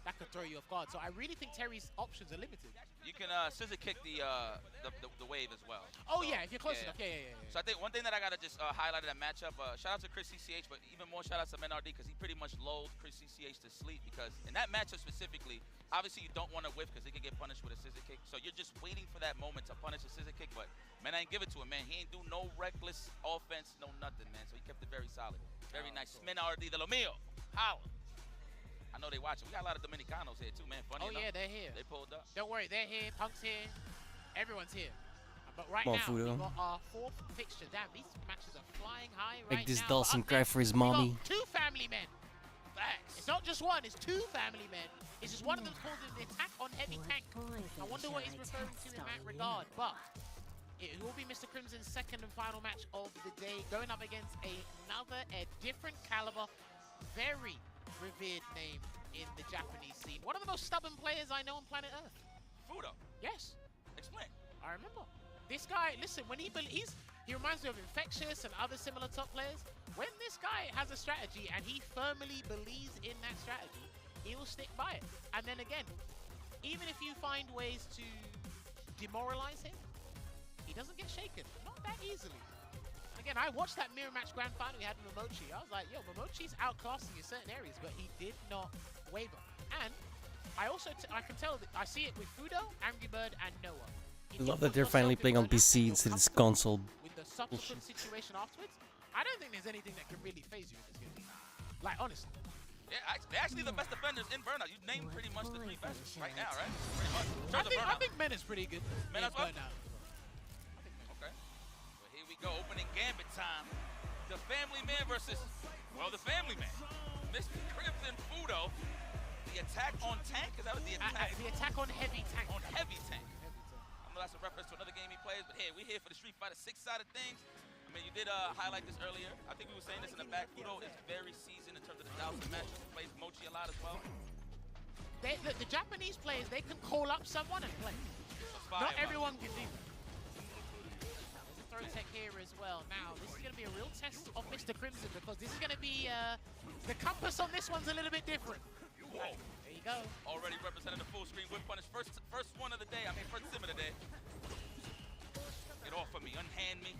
that could throw you off guard. So I really think Terry's options are limited. You can scissor kick the wave as well. Oh, so, yeah, if you're close enough. Yeah. So I think one thing that I got to just highlight in that matchup, shout out to Chris CCH, but even more shout out to RD because he pretty much lulled Chris CCH to sleep because in that matchup specifically, obviously you don't want to whiff because he can get punished with a scissor kick. So you're just waiting for that moment to punish a scissor kick, but man, I ain't give it to him, man. He ain't do no reckless offense, no nothing, man. So he kept it very solid. Very nice. RD de lo mío. Holla. I know they watching. We got a lot of Dominicanos here too, man. Funny enough, yeah, they're here. They pulled up. Don't worry, they're here. Punk's here. Everyone's here. But right Come on, now, Fudo. we've got our fourth fixture. Damn, these matches are flying high right Make this now. Dawson Up cry next, for his we got mommy. two family men. Facts. It's not just one, it's two family men. It's just one of them called the attack on heavy tank. I wonder what he's referring to in that regard. But it will be Mr. Crimson's second and final match of the day, going up against a different caliber, very revered name in the Japanese scene. One of the most stubborn players I know on planet Earth. Fudo. Yes. Explain. I remember. This guy, listen, when he reminds me of Infectious and other similar top players. When this guy has a strategy and he firmly believes in that strategy, he will stick by it. And then again, even if you find ways to demoralize him, he doesn't get shaken. Not that easily. Again, I watched that mirror match grand final we had with Momochi. I was like, yo, Momochi's outclassing in certain areas, but he did not waver. And I also, I can tell that I see it with Fudo, Angry Bird, and Noah. I love that they're finally playing on PC instead of console. With the subsequent situation afterwards, I don't think there's anything that can really phase you in this game. Like, honestly. Yeah, they're actually the best defenders in Burnout. You named pretty much the three best right now, right? Pretty much. I think Men is pretty good. Men as well? Burnout. Okay. Well, here we go, opening gambit time. The family man versus, well, the family man. Mr. Crimson Fudo. The attack on tank? Is that what the attack? The attack on heavy tank. On heavy tank. I know that's a reference to another game he plays, but hey, we're here for the Street Fighter 6 side of things. I mean, you did highlight this earlier. I think we were saying this in the back. Fudo is very seasoned in terms of the 1,000 matches. He plays Mochi a lot as well. The Japanese players, they can call up someone and play. Not everyone can do that. There's a throw tech here as well. Now, this is going to be a real test of Mr. Crimson because this is going to be, the compass on this one's a little bit different. Whoa. There you go. Already representing the full screen whip punish. First one of the day. I mean, first sim of the day. Get off of me. Unhand me.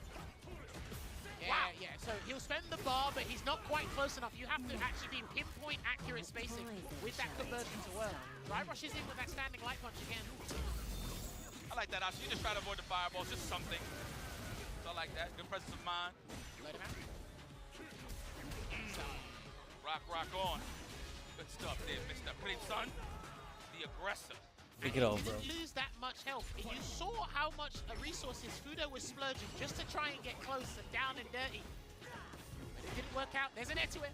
Yeah. So he'll spend the bar, but he's not quite close enough. You have to actually be pinpoint accurate spacing with that conversion to work. Drive rushes in with that standing light punch again. I like that option. You just try to avoid the fireballs. Just something. So I like that. Good presence of mind. Let him out. Rock on. Good stuff there, Mr. Crimson. The aggressor. Pick it up, bro. He didn't lose that much health. You saw how much resources Fudo was splurging just to try and get close and down and dirty. But it didn't work out. There's an air to it.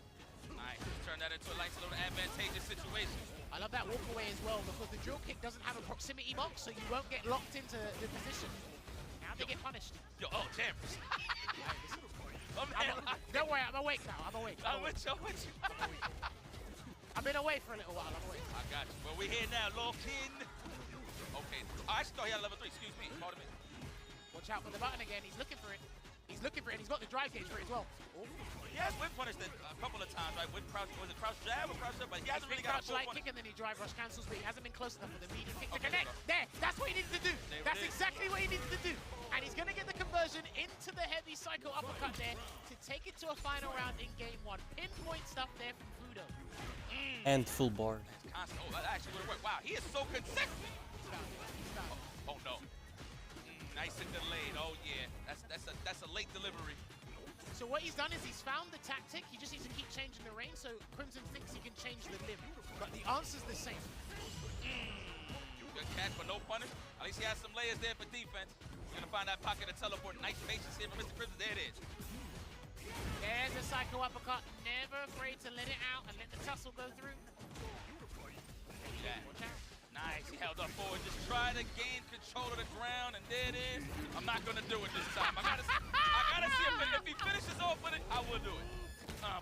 Nice. Turn that into a nice little advantageous situation. I love that walk away as well because the drill kick doesn't have a proximity box, so you won't get locked into the position. Now they get punished. Yo, oh, damn. Don't worry, I'm awake now. I'm awake. I'm with you. I've been away for a little while. I'm awake. I got you. Well, we're here now, locked in. Okay. I actually thought he had level 3. Excuse me. Pardon me. Watch out for the button again. He's looking for it. He's got the drive gauge for it as well. Oh. He has whip punished it a couple of times, right? Whip crouch, was it crouch jab or crouch jab? But he hasn't really got a full light punish. kick and then he drive rush cancels, but he hasn't been close enough for the medium kick to connect. There, that's what he needed to do. That's exactly what he needed to do. And he's going to get the conversion into the heavy psycho uppercut there to take it to a final round in game 1. Pinpoint stuff there from Fudo. And full bar. Constant. Oh, that actually would have worked. Wow, he is so consistent. Oh no. Nice and delayed. Oh yeah, that's a late delivery. So what he's done is he's found the tactic. He just needs to keep changing the range. So Crimson thinks he can change the limb, but the answer's the same. Good catch, but no punish. At least he has some layers there for defense. He's gonna find that pocket of teleport. Nice patience here from Mr. Crimson. There it is. There's a psycho uppercut. Never afraid to let it out and let the tussle go through. Yeah. Nice, he held up forward. Just try to gain control of the ground, and there it is. I'm not gonna do it this time. I gotta see if he finishes off with it, I will do it.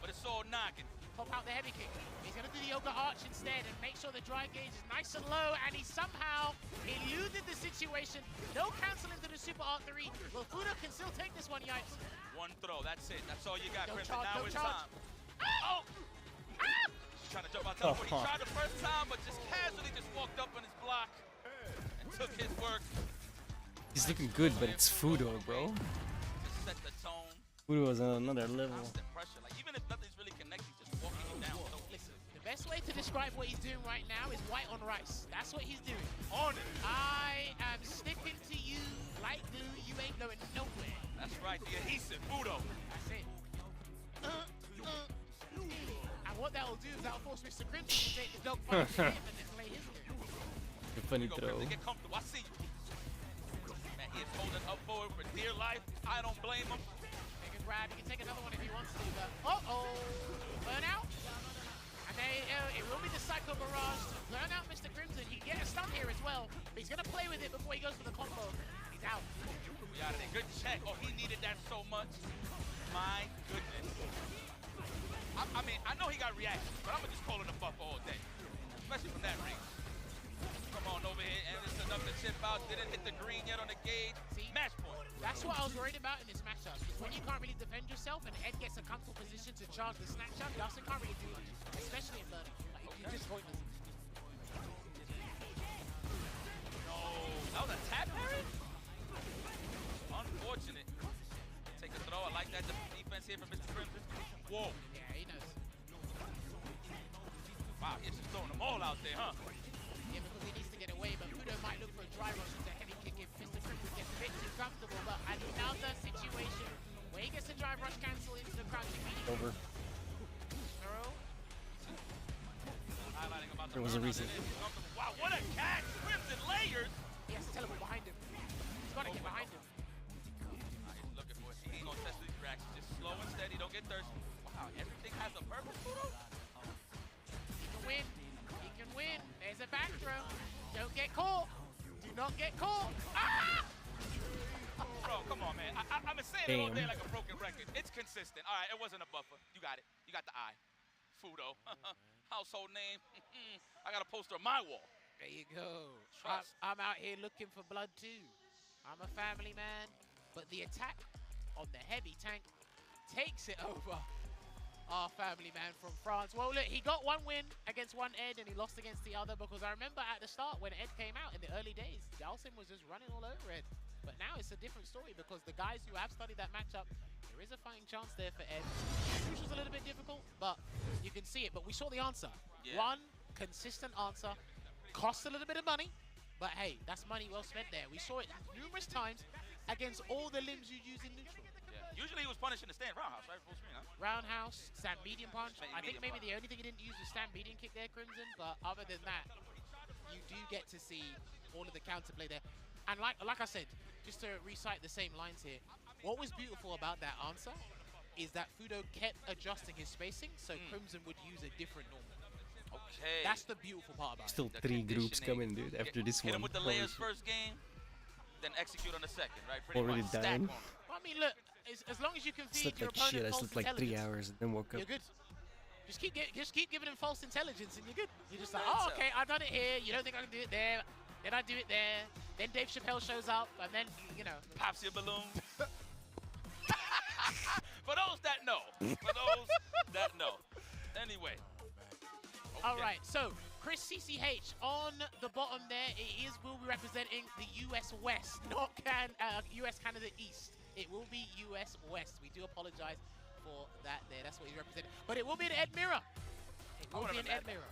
But it's all knocking. Pop out the heavy kick. He's gonna do the yoga arch instead and make sure the drive gauge is nice and low, and he somehow eluded the situation. No cancel into the super R3. Well, Fudo can still take this one, Yipes. One throw, that's it. That's all you got, Don't Crimson. charge, Now don't it's charge. time. Oh! He's trying to jump out teleport. He tried the first time, but just casually just walked up on his block and took his work. He's looking good, but it's Fudo, bro. Just set the tone. Fudo is on another level. Constant pressure. Like, even if nothing's really connected, just walking you down. So Listen, the best way to describe what he's doing right now is white on rice. That's what he's doing. On it. I am sticking to you like glue. You ain't going nowhere. That's right, the adhesive, Fudo. That's it. And what that will do is that will force Mr. Crimson to take the dog fight to him and then play his game. A funny Go, throw. Crimson, get comfortable. I see you. Man, he is holding up forward for dear life. I don't blame him. Take a grab. He can take another one if he wants to. But burn out. And it will be the Psycho Barrage to burn out Mr. Crimson. He can get a stun here as well. But he's gonna play with it before he goes for the combo. He's out. We out of there. Good check. Oh, he needed that so much. My goodness. I mean, I know he got reactions, but I'm just calling the buffer all day, especially from that range. Come on over here, and it's enough to chip out. Didn't hit the green yet on the gauge. See? Match point. That's what I was worried about in this matchup. Is when you can't really defend yourself and Ed gets a comfortable position to charge the snapshot, Dawson can't really do much, especially in learning. Like, you're just pointless. No, that was a tap parry? Unfortunate. Take a throw. I like that defense here from Mr. Crimson. Whoa. Yeah, he knows. Wow, he's just throwing them all out there, huh? Yeah, because he needs to get away, but Fudo might look for a dry rush with a heavy kick if Mr. Crimson gets a bit too comfortable, but another situation where he gets a drive rush cancel into the crouching medium. Over. Highlighting about the There was a reason. Wow, what a catch! Crimson layers! He has to teleport behind him. He's got to get behind him. He's looking for it. He ain't gonna test these reactions. Just slow and steady, don't get thirsty. Wow, everything has a purpose, Fudo? He can win. He can win. There's a back throw. Don't get caught. Do not get caught. Ah! Bro, come on, man. I've been saying it all day like a broken record. It's consistent. All right, it wasn't a buffer. You got it. You got the eye. Fudo. Household name. I got a poster on my wall. There you go. Trust. I'm out here looking for blood too. I'm a family man, but the attack on the heavy tank takes it over our family man from France. Well, look, he got one win against one Ed and he lost against the other, because I remember at the start when Ed came out in the early days, Dalsim was just running all over Ed. But now it's a different story, because the guys who have studied that matchup, there is a fighting chance there for Ed. Crucial's a little bit difficult, but you can see it. But we saw the answer. Yeah. One consistent answer. Cost a little bit of money, but hey, that's money well spent there. We saw it numerous times against all the limbs you use in neutral. Yeah. Usually he was punished in the stand roundhouse, right? Full screen, huh? Roundhouse, stand medium punch. I think Medium maybe punch. the only thing he didn't use was stand medium kick there, Crimson, but other than that, you do get to see all of the counterplay there. And like I said, just to recite the same lines here, what was beautiful about that answer is that Fudo kept adjusting his spacing, so Crimson would use a different normal. Okay. That's the beautiful part about Still it. 3 groups coming, dude, after this Hit one. him with the Holy layers shit. first game, then execute on the second, right? Pretty Already much. dying. Stack on him. I mean, look, as long as you can feed Slept your like opponent shit. I false slept like 3 intelligence, hours and then woke up. you're good. Just keep giving him false intelligence and you're good. You're just like, oh, okay, I've done it here. You don't think I can do it there. Then I do it there. Then Dave Chappelle shows up, and then, you know. Pops your balloon. For those that know. For those that know. Anyway. All right, so Chris CCH on the bottom there. It will be representing the US West, not US Canada East. It will be US West. We do apologize for that there. That's what he's representing. But it will be an Ed Mirror. It will be an Ed Mirror.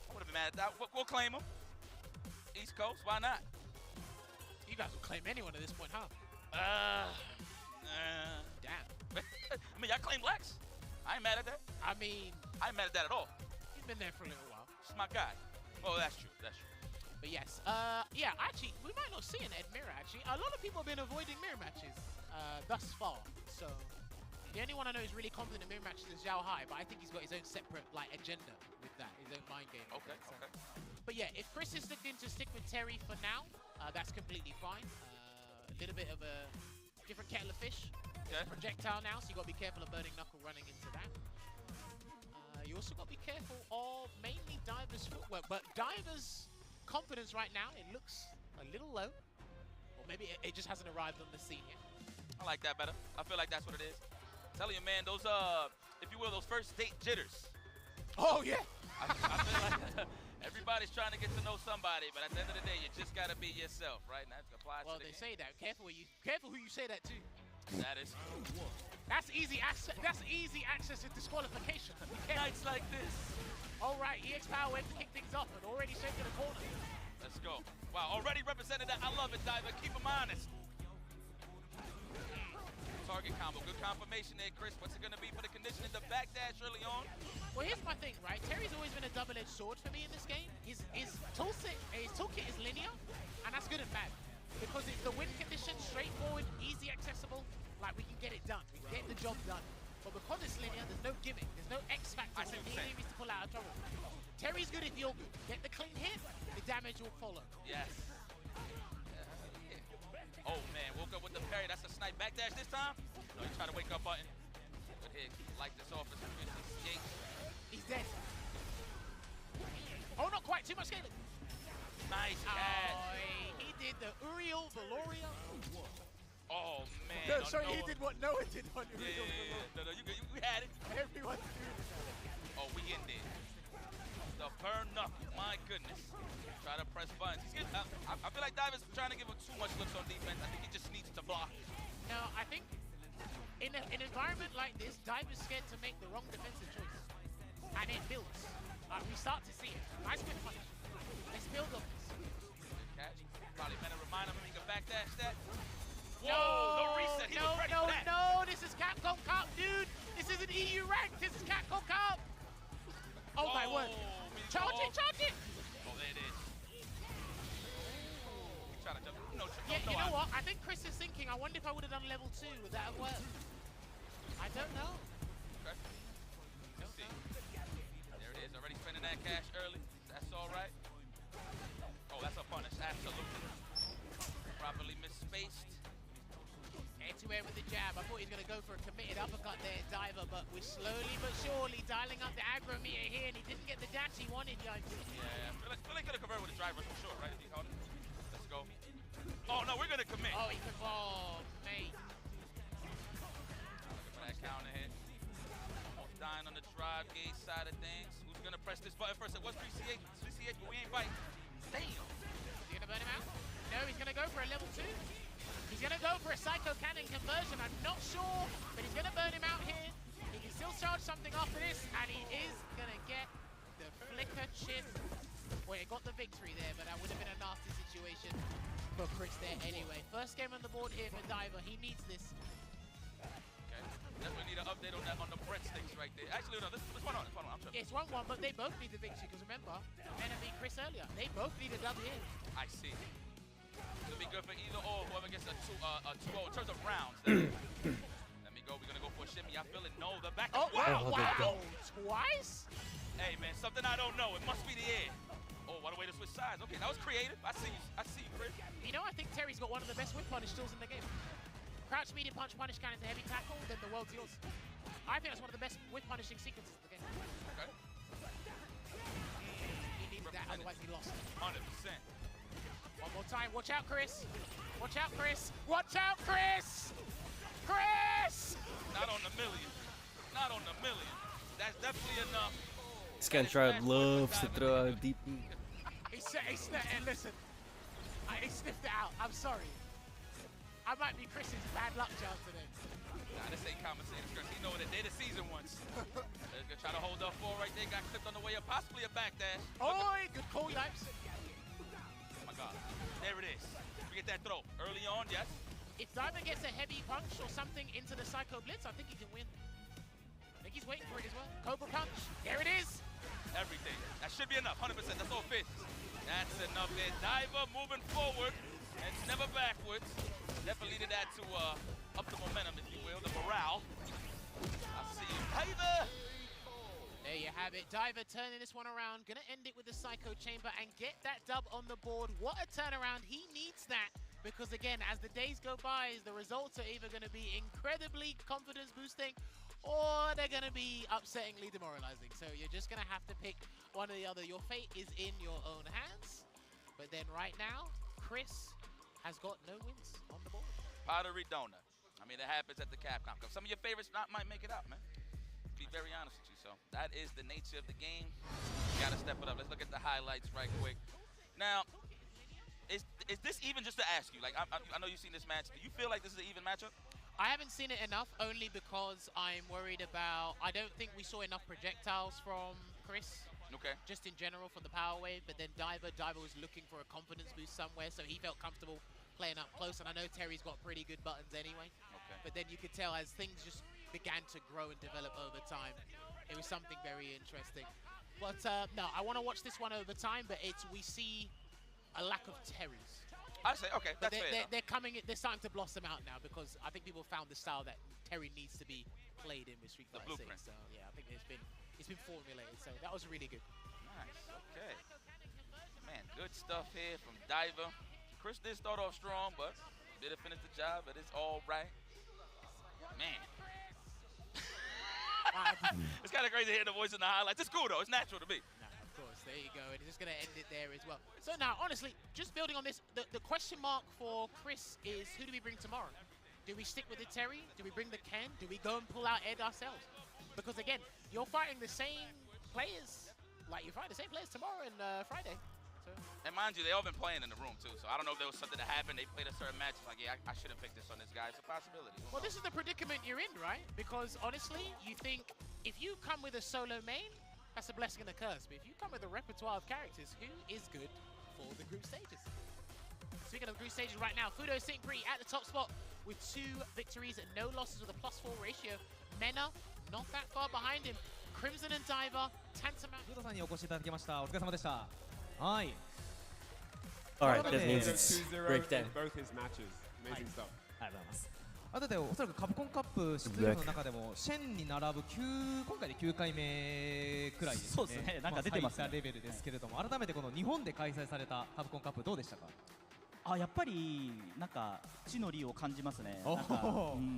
I would have been mad at that. We'll claim him. East Coast, why not? You guys will claim anyone at this point, huh? Damn. I mean, y'all claim Lex. I ain't mad at that. I mean, I ain't mad at that at all. He's been there for a little while. It's my guy. Oh, that's true. That's true. But yes, yeah, actually, we might not see an Ed mirror, actually. A lot of people have been avoiding mirror matches thus far, so the only one I know is really confident in mirror matches is Zhao Hai, but I think he's got his own separate like agenda with that, his own mind game. Okay, okay. But yeah, if Chris is looking to stick with Terry for now, that's completely fine. A little bit of a different kettle of fish. Okay. Projectile now, so you got to be careful of Burning Knuckle running into that. You also got to be careful of mainly Diver's footwork, but Diver's confidence right now, it looks a little low. Or maybe it just hasn't arrived on the scene yet. I like that better. I feel like that's what it is. Telling you, man, those, if you will, those first date jitters. Oh, yeah. I feel like everybody's trying to get to know somebody, but at the end of the day, you just got to be yourself, right? And that applies Well, to the they game. say that. Careful who you say that to. That is true. That's easy access. That's easy access to disqualification. Nights like this. All right, EX Power went to kick things off and already shaking the corner. Let's go. Wow, already represented that. I love it, Diver. Keep them honest. Target combo. Good confirmation there, Chris. What's it going to be for the conditioning? The backdash early on. Well, here's my thing, right? Terry's always been a double-edged sword for me in this game. His toolkit is linear, and that's good and bad. Because it's the win condition, straightforward, easy, accessible, like we can get it done. We can get the job done. But because it's linear, there's no gimmick. There's no X factor that needs to pull out of trouble. Terry's good if you're good. Get the clean hit, the damage will follow. Yes. Oh, man, woke up with the parry. That's a snipe backdash this time. No, you try to wake up button. Good hit. Light this off as soon as he escapes. He's dead. Oh, not quite. Too much scaling. Nice catch. Oh, he did the Uriel Valoria. Oh, man. No, sorry, he did what Noah did on Uriel Yeah. No, you had it. Everyone's doing it. Oh, we in there. The burn knuckle. My goodness. Try to press buttons. I feel like Diver's trying to give him too much looks on defense. I think he just needs to block. No, I think in an environment like this, Diver's scared to make the wrong defensive choice. And it builds. We start to see it. Nice quick punch. Let's build on this. Good catch. Probably better remind him he can backdash that. Whoa, No, no reset. He no, was ready no, for that. no, this is Capcom Cup, dude. This isn't EU ranked. This is Capcom Cup. Oh, my word. Charge it, charge it. Oh, there it is. He's trying to jump. No, Yeah, you know what? I think Chris is thinking, I wonder if I would have done level 2. Would that have worked? I don't know. Okay. Let's see. There it is. Already spending that cash early. That's all right. Oh, that's a punish. Absolutely. Properly misspaced. Head-to-head with the jab. I thought he was going to go for a committed uppercut there, Diver, but we're slowly but surely dialing up the aggro meter here, and he didn't get the dash he wanted, yikes. Yeah, I feel like he could have converted with a driver for sure, right? If he caught it. Let's go. Oh, no, we're going to commit. Oh, he could. Oh, mate. Looking for that counter hit. Almost dying on the drive gauge side of things. Who's going to press this button first? It was 3CH, but we ain't biting. Damn. Is he going to burn him out? No, he's going to go for a level 2. He's going to go for a Psycho Cannon conversion. I'm not sure, but he's going to burn him out here. He can still charge something off of this, and he is going to get the flicker chip. Well, he got the victory there, but that would have been a nasty situation for Chris there anyway. First game on the board here for Diver. He needs this. Okay. Definitely need an update on that on the breadsticks right there. Actually, no, it's 1-1. I'm tripping. It's 1-1, but they both need the victory, because remember, Mena beat Chris earlier. They both need a dub here. I see. It'll be good for either or, whoever gets a 2-0 in terms of rounds. Let me go. We're going to go for a shimmy. I feel it. No, the back. Oh, wow. Oh, Wow. Twice? Hey, man, something I don't know. It must be the air. Oh, what a way to switch sides. Okay, that was creative. I see you, Chris. You know, I think Terry's got one of the best whip punish tools in the game. Crouch, medium punch, punish cannons, a heavy tackle, then the world's yours. I think that's one of the best whip punishing sequences in the game. Okay. He needed that, otherwise he lost. 100%. One more time. Watch out, Chris. Watch out, Chris. Watch out, Chris! Chris! Not on the million. Not on the million. That's definitely enough. This Scantrad loves to throw out deep. He sniffed it. Listen, he sniffed it out. I'm sorry. I might be Chris's bad luck child today. Nah, this ain't compensating, Chris. He know that they the season once. They're gonna try to hold up four right there. Got clipped on the way up. Possibly a backdash. Oi, good call, Yipes. Oh my God. There it is. We get that throw. Early on, yes. If Diver gets a heavy punch or something into the Psycho Blitz, I think he can win. I think he's waiting for it as well. Cobra punch. There it is. Everything. That should be enough. 100%. That's all fists. That's enough there. Diver moving forward and never backwards. Definitely needed that to up the momentum, if you will, the morale. I see you, Diver. There you have it. Diver turning this one around. Gonna end it with the Psycho Chamber and get that dub on the board. What a turnaround. He needs that because, again, as the days go by, the results are either going to be incredibly confidence boosting or they're going to be upsettingly demoralizing. So you're just going to have to pick one or the other. Your fate is in your own hands. But then right now, Chris has got no wins on the board. Pottery donut. I mean, it happens at the Capcom Cup. Some of your favorites might make it out, man. Be very honest with you. So that is the nature of the game. Got to step it up. Let's look at the highlights right quick. Now, is this even, just to ask you, like, I know you've seen this match. Do you feel like this is an even matchup? I haven't seen it enough, only because I'm worried about, I don't think we saw enough projectiles from Chris. Okay. Just in general from the power wave, but then Diver was looking for a confidence boost somewhere, so he felt comfortable playing up close, and I know Terry's got pretty good buttons anyway. Okay. But then you could tell as things just began to grow and develop over time, it was something very interesting. But no, I want to watch this one over time, but we see a lack of Terrys. I say, okay, that's fair. They're starting to blossom out now because I think people found the style that Terry needs to be played in with Street Fighter 6. So yeah, I think it's been formulated. So that was really good. Nice. Okay. Man, good stuff here from Diver. Chris did start off strong, but didn't finish the job. But it's all right. Man. It's kind of crazy to hear the voice in the highlights. It's cool though. It's natural to me. Of course, there you go. And it's just going to end it there as well. So now, honestly, just building on this, the question mark for Chris is, who do we bring tomorrow? Do we stick with the Terry? Do we bring the Ken? Do we go and pull out Ed ourselves? Because again, you're fighting the same players, like you're fighting the same players tomorrow and Friday. So. And mind you, they all been playing in the room too. So I don't know if there was something that happened. They played a certain match. Like, yeah, I should have picked this on this guy. It's a possibility. Well, this is the predicament you're in, right? Because honestly, you think if you come with a solo main, that's a blessing and a curse. But if you come with a repertoire of characters, who is good for the group stages? Speaking of group stages right now, Fudo sitting pretty at the top spot with 2 victories and no losses with a +4 ratio. Mena, not that far behind him. Crimson and Diver, Tantamount. フードさんにお越しいただきました。お疲れ様でした。はい。 Alright, that means it's break time. Both his matches. Amazing stuff. ありがとうございます。あとでおそらくカプコンカップ出場の中でもシェンに並ぶ今回で9回目くらいですね。そうですね。なんか出てますね。最多レベルですけれども、改めてこの日本で開催されたカプコンカップどうでしたか？あ、やっぱりなんか地の利を感じますね。なんか、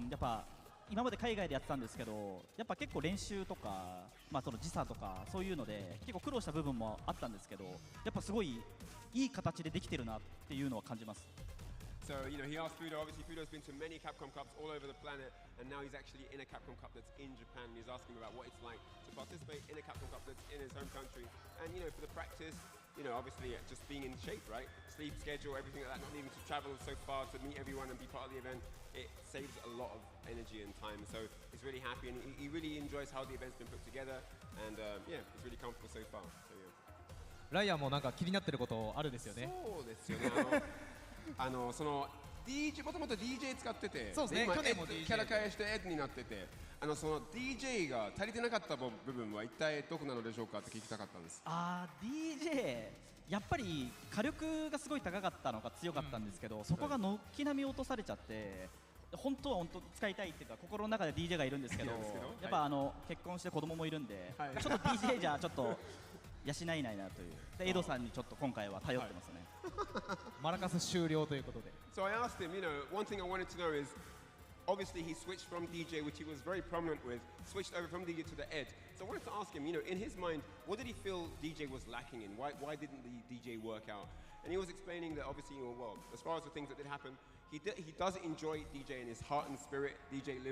やっぱ今まで海外でやってたんですけど、やっぱ結構練習とか、まあその時差とかそういうので結構苦労した部分もあったんですけど、やっぱすごいいい形でできてるなっていうのは感じます。So, you know, he asked Fudo, obviously Fudo's been to many Capcom Cups all over the planet, and now he's actually in a Capcom Cup that's in Japan, and he's asking about what it's like to participate in a Capcom Cup that's in his home country. And, you know, for the practice, you know, obviously just being in shape, right? Sleep schedule, everything like that, not needing to travel so far to meet everyone and be part of the event, it saves a lot of energy and time. So he's really happy, and he really enjoys how the event's been put together, and yeah, he's really comfortable so far. So, yeah. ライアンもなんか気になってることあるですよね。そうですよね。その DJ もともと DJ 使ってて、そうですね。去年も DJ キャラ変えしてエッドになってて、その DJ が足りてなかった部分は一体どこなのでしょうかって聞きたかったんです。DJ やっぱり火力がすごい高かったのが強かったんですけど、そこが軒並み落とされちゃって。本当は使いたいっていうか心の中で DJ がいるんですけど、やっぱ結婚して子供もいるんで、ちょっと DJ じゃちょっと養えないなという。でエドさんにちょっと今回は頼ってますね。マラカス終了ということで。So I asked him, you know, one thing I wanted to know is, obviously he switched from DJ, which he was very prominent with, switched over from DJ to the Ed. So I wanted to ask him, you know, in his mind, what did he feel DJ was lacking in? Why didn't the DJ work out? And he was explaining that obviously, you know, well, as far as the things that did happen, he does enjoy DJ in his heart and spirit. DJ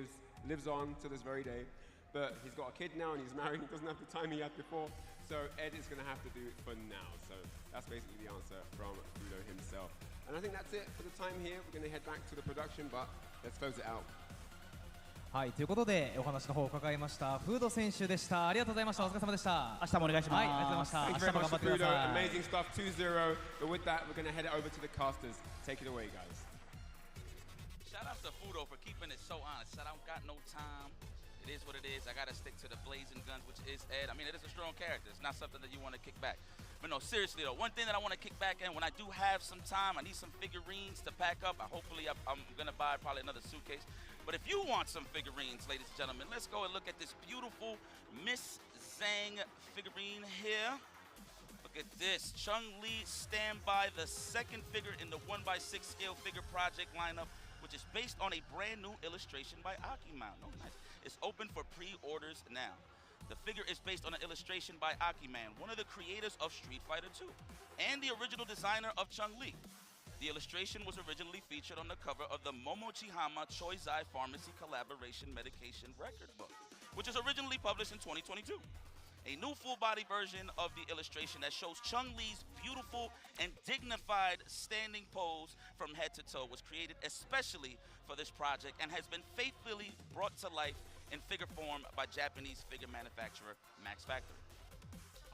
lives on to this very day. But he's got a kid now and he's married. He doesn't have the time he had before. So Ed is going to have to do it for now. So that's basically the answer from Fudo himself. And I think that's it for the time here. We're going to head back to the production, but let's close it out. はい、ということでお話の方を伺いましたフード選手でした。ありがとうございました。お疲れ様でした。明日もお願いします。はい、ありがとうございました。明日も頑張ってください。Amazing stuff, 2-0. But with that, we're going to head it over to the casters. Take it away, guys. Shout out to Fudo for keeping it so honest. I don't got no time. It is what it is. I got to stick to the blazing guns, which is Ed. I mean, it is a strong character. It's not something that you want to kick back. But no, seriously though, one thing that I want to kick back in, when I do have some time, I need some figurines to pack up. Hopefully I'm going to buy probably another suitcase. But if you want some figurines, ladies and gentlemen, let's go and look at this beautiful Miss Zhang figurine here. Look at this, Chun-Li Standby, the second figure in the 1x6 scale figure project lineup, which is based on a brand new illustration by Akiman. Oh, nice. It's open for pre-orders now. The figure is based on an illustration by Akiman, one of the creators of Street Fighter 2, and the original designer of Chun-Li. The illustration was originally featured on the cover of the Momochihama Choizai Pharmacy Collaboration Medication Record Book, which was originally published in 2022. A new full-body version of the illustration that shows Chun-Li's beautiful and dignified standing pose from head to toe was created especially for this project and has been faithfully brought to life in figure form by Japanese figure manufacturer Max Factory.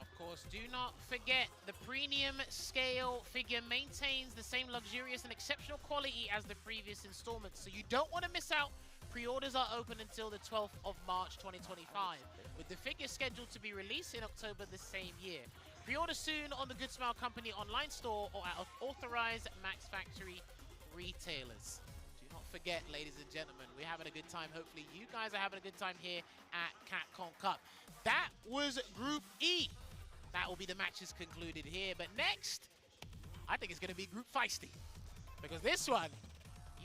Of course, do not forget the premium scale figure maintains the same luxurious and exceptional quality as the previous installments, so you don't want to miss out. Pre-orders are open until the 12th of March 2025, with the figure scheduled to be released in October the same year. Pre-order soon on the Good Smile Company online store or at authorized Max Factory retailers. Do not forget, ladies and gentlemen, we're having a good time. Hopefully you guys are having a good time here at CAPCOM Cup. That was Group E. That will be the matches concluded here. But next, I think it's going to be Group Feisty, because this one,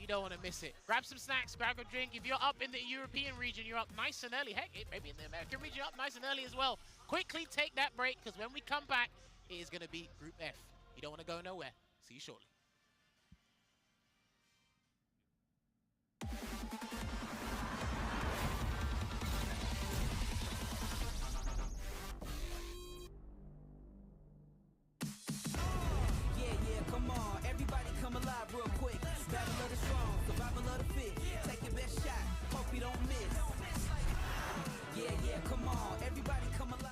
you don't want to miss it. Grab some snacks, grab a drink. If you're up in the European region, you're up nice and early. Heck, maybe in the American region, you're up nice and early as well. Quickly take that break, because when we come back, it is going to be Group F. You don't want to go nowhere. See you shortly. Come on, everybody come alive real quick. Battle of the strong, survival of the fit. Take your best shot, hope you don't miss. Yeah, come on, everybody come alive.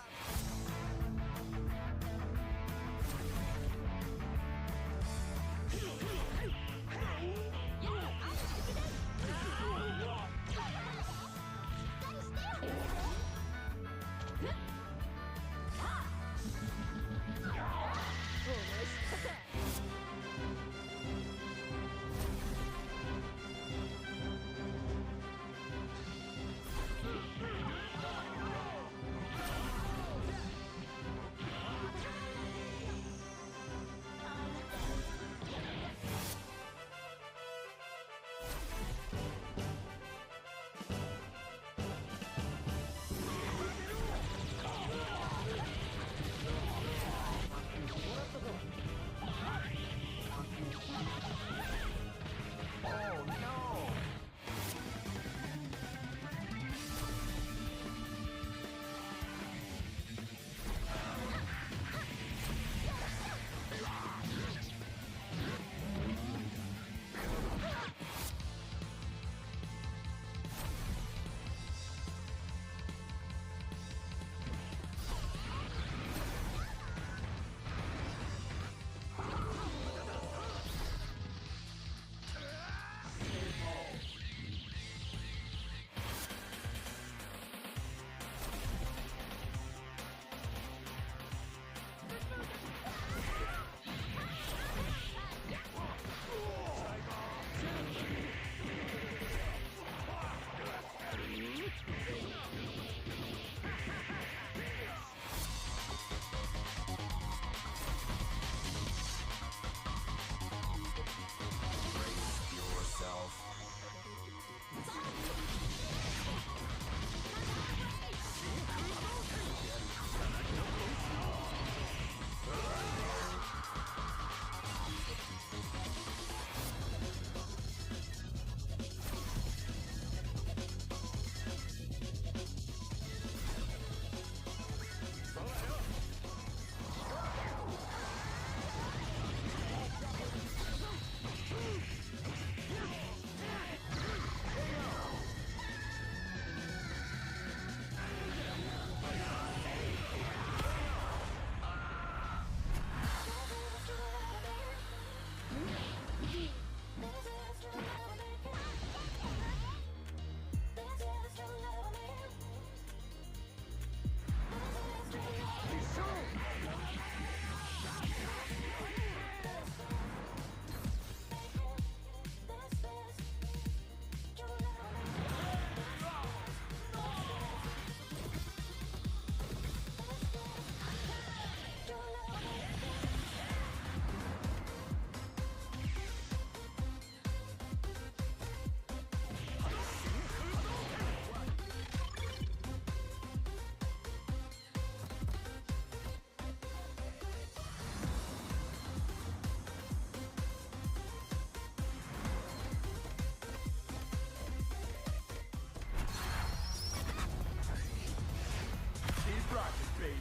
baby.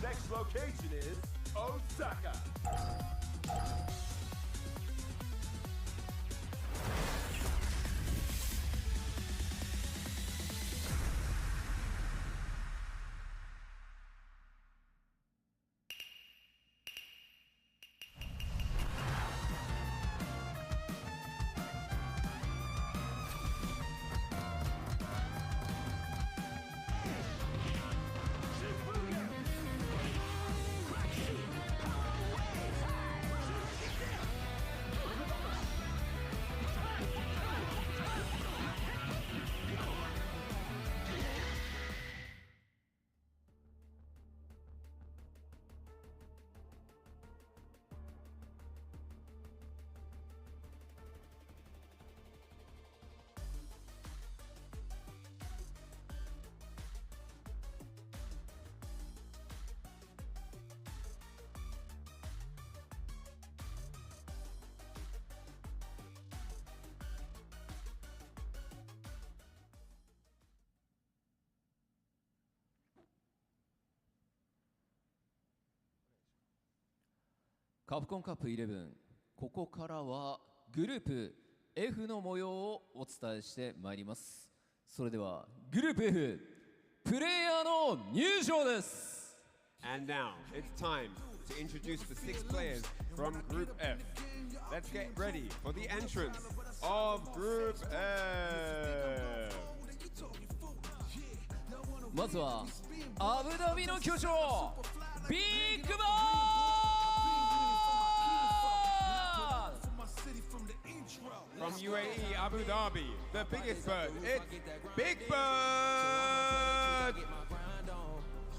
Next location is Osaka.カプコンカップ11、ここからはグループ F の模様をお伝えしてまいります。それではグループ F プレイヤーの入場です。 And now it's time to introduce the 6 players from Group F. Let's get ready for the entrance of Group F. まずはアブダビの巨匠ビッグバーFrom UAE, Abu Dhabi, the biggest bird, it's Big Bird!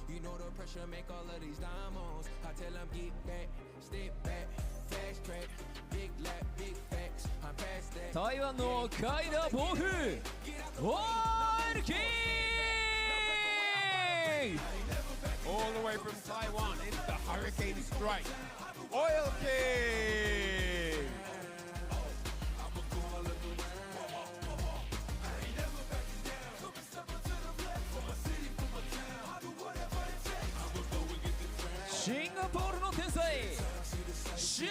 You know the pressure make all of these diamonds. I tell them get back, step back, fast track, big lap, big facts. I'm past that. 台湾のカイダ暴風オイルキング All the way from Taiwan, it's the Hurricane Strike, Oil King! Singapore の天才シェーン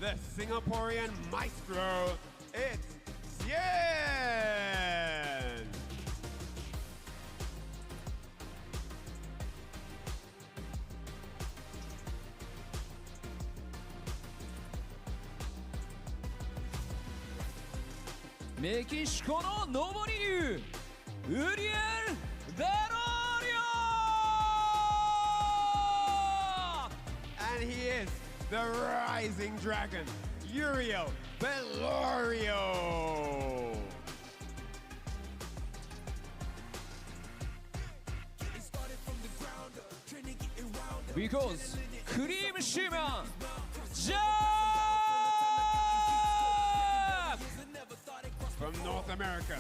The Singaporean maestro, it's Yen!「メキシコの上り竜ウリエル・ベロリオ And he is the rising dragon, Uriel Velorio! Because クリームシーマンジャー From North America,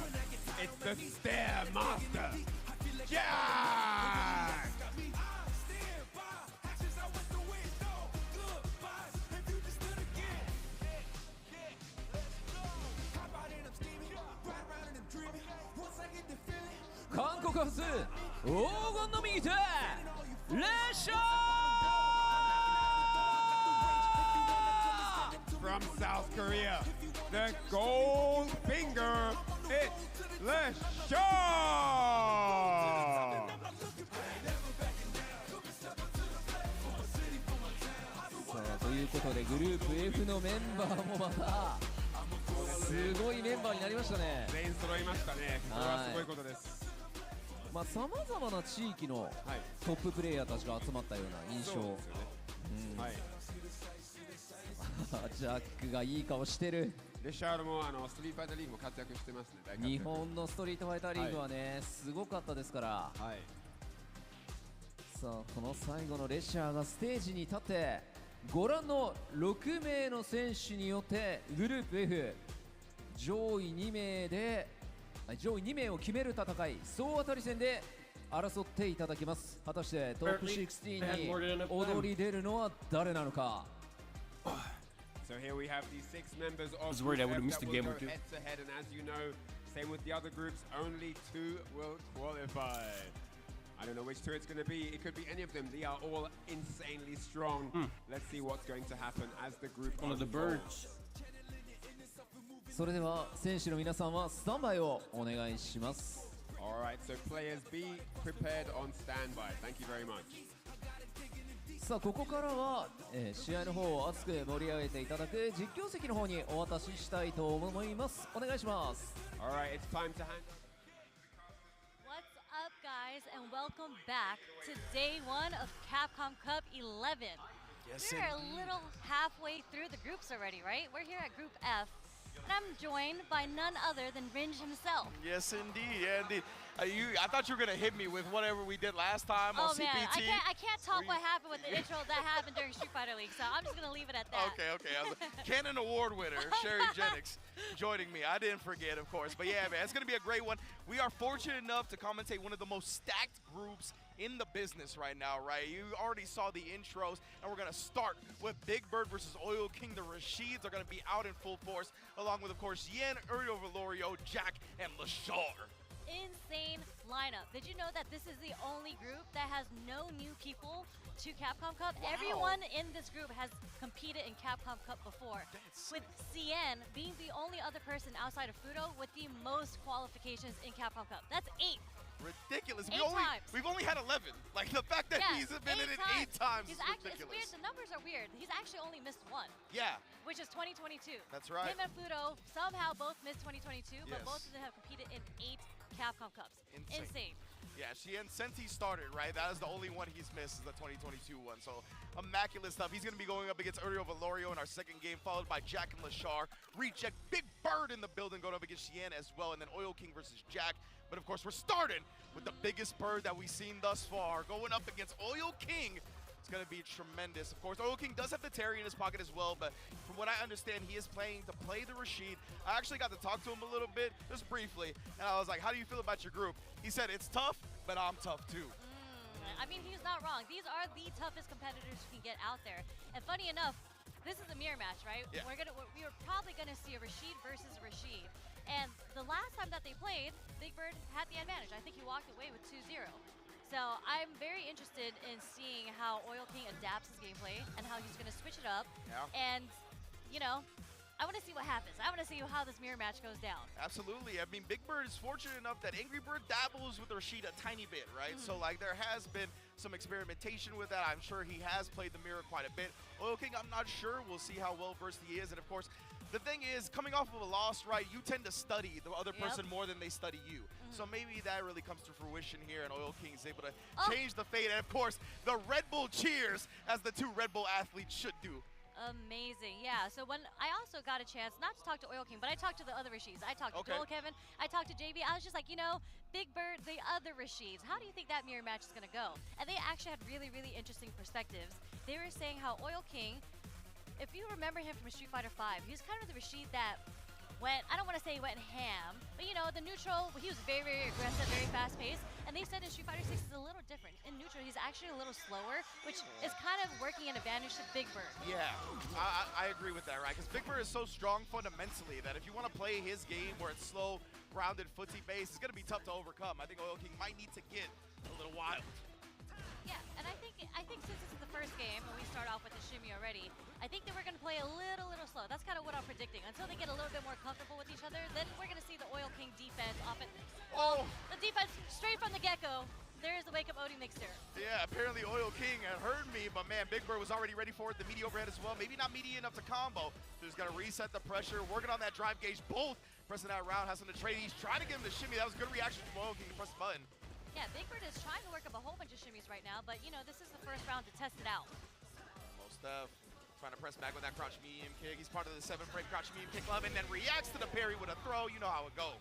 it's the Stairmaster, Jack! Hancock発黄金の右手レッシャー From South Korea, the gold finger, it's Lesha! さあということでグループ F のメンバーもまたすごいメンバーになりましたね。全員揃いましたね。これはすごいことです。まあさまざまな地域のトッププレイヤーたちが集まったような印象。そうですよね。はい。ジャックがいい顔してる。レシャールもストリートファイターリーグも活躍してますね。日本のストリートファイターリーグはね、すごかったですから。はい。さあこの最後のレシャーがステージに立ってご覧の6名の選手によってグループ F 上位2名を決める戦い総当たり戦で争っていただきます。果たしてトップ Apparently, 16 they had に more than enough 踊り出るのは誰なのか。 So here we have the 6 members of was worried I Group would've F missed a that game will or go two. head to head, and as you know, same with the other groups, only 2 will qualify. I don't know which 2 it's going to be. It could be any of them. They are all insanely strong. Let's see what's going to happen as the group One of the unfolds. birds. それでは選手の皆さんはスタンバイをお願いします。 Alright, so players be prepared on standby. Thank you very much. さあここからは、試合の方を熱く盛り上げていただく実況席の方にお渡ししたいと思います。お願いします。 Alright, it's time to hand. What's up, guys, and welcome back to day 1 of Capcom Cup 11. Yes, We're a little halfway through the groups already, right? We're here at Group F, and I'm joined by none other than Ringe himself. Yes, indeed. Yeah, indeed. I thought you were gonna hit me with whatever we did last time on Oh man, CPT. I can't talk what happened with the intro that happened during Street Fighter League, so I'm just gonna leave it at that. Okay. Canon Award winner, Sherry Jennings, joining me. I didn't forget, of course. But yeah, man, it's going to be a great one. We are fortunate enough to commentate one of the most stacked groups in the business right now, right? You already saw the intros, and we're going to start with Big Bird versus Oil King. The Rashids are going to be out in full force, along with, of course, Yen, Uriel Valorio, Jack, and Lashar. Insane lineup. Did you know that this is the only group that has no new people to Capcom Cup? Wow. Everyone in this group has competed in Capcom Cup before, with CN being the only other person outside of Fudo with the most qualifications in Capcom Cup. That's 8. Ridiculous. 8 times. We've only had 11. Like the fact that he's been in it 8 times He's is actually, ridiculous. it's weird. The numbers are weird. He's actually only missed 1. Yeah. Which is 2022. That's right. Him and Fudo somehow both missed 2022, but Yes. both of them have competed in 8 Capcom Cups. Insane. Yeah, since he started, right, that is the only one he's missed is the 2022 one. So immaculate stuff. He's going to be going up against Uriel Valorio in our second game, followed by Jack and Lashar. Reject, Big Bird in the building, going up against Yen as well, and then Oil King versus Jack. But of course, we're starting with the biggest bird that we've seen thus far, going up against Oil King. It's going to be tremendous. Of course, Oil King does have the Terry in his pocket as well, but from what I understand, he is playing to play the Rashid. I actually got to talk to him a little bit, just briefly, and I was like, how do you feel about your group? He said, it's tough, but I'm tough too. I mean, he's not wrong. These are the toughest competitors you can get out there. And funny enough, this is a mirror match, right? Yeah. We were probably going to see a Rashid versus Rashid. And the last time that they played, Big Bird had the advantage. I think he walked away with 2-0. So I'm very interested in seeing how Oil King adapts his gameplay and how he's going to switch it up. Yeah. And, you know, I want to see what happens. I want to see how this mirror match goes down. Absolutely. I mean, Big Bird is fortunate enough that Angry Bird dabbles with Rashid a tiny bit, right? So, like, there has been some experimentation with that. I'm sure he has played the mirror quite a bit. Oil King, I'm not sure. We'll see how well-versed he is. And, of course, the thing is, coming off of a loss, right, you tend to study the other person more than they study you. So maybe that really comes to fruition here, and Oil King is able to change the fate. And, of course, the Red Bull cheers, as the 2 Red Bull athletes should do. Amazing, yeah. So when I also got a chance, not to talk to Oil King, but I talked to the other Rashids. I talked to Joel Kevin, I talked to JB. I was just like, you know, Big Bird, the other Rashids, how do you think that mirror match is going to go? And they actually had really, really interesting perspectives. They were saying how Oil King, if you remember him from Street Fighter V, he was kind of the Rashid that went, I don't want to say he went ham, but you know, the neutral, he was very, very aggressive, very fast-paced, and they said in Street Fighter 6 is a little different. In neutral, he's actually a little slower, which is kind of working an advantage to Big Bird. Yeah, I agree with that, right? Because Big Bird is so strong fundamentally that if you want to play his game where it's slow, grounded, footsie-based, it's going to be tough to overcome. I think Oil King might need to get a little wild. Yeah, and I think since this is the first game and we start off with the shimmy already, I think that we're going to play a little slow. That's kind of what I'm predicting. Until they get a little bit more comfortable with each other, then we're going to see the Oil King defense offense. Well, the defense straight from the get-go. There's the Wake Up Odie mixer. Yeah, apparently Oil King had heard me, but man, Big Bird was already ready for it. The meaty overhead as well. Maybe not meaty enough to combo. Just got to reset the pressure, working on that drive gauge. Both pressing that round, has some to trade. He's trying to get him to shimmy. That was a good reaction from Oil King to press the button. Yeah, Big Bird is trying to work up a whole bunch of shimmies right now, but you know, this is the first round to test it out. Most trying to press back with that crouch medium kick. He's part of the 7-frame crouch medium kick club and then reacts to the parry with a throw. You know how it goes.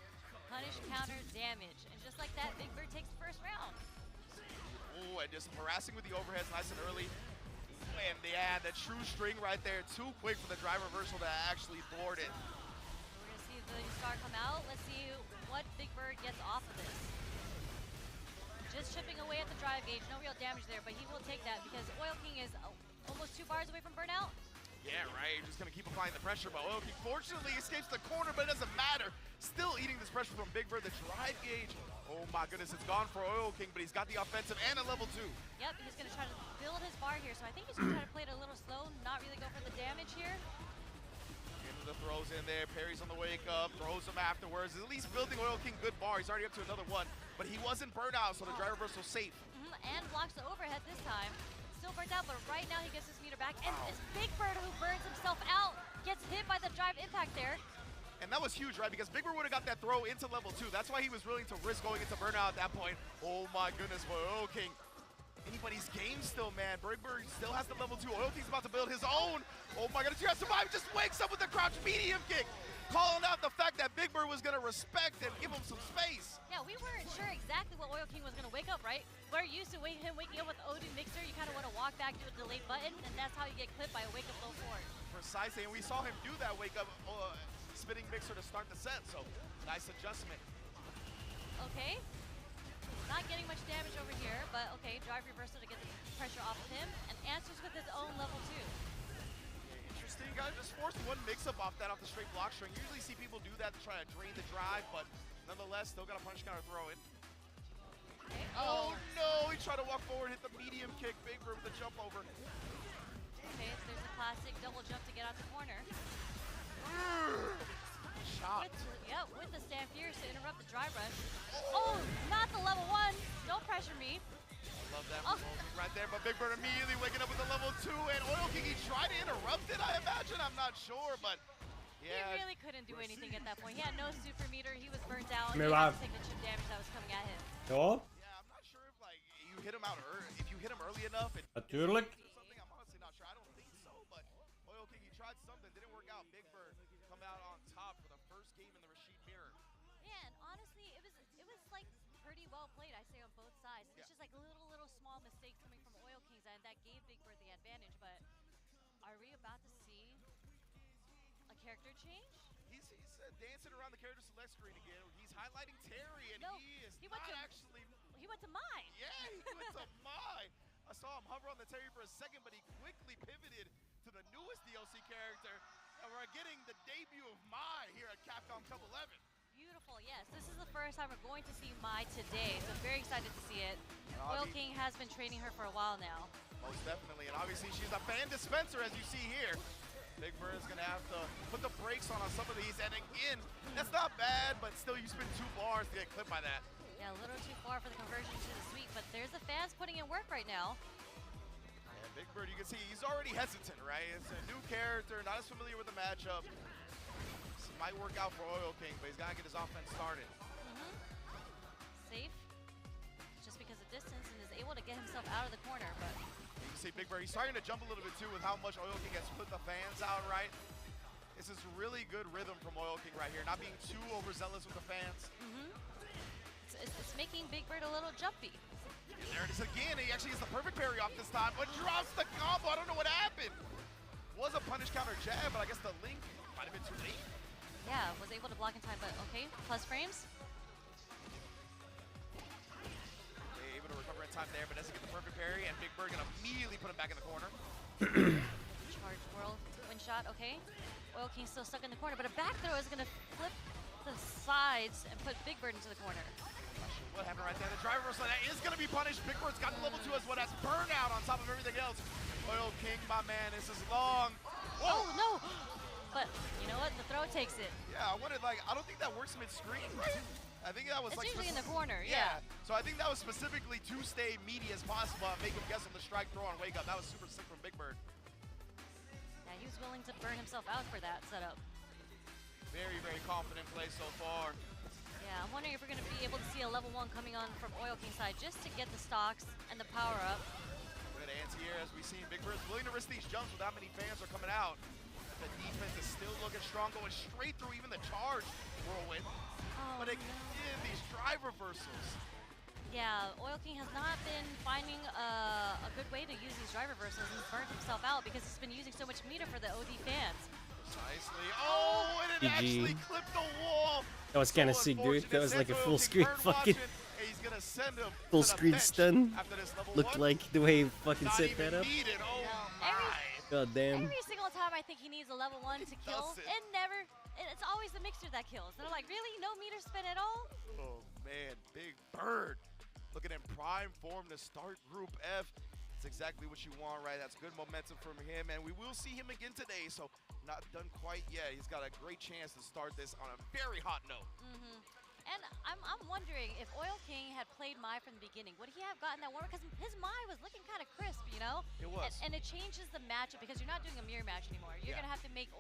Punish, counter, damage. And just like that, Big Bird takes the first round. Oh, and just harassing with the overheads nice and early. And yeah, the true string right there. Too quick for the drive reversal to actually board it. We're going to see the star come out. Let's see what Big Bird gets off of this. just chipping away at the drive gauge. No real damage there, but he will take that because Oil King is almost 2 bars away from burnout. Yeah, right. Just going to keep applying the pressure, but Oil King fortunately escapes the corner, but it doesn't matter. Still eating this pressure from Big Bird. The drive gauge, oh my goodness, it's gone for Oil King, but he's got the offensive and a level 2. Yep, he's going to try to build his bar here, so I think he's going to try to play it a little slow, not really go for the damage here. Into the throws in there, parries on the wake up, throws him afterwards. At least building Oil King good bar. He's already up to another one, but he wasn't burnt out, so the drive reversal safe. And blocks the overhead this time. Still burnt out, but right now he gets his meter back. And it's Big Bird who burns himself out, gets hit by the drive impact there. And that was huge, right? Because Big Bird would have got that throw into level 2. That's why he was willing to risk going into burnout at that point. Oh my goodness, for Oil King. Anybody's game still, man. Big Bird still has the level 2. Oil King's about to build his own. Oh my goodness, you have survived. Just wakes up with the crouch medium kick. Calling out the fact that Big Bird was going to respect and give him some space. Yeah, we weren't sure exactly what Oil King was going to wake up, right? We're used to him waking up with O2 Mixer. You kind of want to walk back, do a delayed button, and that's how you get clipped by a wake up low forward. Precisely, and we saw him do that wake up spinning Mixer to start the set, so nice adjustment. Okay. Not getting much damage over here, but okay, drive reversal to get the pressure off of him, and answers with his own level 2. Interesting, guys, just forced one mix-up off the straight block string. Usually see people do that to try to drain the drive, but nonetheless, still got a punish counter throw in. Okay. Oh no, he tried to walk forward, hit the medium kick, Big Bird with the jump over. Okay, so there's a classic double jump to get out the corner. Shot. With the Stand Fierce to interrupt the drive rush. Oh, not the level 1. Don't pressure me. Love that right there, but Big Bird immediately waking up with the level 2, and Oil King, he tried to interrupt it, I imagine. I'm not sure, but yeah. He really couldn't do anything at that point. He had no super meter. He was burnt out. He Men had vad- to take the chip damage that was coming at him. Ja, Yeah, I'm not sure if like you hit him out if you hit him early enough and naturligt. something, I'm honestly not sure. I don't think so, but Oil King, he tried something, didn't work out. Big Bird come out on top for the first game in the Rashid Mirror. Yeah, and honestly, it was like pretty well played, I say, on both sides. It's just like little small mistakes coming from Oil King's end that gave Big Bird the advantage, but are we about to see a character change? He's dancing around the character select screen again. He's highlighting Terry, and he went to mine. Yeah, he went to mine. I saw him hover on the Terry for a second, but he quickly pivoted to the newest DLC character, and we're getting the debut of Mai here at CAPCOM Cup 11. Beautiful, yes. This is the first time we're going to see Mai today, so I'm very excited to see it. Oil King has been training her for a while now. Most definitely, and obviously she's a fan dispenser, as you see here. Big Bird's gonna have to put the brakes on some of these, and again, that's not bad, but still you spend 2 bars to get clipped by that. Yeah, a little too far for the conversion to the sweep, but there's the fans putting in work right now. Yeah, Big Bird, you can see he's already hesitant, right? It's a new character, not as familiar with the matchup. This might work out for Oil King, but he's gotta get his offense started. Safe, just because of distance, and is able to get himself out of the corner, but you can see Big Bird, he's starting to jump a little bit too with how much Oil King has put the fans out, right? This is really good rhythm from Oil King right here, not being too overzealous with the fans. It's making Big Bird a little jumpy. And there it is again. He actually gets the perfect parry off this time, but drops the combo. I don't know what happened. Was a punish counter jab, but I guess the link might have been too late. Yeah, was able to block in time, but okay, plus frames. Okay, able to recover in time there, but doesn't get the perfect parry, and Big Bird gonna immediately put him back in the corner. Charge whirl, win shot, okay. Oil King still stuck in the corner, but a back throw is gonna flip the sides and put Big Bird into the corner. What happened right there? The driver reversal, that is gonna be punished. Big Bird's got the level 2 as well as burnout on top of everything else. Oil King, my man, this is long. Whoa. Oh no! But you know what? The throw takes it. Yeah, I wanted I don't think that works mid-screen, right? I think that was it's like usually in the corner, yeah. So I think that was specifically to stay meaty as possible and make him guess on the strike throw on wake up. That was super sick from Big Bird. Yeah, he was willing to burn himself out for that setup. Very, very confident play so far. Yeah, I'm wondering if we're going to be able to see a level 1 coming on from Oil King's side just to get the stocks and the power up. Good anti-air as we've seen. Big Bird's willing to risk these jumps with how many fans are coming out. The defense is still looking strong, going straight through even the charge whirlwind. Oh, but again, these drive reversals. Yeah, Oil King has not been finding a good way to use these drive reversals. He's burnt himself out because he's been using so much meter for the OD fans. Precisely. Oh, and it GG. actually clipped the wall. That was kind of sick, dude. That was like a full screen fucking. A he's gonna send him Full to the screen bench stun. after this level Looked 1. like the way he fucking Not set even that up. needed. Oh my. God damn. Every single time I think he needs a level 1 to kill, it's always the mixer that kills. They're like, really? No meter spin at all? Oh man, Big Bird looking in prime form to start Group F. It's exactly what you want, right? That's good momentum from him, and we will see him again today, so not done quite yet. He's got a great chance to start this on a very hot note. And I'm wondering if Oil King had played Mai from the beginning, would he have gotten that one? Because his Mai was looking kind of crisp, you know? It was. And it changes the matchup because you're not doing a mirror match anymore. You're going to have to make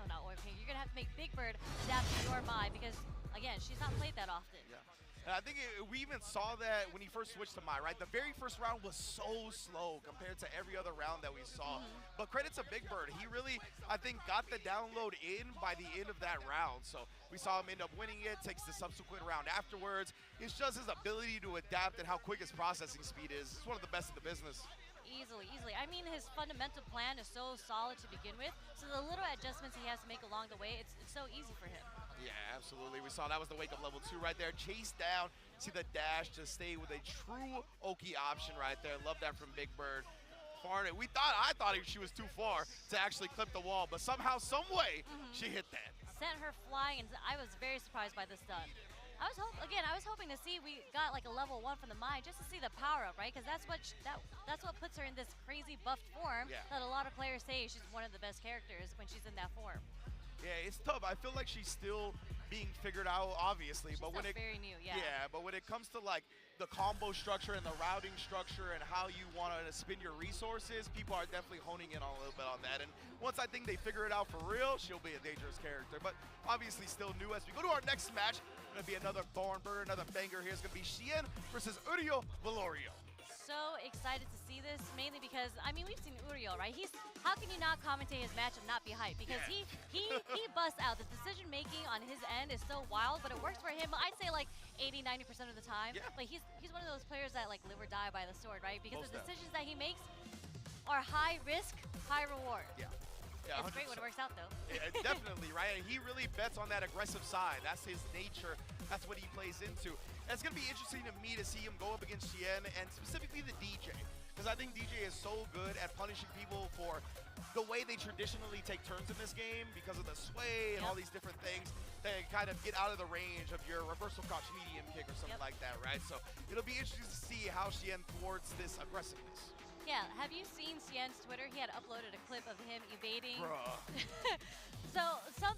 not Oil King, you're going to have to make Big Bird adapt to your Mai because, again, she's not played that often. Yeah. And I think we even saw that when he first switched to Mai, right? The very first round was so slow compared to every other round that we saw. But credit to Big Bird. He really, I think, got the download in by the end of that round. So we saw him end up winning it, takes the subsequent round afterwards. It's just his ability to adapt and how quick his processing speed is. It's one of the best in the business. Easily. I mean, his fundamental plan is so solid to begin with, so the little adjustments he has to make along the way, it's so easy for him. Yeah, absolutely. We saw that was the wake-up level 2 right there. Chase down, see the dash to stay with a true Oki option right there. Love that from Big Bird. I thought she was too far to actually clip the wall, but somehow, some way, she hit that. Sent her flying, and I was very surprised by the stun. I was hoping to see we got like a level 1 from the Mai just to see the power up, right? Because that's what puts her in this crazy buffed form that a lot of players say she's one of the best characters when she's in that form. Yeah, it's tough. I feel like she's still being figured out, obviously. She's but when very new, yeah, but when it comes to like the combo structure and the routing structure and how you want to spin your resources, people are definitely honing in on a little bit on that. And once I think they figure it out for real, she'll be a dangerous character. But obviously still new. As we go to our next match, going to be another Thornburger, another banger here. It's going to be Xian versus Uriel Valorio. So excited to see this, mainly because, I mean, we've seen Uriel, right? How can you not commentate his match and not be hyped? Because he busts out. The decision-making on his end is so wild, but it works for him, I'd say, like, 80–90% of the time. Yeah. Like, he's one of those players that, like, live or die by the sword, right? Because the decisions that he makes are high risk, high reward. Yeah, it's great when it works out, though. Yeah, definitely, right? And he really bets on that aggressive side. That's his nature. That's what he plays into. And it's going to be interesting to me to see him go up against Xian and specifically the DJ. Because I think DJ is so good at punishing people for the way they traditionally take turns in this game because of the sway and all these different things that kind of get out of the range of your reversal crouch medium kick or something like that, right? So it'll be interesting to see how Xian thwarts this aggressiveness. Yeah, have you seen Xian's Twitter? He had uploaded a clip of him evading. Bruh.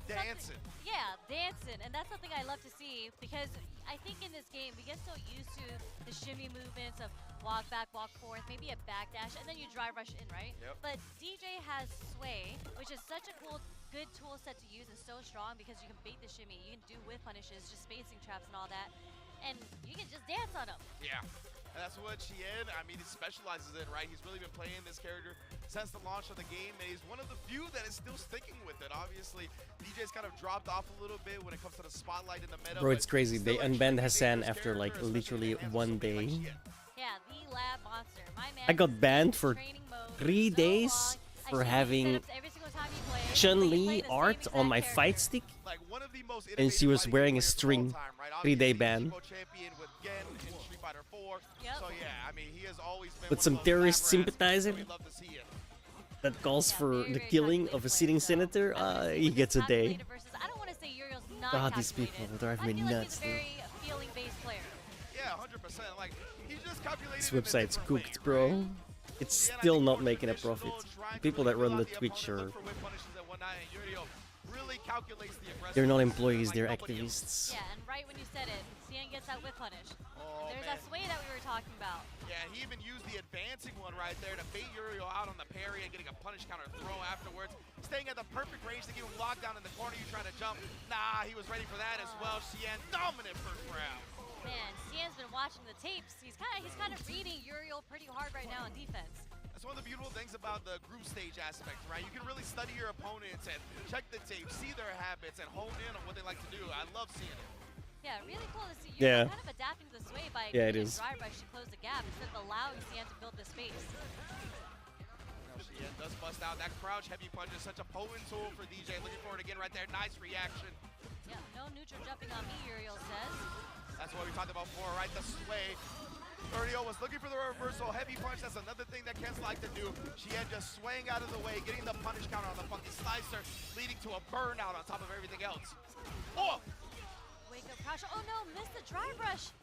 Dancing. Yeah, dancing. And that's something I love to see because I think in this game we get so used to the shimmy movements of walk back, walk forth, maybe a backdash, and then you drive rush in, right? Yep. But DJ has sway, which is such a good tool set to use and so strong because you can bait the shimmy, you can do whiff punishes, just spacing traps and all that, and you can just dance on them. Yeah. And that's what Xian, I mean, he specializes in, right? He's really been playing this character since the launch of the game, and he's one of the few that is still sticking with it. Obviously, DJ's kind of dropped off a little bit when it comes to the spotlight in the meta. Bro, it's crazy. They unbanned Hassan after like literally 1 day. Yeah, the lab monster. My man I got banned for 3 days for having Chun-Li art on my fight stick, and she was wearing a string. 3-day ban. So yeah, I mean, he has always been With some terrorist sympathizer that calls for the killing of a sitting senator, he gets a day. I don't want to say Uriel's not God, these people drive me nuts, dude. Player. Yeah, 100%. Like, he's just calculating. This website's cooked, bro. It's still not making a profit. People that run the Twitch are... They're not employees, they're activists. Yeah, and right when you said it, Xian gets that whip punish. There's that sway that we were talking about. Yeah, he even used the advancing one right there to bait Uriel out on the parry and getting a punish counter throw afterwards. Staying at the perfect range to get him locked down in the corner. You trying to jump. Nah, he was ready for that as well. Xian, dominant first round. Man, Xian's been watching the tapes. He's kind of reading Uriel pretty hard right now on defense. That's one of the beautiful things about the group stage aspect, right? You can really study your opponents and check the tape, see their habits, and hone in on what they like to do. I love seeing it. Yeah, really cool to see Yeah. Uriel kind of adapting to the sway by Yeah, it using is. drive rush to close the gap instead of allowing Xian to build the space. Xian does bust out. That crouch heavy punch is such a potent tool for DJ. Looking forward again right there. Nice reaction. Yeah, no neutral jumping on me, Uriel says. That's what we talked about before, right? The sway. Uriel was looking for the reversal, heavy punch. That's another thing that Ken's like to do. Xian just swaying out of the way, getting the punish counter on the funky slicer, leading to a burnout on top of everything else. Oh! Wake up crash. Oh no, missed the drive rush.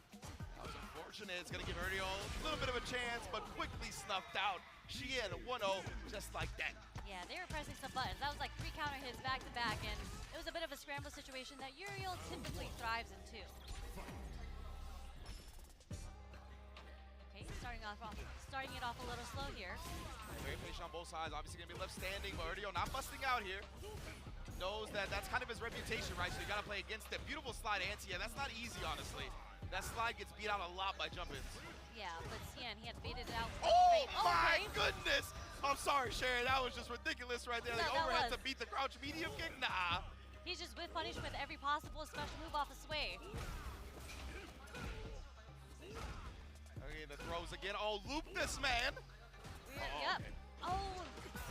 That was unfortunate. It's going to give Uriel a little bit of a chance, but quickly snuffed out. Xian 1-0, just like that. Yeah, they were pressing some buttons. That was like 3 counter hits back to back, and it was a bit of a scramble situation that Uriel typically thrives in too. Okay, starting it off a little slow here. Very patient on both sides. Obviously going to be left standing, but Uriel not busting out here. Knows that that's kind of his reputation, right? So you got to play against it. Beautiful slide anti. That's not easy, honestly. That slide gets beat out a lot by jump-ins. Yeah, but Xian, he had baited it out. Oh my goodness! I'm sorry, Sharon. That was just ridiculous right there. No, Like overhead to beat the crouch medium kick? Nah. He's just whip punish with every possible special move off the sway. Okay, the throws again. Oh, loop this, man. Yep. Oh,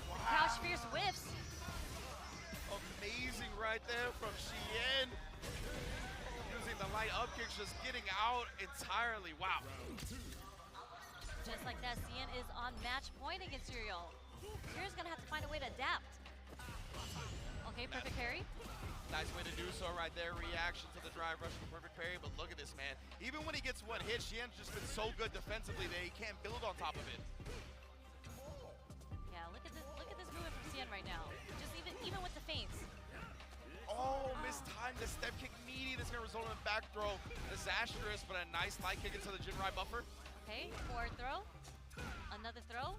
wow. Crouch fierce whiffs. Amazing right there from Xian. Using the light up kicks, just getting out entirely. Wow. Just like that, Xian is on match point against Uriel. Uriel's gonna have to find a way to adapt. Okay, perfect parry. Nice way to do so right there. Reaction to the drive rush from perfect parry, but look at this, man. Even when he gets one hit, Xian's just been so good defensively that he can't build on top of it. Yeah, look at this movement from Xian right now. Just even with the feints. Oh, mistimed the step kick meaty. That's gonna result in a back throw. Disastrous, but a nice light kick into the Jinrai buffer. Okay, forward throw. Another throw.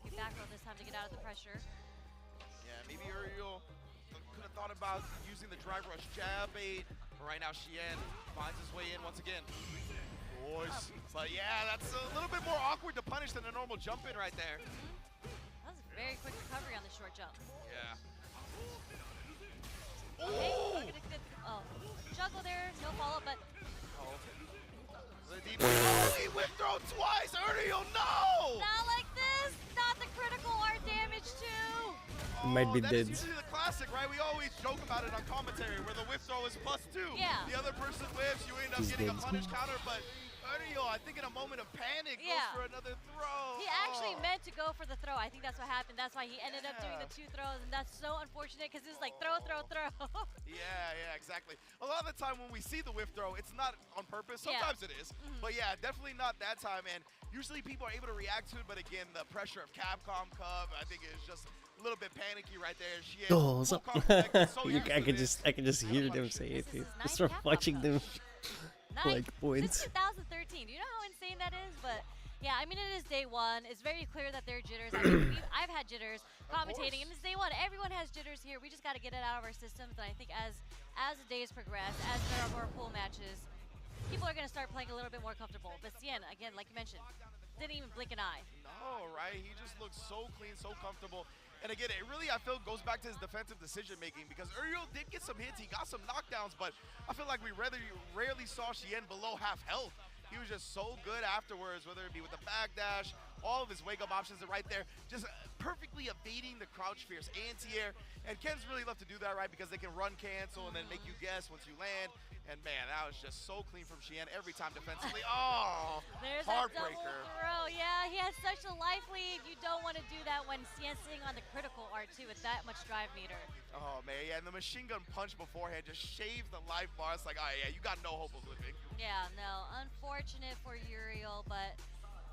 Okay, back row this time to get out of the pressure. Yeah, maybe Uriel could have thought about using the drive rush jab bait. But right now, Xian finds his way in once again. Nice. But yeah, that's a little bit more awkward to punish than a normal jump in right there. That was a very quick recovery on the short jump. Yeah. Okay, look at the juggle there, no follow, but the deep he whip throw twice. Uriel, no! Not like this. Not the critical art damage too. Might be that dead. is usually the classic, right? We always joke about it on commentary where the whip throw is +2. Yeah. The other person whips, you end up getting a punish counter, but Uriel, I think in a moment of panic, goes for another throw. He actually meant to go for the throw. I think that's what happened. That's why he ended up doing the 2 throws, and that's so unfortunate because it was like throw, throw, throw. Yeah, exactly. A lot of the time when we see the whip throw, it's not on purpose. Sometimes it is. But yeah, definitely not that time. And usually people are able to react to it, but again, the pressure of CAPCOM Cup, I think is just a little bit panicky right there. She Goals up. I can just hear them say it. Just from watching them like points. Since 2013. Do you know how insane that is? But yeah, I mean, it is day one. It's very clear that there are jitters. I've had jitters commentating, and it's day one. Everyone has jitters here. We just got to get it out of our systems. And I think as the days progress, as there are more pool matches, people are going to start playing a little bit more comfortable. But Xian, again, like you mentioned, didn't even blink an eye. No, right? He just looks so clean, so comfortable. And again, it really, I feel, goes back to his defensive decision-making because Uriel did get some hits. He got some knockdowns, but I feel like we rarely saw Xian below half health. He was just so good afterwards, whether it be with the backdash, all of his wake-up options are right there, just perfectly evading the crouch fierce anti-air. And Ken's really love to do that, right, because they can run cancel and then make you guess once you land. And man, that was just so clean from Xian every time defensively. Oh, there's heartbreaker. That double throw. Yeah, he has such a life lead. You don't want to do that when Xian's sitting on the critical art too with that much drive meter. Oh man, yeah, and the machine gun punch beforehand just shaved the life bar. It's like, oh yeah, you got no hope of living. Yeah, no, unfortunate for Uriel, but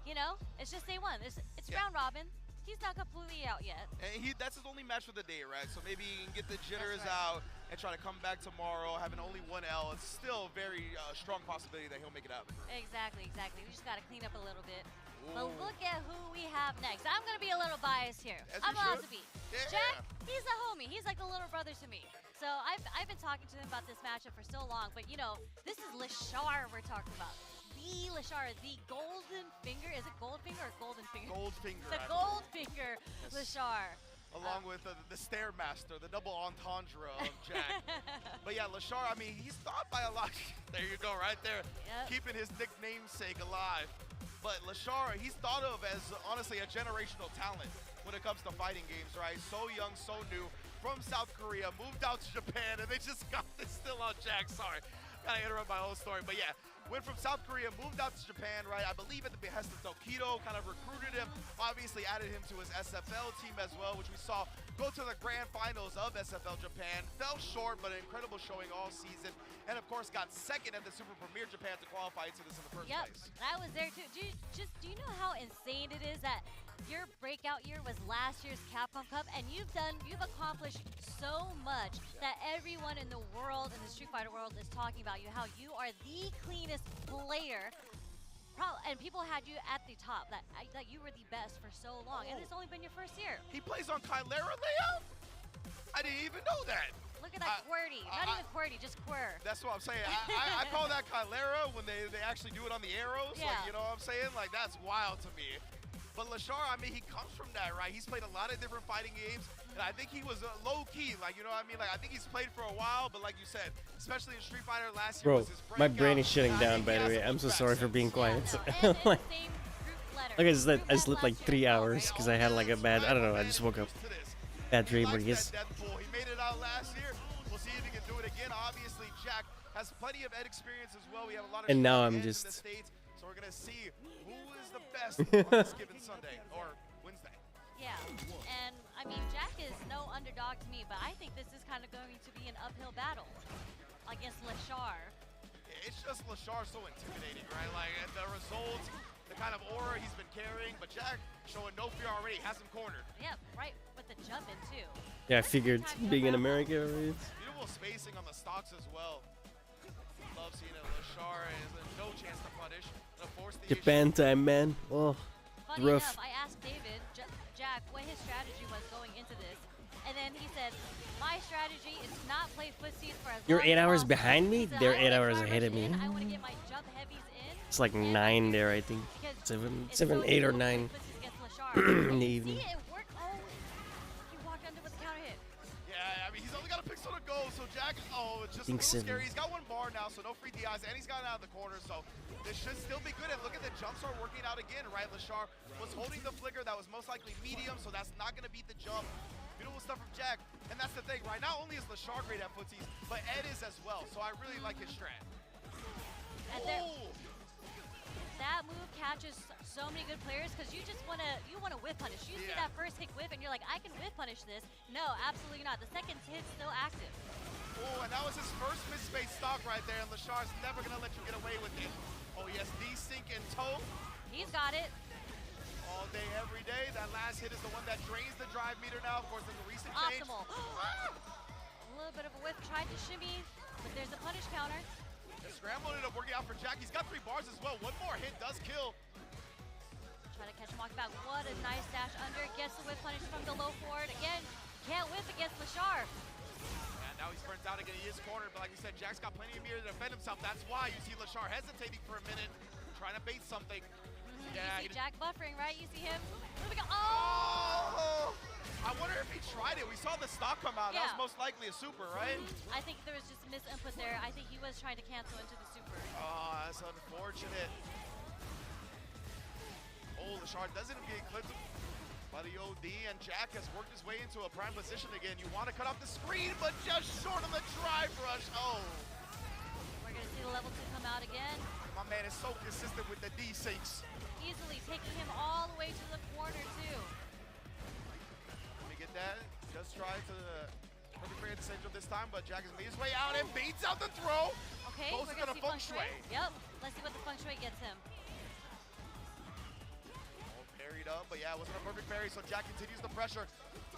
you know, it's just day one. It's round robin. He's not completely out yet. And that's his only match for the day, right? So maybe he can get the jitters out and try to come back tomorrow, having only 1 L. It's still a very strong possibility that he'll make it out. Exactly. We just got to clean up a little bit. Ooh. But look at who we have next. I'm going to be a little biased here. I'm allowed to be. Yeah. Jack, he's a homie. He's like a little brother to me. So I've been talking to him about this matchup for so long. But, you know, this is Lashar we're talking about. The Lashar, the golden finger. Is it Goldfinger or golden finger? Goldfinger. The Goldfinger Lashar. Along with the Stairmaster, the double entendre of Jack. But yeah, Lashar, I mean, he's thought by a lot. There you go, right there. Yep. Keeping his nicknamesake alive. But Lashar, he's thought of as, honestly, a generational talent when it comes to fighting games, right? So young, so new, from South Korea, moved out to Japan, and they just got this still on Jack, sorry. kind of interrupt my whole story, but yeah, went from South Korea, moved out to Japan, right? I believe at the behest of Tokido, kind of recruited him, obviously added him to his SFL team as well, which we saw go to the grand finals of SFL Japan. Fell short, but an incredible showing all season, and of course got second at the Super Premier Japan to qualify into this in the first place. I was there too. Do you know how insane it is that your breakout year was last year's Capcom Cup, and you've accomplished so much that everyone in the world, in the Street Fighter world, is talking about you, how you are the cleanest player, and people had you at the top, that you were the best for so long, and it's only been your first year. He plays on Kylera layout? I didn't even know that. Look at that QWERTY. Not even QWERTY, just Quir. That's what I'm saying. I call that Kylera when they actually do it on the arrows. Yeah. Like, you know what I'm saying? Like, that's wild to me. But Lashar, I mean, he comes from that, right? He's played a lot of different fighting games, and I think he was low-key, like, you know what I mean? Like, I think he's played for a while, but like you said, especially in Street Fighter last year Bro, was his my breakout. brain is shutting down, by the way. I'm so sorry for being quiet. Like, I slept like 3 hours because I had like a bad, I don't know, I just woke up. Bad dream, but yes. He made it out last year. We'll see if he can do it again. Obviously, Jack has plenty of Ed experience as well. We have a lot of And now I'm in the just... States, so we're going to see who is the best on this given Sunday or Wednesday. Yeah, and I mean, Jack is no underdog to me, but I think this is kind of going to be an uphill battle against Lashar. It's just Lashar so intimidating, right? Like, the results, the kind of aura he's been carrying, but Jack showing no fear already, has him cornered. Yep, right with the jump in too. Yeah, I figured being in America, right? Beautiful spacing on the stocks as well. Love seeing it. Lashar has no chance to punish. Japan time, man. Oh, Funny rough. enough, I asked David, Jack, what his strategy was going into this, and then he said, my strategy is to not play footsies for as You're long 8 as hours possible. behind me? He said, They're I 8 wanna hours try ahead of rush me. in, I want to get my jump heavies in. It's like 9 there, I think. 7, 8 or 9 in the evening. See, it worked. Oh, he walked under with a counter hit. Yeah, I mean, he's only got a pixel to go, so Jack, it's just a Think little 7. scary. He's got one bar now, so no free DIs, and he's gotten out of the corner, so this should still be good. And look at the jumps are working out again, right? Lashar was holding the flicker. That was most likely medium, so that's not going to beat the jump. Beautiful stuff from Jack, and that's the thing, right? Not only is Lashar great at footsies, but Ed is as well, so I really like his strat. And that move catches so many good players because you just want to whip punish. You see that first hit whip and you're like, I can whip punish this. No, absolutely not. The second hit's still active. Oh, and that was his first mid-space stock right there, and Lashar's never going to let you get away with it. Oh, yes, D-Sync in tow. He's got it. All day, every day. That last hit is the one that drains the drive meter now. Of course, there's a recent change. Optimal. A little bit of a whip. Tried to shimmy, but there's a punish counter. The scramble ended up working out for Jack. He's got 3 bars as well. One more hit does kill. Try to catch him off back. What a nice dash under. Gets the whip punish from the low forward. Again, can't whip against Lashar. And now he's burnt out again. He is cornered, but like you said, Jack's got plenty of meter to defend himself. That's why you see Lashar hesitating for a minute, trying to bait something. Yeah, you see Jack buffering, right? You see him. Here we go. Oh! I wonder if he tried it. We saw the stock come out. That was most likely a super, right? I think there was just a misinput there. I think he was trying to cancel into the super. Oh, that's unfortunate. Oh, Lashar doesn't get clipped by the OD, and Jack has worked his way into a prime position again. You want to cut off the screen, but just short on the drive rush. Oh. We're going to see the level 2 come out again. My man is so consistent with the D-Syncs. Easily taking him all the way to the corner, too. Let me get that. Just try to perfect play at the center this time, but Jack has made his way out and beats out the throw. Okay, goes we're into going to the see feng shui. Yep, let's see what the feng shui gets him. Parried up, but yeah, it wasn't a perfect parry, so Jack continues the pressure.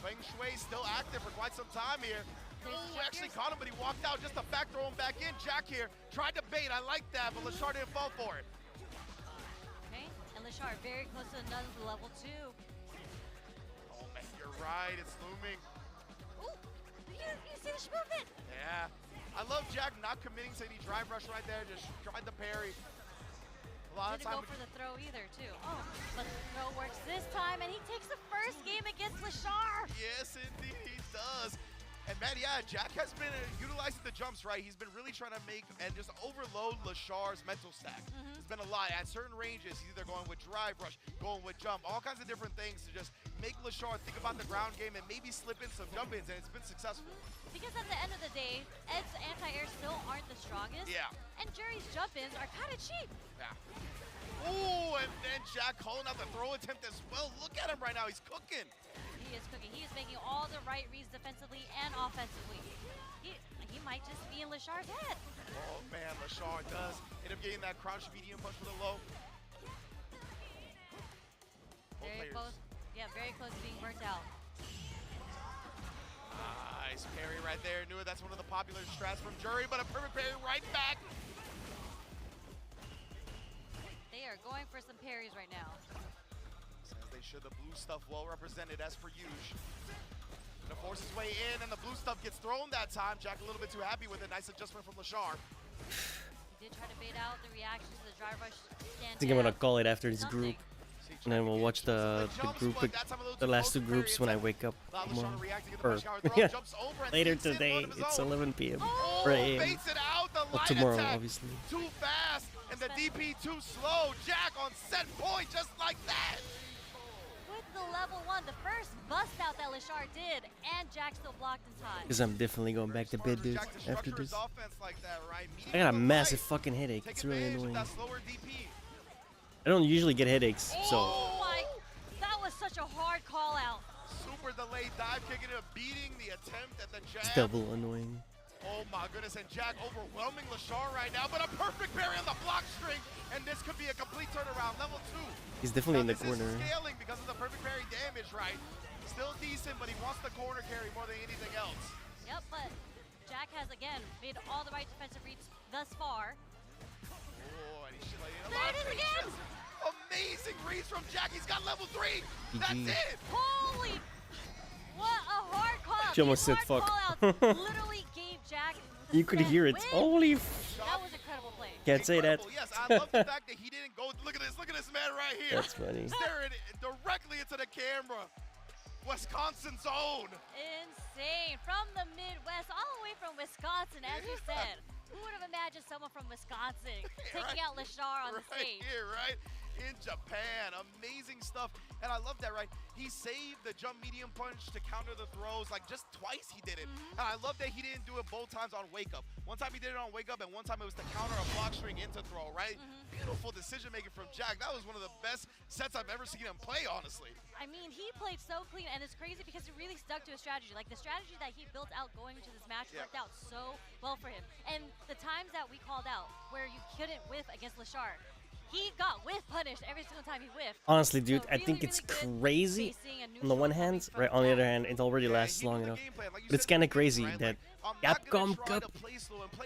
Feng Shui still active for quite some time here. Oh, actually caught him, but he walked out just to back throw him back in. Jack here tried to bait. I like that, but Lashar didn't fall for it. Okay, and Lashar very close to another level 2. Oh, man, you're right. It's looming. Ooh, you see the movement? Yeah. I love Jack not committing to any drive rush right there. Just tried the parry. Didn't go for the throw either, too. Oh, but the throw works this time, and he takes the first game against Lashar. Yes, indeed, he does. And man, yeah, Jack has been utilizing the jumps, right? He's been really trying to make and just overload Lashar's mental stack. It's been a lot. At certain ranges, he's either going with drive rush, going with jump, all kinds of different things to just make Lashar think about the ground game and maybe slip in some jump-ins, and it's been successful. Because at the end of the day, Ed's anti-air still aren't the strongest. Yeah. And Jerry's jump-ins are kind of cheap. Yeah. Ooh, and then Jack calling out the throw attempt as well. Look at him right now. He's cooking. He is cooking. He is making all the right reads defensively and offensively. He might just be in Lashar's head. Oh, man, Lashar does end up getting that crouch medium punch for the low. Very close. Yeah, very close to being burnt out. Nice parry right there. Knew it. That's one of the popular strats from Jury, but a perfect parry right back. They are going for some parries right now. As they should. The blue stuff well represented as per usual. Gonna force his way in, and the blue stuff gets thrown that time. Jack a little bit too happy with it. Nice adjustment from Lashar. He did try to bait out the reactions to the drive rush. I think I'm gonna call it after this group, and then we'll watch the last two groups when I wake up tomorrow. Or yeah, later today. It's 11 p.m. or a.m. Well, tomorrow, obviously. Too fast, and the DP too slow. Jack on set point, just like that. With the level 1, the first bust out that Lashar did, and Jack still blocked in time. Because I'm definitely going back to bed, dude, after this. I got a massive fucking headache. It's really annoying. I don't usually get headaches, so. Oh my, that was such a hard call out. Super delayed dive kick into beating the attempt at the jab. It's double annoying. Oh my goodness, and Jack overwhelming Lashar right now, but a perfect parry on the block string, and this could be a complete turnaround. Level 2. He's definitely in the corner. This is scaling because of the perfect parry damage, right? Still decent, but he wants the corner carry more than anything else. Yep, but Jack has, again, made all the right defensive reads thus far. Oh, and he's shilling a there lot it is again! Amazing reads from Jack. He's got level 3. That's it. Holy, what a hard call out. She almost said fuck. Literally gave Jack You could hear it. Holy that was incredible play. Can't say that. Yes, I love the fact that he didn't go. Look at this man right here. That's funny. Staring directly into the camera. Wisconsin's own. Insane. From the Midwest, all the way from Wisconsin, as you said. Who would have imagined someone from Wisconsin taking out Lashar on the stage? Right here, right? In Japan. Amazing stuff. And I love that, right? He saved the jump medium punch to counter the throws. Like, just twice he did it. And I love that he didn't do it both times on Wake Up. One time he did it on Wake Up, and one time it was to counter a block string into throw, right? Beautiful decision-making from Jack. That was one of the best sets I've ever seen him play, honestly. I mean, he played so clean, and it's crazy because he really stuck to his strategy. Like, the strategy that he built out going into this match worked out so well for him. And the times that we called out where you couldn't whiff against Lashar, he got whiff punished every single time he whiffed. Honestly, dude, I think it's crazy. On the one hand, right? On the other hand, it already lasts long enough. But it's kind of crazy that CAPCOM Cup,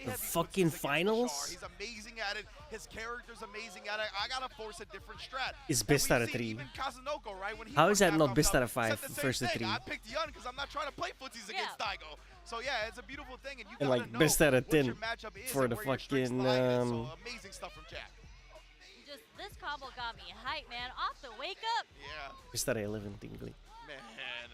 the fucking finals, He's amazing at it. His character's amazing at it. I gotta force a different strat. is best out of 3. Even Kazunoko, right? When he How is that not CAPCOM best Cup, out of 5? said the First same to thing. 3. I picked Yun because I'm not trying to play footsies against Daigo. So yeah, it's a beautiful thing, and you And gotta like know best out of what your 10 matchup is for and the where your strengths fucking lie in. So amazing stuff from Jack. Just this combo got me hyped, man. Off the wake up. Yeah. best out of 11, Tingley. Man,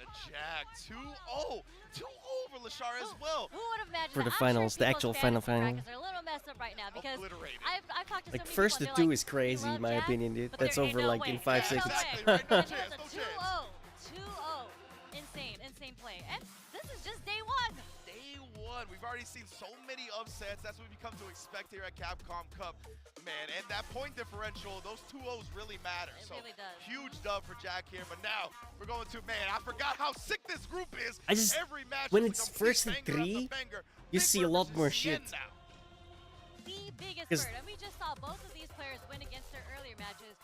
a Jack 2-0. 2-0 over Lashar as well. Who would have imagined For the that? finals, I'm the sure actual people's final fantasy final. brackets are a little messed up right now because I've talked to Like so many first people, to they're 2 like, is crazy, "We in my love Jack, opinion, dude. but That's there ain't over no like way. in 5 There's seconds. No way. No And chance, it was no a 2-0. Insane play. And this is just day 1. Day 1. We've already seen so many upsets. That's what we've come to expect here at CAPCOM Cup. Man, and that point differential, those 2-0s really matter. It so really does. Huge dub for Jack here. But now we're going to, man, I forgot how sick this group is. I just, Every match when is a it's complete first to banger after 3, banger. you Big see a Bird lot versus more Yen shit. now. The biggest 'Cause- bird. And we just saw both of these players win against their earlier matches.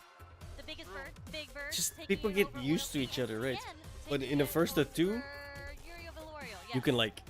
The biggest bird, Big Bird. Just taking people it get over used to Loyalty, each other, right? and But taking in the it first of 2, over Yuri of Valorial. you can like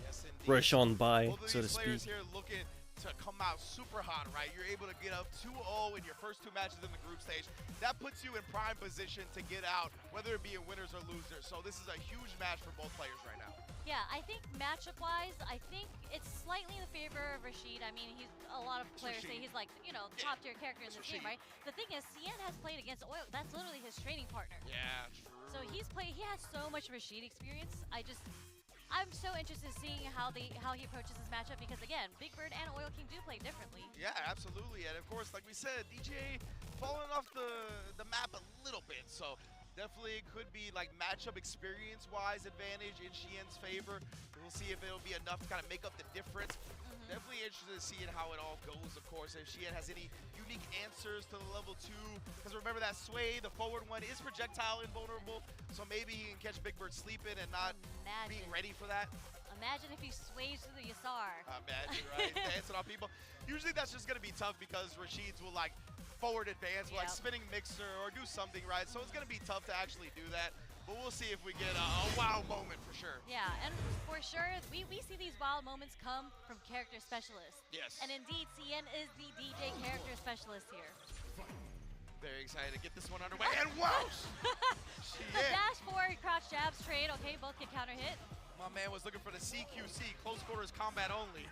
rush on by, Both of so to these players speak. here looking to come out super hot, right? You're able to get up 2-0 in your first 2 matches in the group stage. That puts you in prime position to get out, whether it be in winners or losers. So this is a huge match for both players right now. Yeah, I think matchup-wise, I think it's slightly in the favor of Rashid. I mean, a lot of players say he's like, you know, top-tier character in this game, right? The thing is, Cien has played against Oil. That's literally his training partner. Yeah, true. So he has so much Rashid experience. I'm so interested in seeing how he approaches this matchup because again, Big Bird and Oil King do play differently. Yeah, absolutely. And of course, like we said, DJ falling off the map a little bit. So definitely it could be like matchup experience-wise advantage in Shien's favor. We'll see if it'll be enough to kind of make up the difference. Definitely interested in seeing how it all goes, of course, if Xian has any unique answers to the level 2. Because remember that sway, the forward one is projectile invulnerable, so maybe he can catch Big Bird sleeping and not being ready for that. Imagine if he sways through the Yasar. Imagine, right? Dancing on people. Usually that's just going to be tough because Rashid's will like forward advance, like spinning mixer or do something, right? So it's going to be tough to actually do that. But we'll see if we get a wow moment for sure. Yeah, and for sure, we see these wild moments come from character specialists. Yes. And indeed, Cien is the DJ character specialist here. Very excited to get this one underway. And wow! The dash forward, crouch jabs, trade. Okay, both get counter hit. My man was looking for the CQC, close quarters combat only.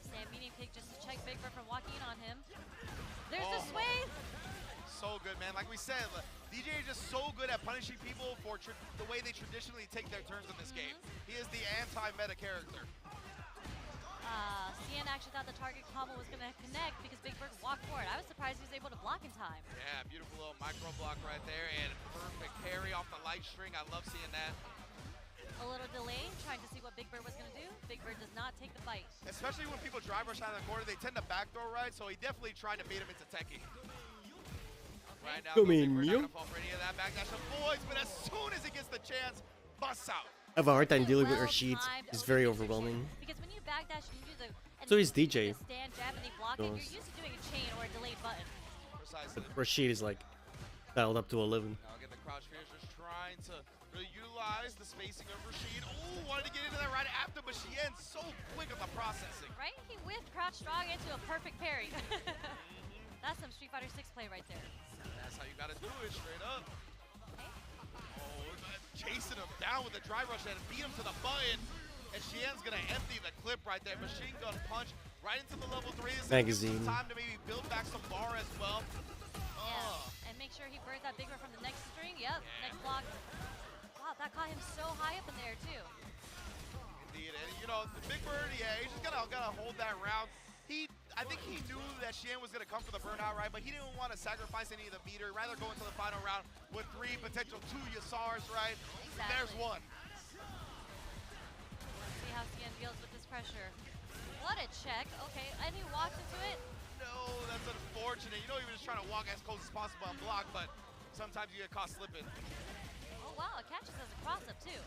Sam medium kick just to check Big Bird from walking in on him. There's the sway. So good, man. Like we said, DJ is just so good at punishing people for the way they traditionally take their turns in this game. He is the anti-meta character. Cien actually thought the target combo was going to connect because Big Bird walked forward. I was surprised he was able to block in time. Yeah, beautiful little micro block right there and perfect parry off the light string. I love seeing that. A little delay, trying to see what Big Bird was going to do. Big Bird does not take the fight. Especially when people drive rush out of the corner, they tend to backdoor right, so he definitely tried to bait him into techie. Right now, Big Bird not gonna fall for any of that backdash avoids, but as soon as he gets the chance, busts out. I have a hard time dealing with Rashid. It's very overwhelming. Because when you backdash and you do the So is DJ. stand jab and they block it, you're used to doing a chain or a delayed button. Precisely. Rashid is like dialed up to 11. Now again, the crouch fear is just trying to really utilize the spacing of Rashid. Oh, wanted to get into that right after, but she ends so quick on the processing. Right? He whiffed crouch strong into a perfect parry. That's some Street Fighter 6 play right there. That's how you gotta do it, straight up. Oh, chasing him down with the drive rush and beat him to the button. And Xian's gonna empty the clip right there. Machine gun punch right into the level 3. This Magazine. gives him time to maybe build back some bar as well. Yeah. And make sure he burns that Big Bird from the next string. Yep, next block. Wow, that caught him so high up in there too. Indeed, and you know, the Big Bird, yeah, he's just gotta hold that round. I think he knew that Xian was going to come for the burnout, right? But he didn't want to sacrifice any of the meter, rather go into the final round with 3, potential 2 Yasars, right? Exactly. There's one. Let's see how Xian deals with this pressure. What a check. Okay, and he walks into it. No, that's unfortunate. You know he was just trying to walk as close as possible and block, but sometimes you get caught slipping. Oh, wow, it catches as a cross-up, too.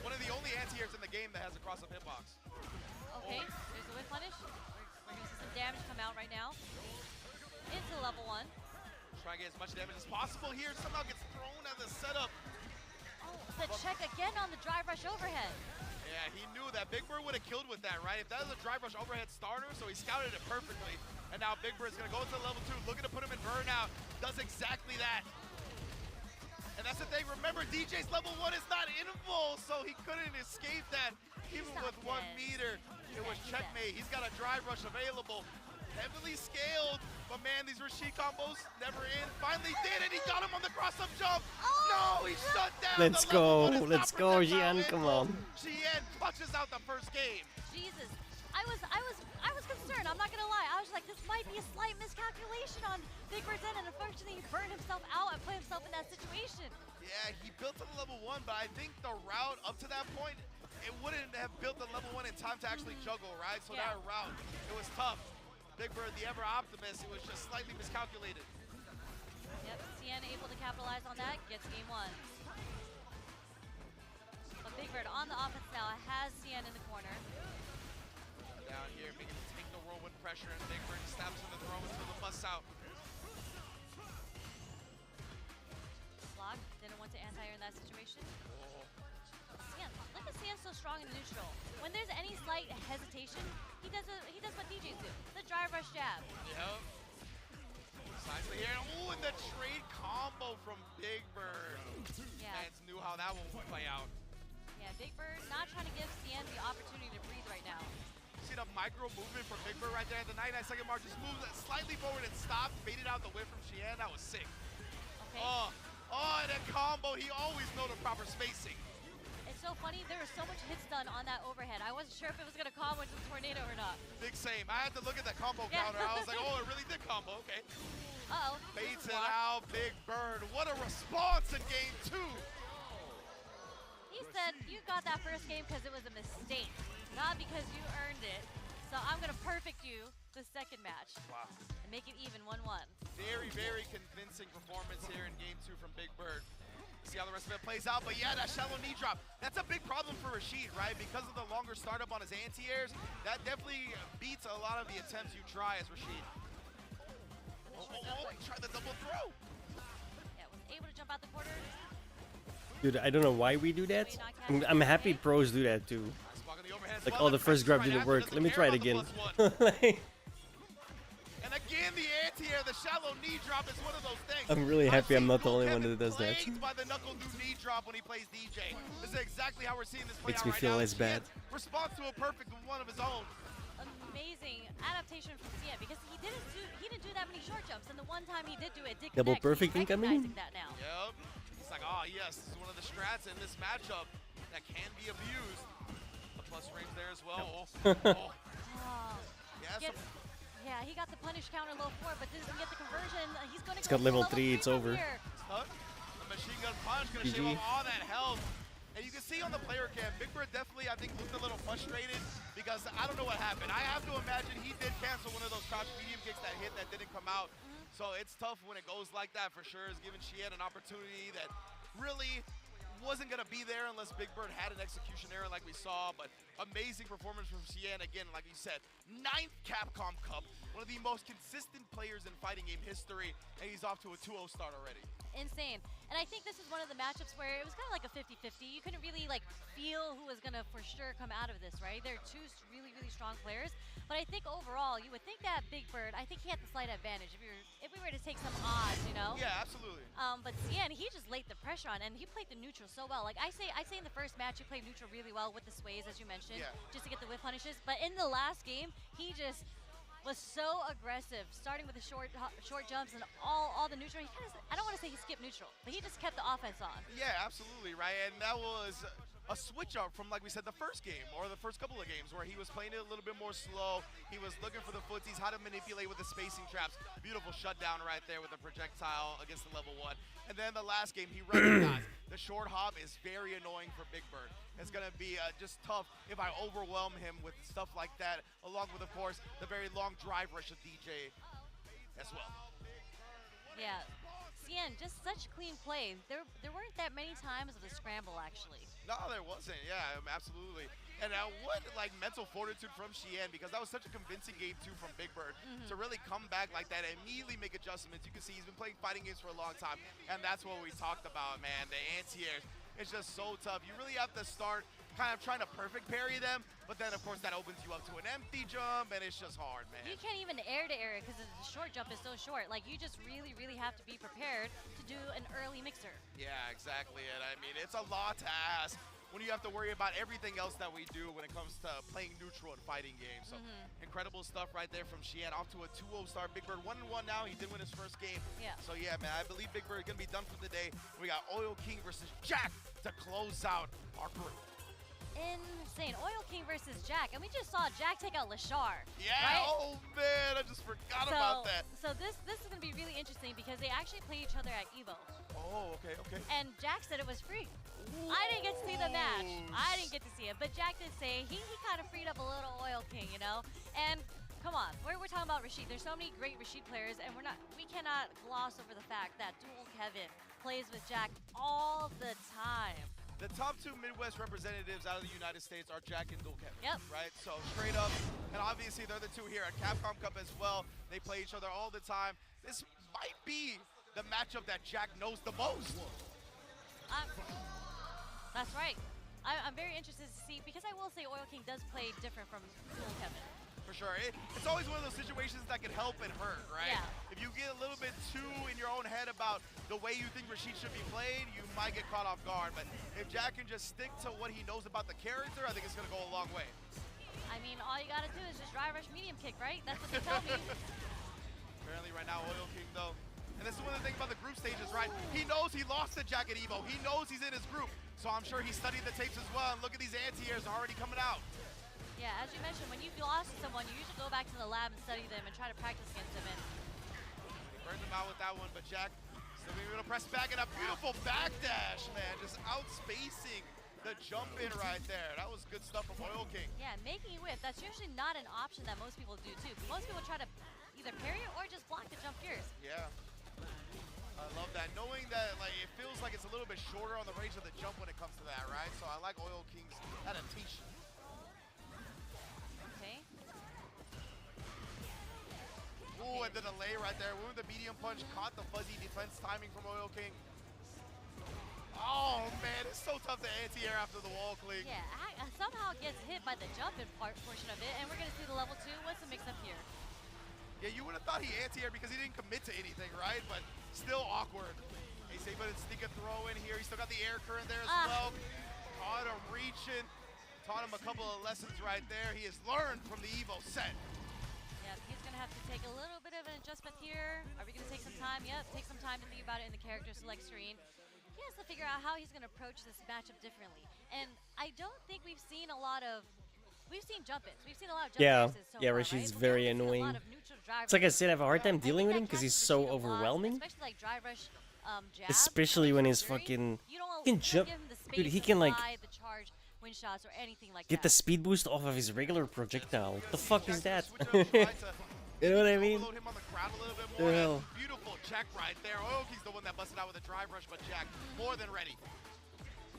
One of the only anti-airs in the game that has a cross-up hitbox. Okay, there's the whip punish. We're going to see some damage come out right now. Into level 1. Try to get as much damage as possible here. Somehow gets thrown as a setup. Oh, the check again on the drive rush overhead. Yeah, he knew that Big Bird would have killed with that, right? If that was a drive rush overhead starter, so he scouted it perfectly. And now Big Bird's going to go into level 2, looking to put him in burnout. Does exactly that. And that's the thing, remember, DJ's level 1 is not invul, so he couldn't escape that. Even with 1 meter, it was checkmate. He's got a drive rush available. Heavily scaled, but man, these Rashid combos never end. Finally did it, he got him on the cross-up jump. No, he shut down. Let's go, Xian, come on. Xian clutches out the first game. Jesus, I was concerned, I'm not gonna lie. I was like, this might be a slight miscalculation on Big Bird's end, and unfortunately he burned himself out and put himself in that situation. Yeah, he built to the level 1, but I think the route up to that point, it wouldn't have built the level 1 in time to actually juggle, right? So that route, it was tough. Big Bird, the ever optimist, it was just slightly miscalculated. Yep, Cien able to capitalize on that, gets game 1. But Big Bird on the offense now has Cien in the corner. Down here, making him take the whirlwind pressure, and Big Bird stabs in the throw until the bust out. Block, didn't want to anti-air in that situation. Cien, look at Cien so strong in neutral. When there's any slight hesitation, he does what DJs do, the drive rush jab. Yep. Precisely here. Oh, and the trade combo from Big Bird. Yeah. Fans knew how that one would play out. Yeah, Big Bird not trying to give Cien the opportunity to breathe right now. See the micro movement from Big Bird right there at the 99-second mark. Just moves it slightly forward and stopped. Baited out the whip from Xian. That was sick. Okay. Oh, and that combo. He always know the proper spacing. It's so funny. There was so much hits done on that overhead. I wasn't sure if it was going to combo into the tornado or not. Big same. I had to look at that combo counter. I was like, oh, it really did combo. Okay. Uh-oh. Baits it out. Big Bird. What a response in game 2. He said you got that first game because it was a mistake. not because you earned it. So I'm gonna perfect you the second match. Wow. And make it even 1-1. Very, very convincing performance here in game 2 from Big Bird. See how the rest of it plays out, but yeah, that shallow knee drop, that's a big problem for Rashid, right? Because of the longer startup on his anti-airs, that definitely beats a lot of the attempts you try as Rashid. He tried the double throw. Yeah, was able to jump out the corner. Dude, I don't know why we do that. I'm happy pros do that too. Like, oh, the first grab didn't work. Let me try it again. And again, the anti-air, the shallow knee drop is one of those things. I'm really happy I'm not the only one that does that. By the knuckle new knee drop when he plays DJ. This is exactly how we're seeing this play Makes out me right feel now. less bad. Response to a perfect one of his own. Amazing adaptation from Cien because he didn't do that many short jumps, and the one time he did do it, did Double connect. perfect He's incoming? recognizing that now. Yep. It's like, oh yes, this is one of the strats in this matchup that can be abused. The plus range there as well. Oh. Yeah, Yeah, he got the punish counter low 4, but didn't get the conversion. He's going to It's got level 3, it's over. The machine gun punch gonna shave off all that health. And you can see on the player cam, Big Bird definitely, I think, looked a little frustrated because I don't know what happened. I have to imagine he did cancel one of those crouch medium kicks that hit that didn't come out. So it's tough when it goes like that for sure. It's giving Cien an opportunity that really wasn't going to be there unless Big Bird had an execution error like we saw, but amazing performance from Cien. Again, like you said, 9th Capcom Cup, one of the most consistent players in fighting game history, and he's off to a 2-0 start already. Insane. And I think this is one of the matchups where it was kind of like a 50-50. You couldn't really like feel who was going to for sure come out of this, right? They're two really, really strong players. But I think overall, you would think that Big Bird, I think he had the slight advantage if we were to take some odds, you know? Yeah, absolutely. But Cien, he just laid the pressure on, and he played the neutral so well. Like I say in the first match, he played neutral really well with the sways, as you mentioned, just to get the whip punishes. But in the last game, he just was so aggressive, starting with the short jumps and all the neutral. He kind of, I don't want to say he skipped neutral, but he just kept the offense on. Yeah, absolutely, right? And that was a switch up from, like we said, the first game or the first couple of games where he was playing it a little bit more slow. He was looking for the footsies, how to manipulate with the spacing traps. Beautiful shutdown right there with the projectile against the level 1. And then the last game, he recognized the short hop is very annoying for Big Bird. It's going to be just tough if I overwhelm him with stuff like that, along with, of course, the very long drive rush of DJ as well. Yeah. Cien, just such clean play. There weren't that many times of the scramble, actually. No, there wasn't. Yeah, absolutely. And what mental fortitude from Cien, because that was such a convincing game too from Big Bird to really come back like that and immediately make adjustments. You can see he's been playing fighting games for a long time, and that's what we talked about, man. The anti-airs, it's just so tough. You really have to start kind of trying to perfect parry them, but then of course that opens you up to an empty jump, and it's just hard, man. You can't even air to air because the short jump is so short. Like, you just really, really have to be prepared to do an early mixer. Yeah, exactly. And I mean, it's a lot to ask when you have to worry about everything else that we do when it comes to playing neutral and fighting games. So incredible stuff right there from Cien, off to a 2-0 start. Big Bird 1-1 now. He did win his first game. Yeah. So yeah, man, I believe Big Bird is gonna be done for the day. We got Oil King versus Jack to close out our group. Insane. Oil King versus Jack, and we just saw Jack take out Lashar. Yeah, right? Oh man, I just forgot about that. So this is gonna be really interesting because they actually play each other at Evo. Oh, okay. And Jack said it was free. I didn't get to see the match. I didn't get to see it, but Jack did say he kind of freed up a little Oil King, you know? And come on, we're talking about Rashid. There's so many great Rashid players, and we cannot gloss over the fact that Dual Kevin plays with Jack all the time. The top 2 Midwest representatives out of the United States are Jack and Dual Kevin. Yep. Right? So straight up, and obviously they're the 2 here at Capcom Cup as well. They play each other all the time. This might be the matchup that Jack knows the most. That's right. I'm very interested to see, because I will say Oil King does play different from Dual Kevin. For sure. It's always one of those situations that can help and hurt, right? Yeah. If you get a little bit too in your own head about the way you think Rashid should be played, you might get caught off guard. But if Jack can just stick to what he knows about the character, I think it's going to go a long way. I mean, all you got to do is just drive rush medium kick, right? That's what they tell me. Apparently right now, Oil King, though. And this is one of the things about the group stages, right? He knows he lost to Jack at Evo. He knows he's in his group. So I'm sure he studied the tapes as well. And look at these anti-airs already coming out. Yeah, as you mentioned, when you've lost to someone, you usually go back to the lab and study them and try to practice against them. And he burned them out with that one, but Jack still being able to press back, and a beautiful backdash, man. Just outspacing the jump in right there. That was good stuff from Oil King. Yeah, making whip, that's usually not an option that most people do too. Most people try to either parry it or just block the jump fierce. Yeah. I love that. Knowing that like it feels like it's a little bit shorter on the range of the jump when it comes to that, right? So I like Oil King's adaptation. Okay. Ooh, and the delay right there. With the medium punch, caught the fuzzy defense timing from Oil King. Oh man, it's so tough to anti-air after the wall cling. Yeah, somehow gets hit by the jumping portion of it, and we're gonna see the level 2. What's the mix-up here? Yeah, you would have thought he anti-aired because he didn't commit to anything, right? But still awkward. He's able to sneak a throw in here. He's still got the air current there as well. Caught him reaching. Taught him a couple of lessons right there. He has learned from the Evo set. Yeah, he's gonna have to take a little bit of an adjustment here. Are we gonna take some time? Yep, take some time to think about it in the character select screen. He has to figure out how he's going to approach this matchup differently. And I don't think we've seen a lot of... We've seen jump-ins. We've seen a lot of jump-ins so far, Rashid's right? very annoying. It's like I said, I have a hard time dealing with him because he's so overwhelming. Especially like drive rush jab. Especially when he's fucking... He can jump. Dude, he can like... the charge, win shots, or anything like get that. the speed boost off of his regular projectile. What the fuck is that? You know what I mean? Him on the ground a little bit The more. hell? Beautiful check right there. Oil King's the one that busted out with a drive rush, but Jack more than ready.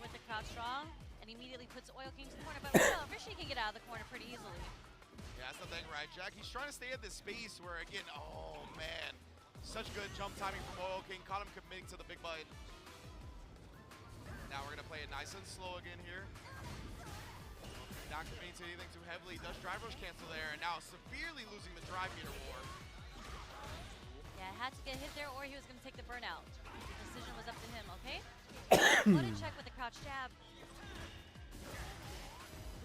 With the crowd strong, and immediately puts Oil King to the corner. But no, Rishi can get out of the corner pretty easily. Yeah, that's the thing, right, Jack? He's trying to stay at this space where, again, oh man, such good jump timing from Oil King. Caught him committing to the big bite. Now we're gonna play it nice and slow again here. Not committing to anything too heavily. Does drive rush cancel there, and now severely losing the drive meter war. Yeah, had to get hit there, or he was going to take the burnout. The decision was up to him. Okay. What a check with the crouch jab.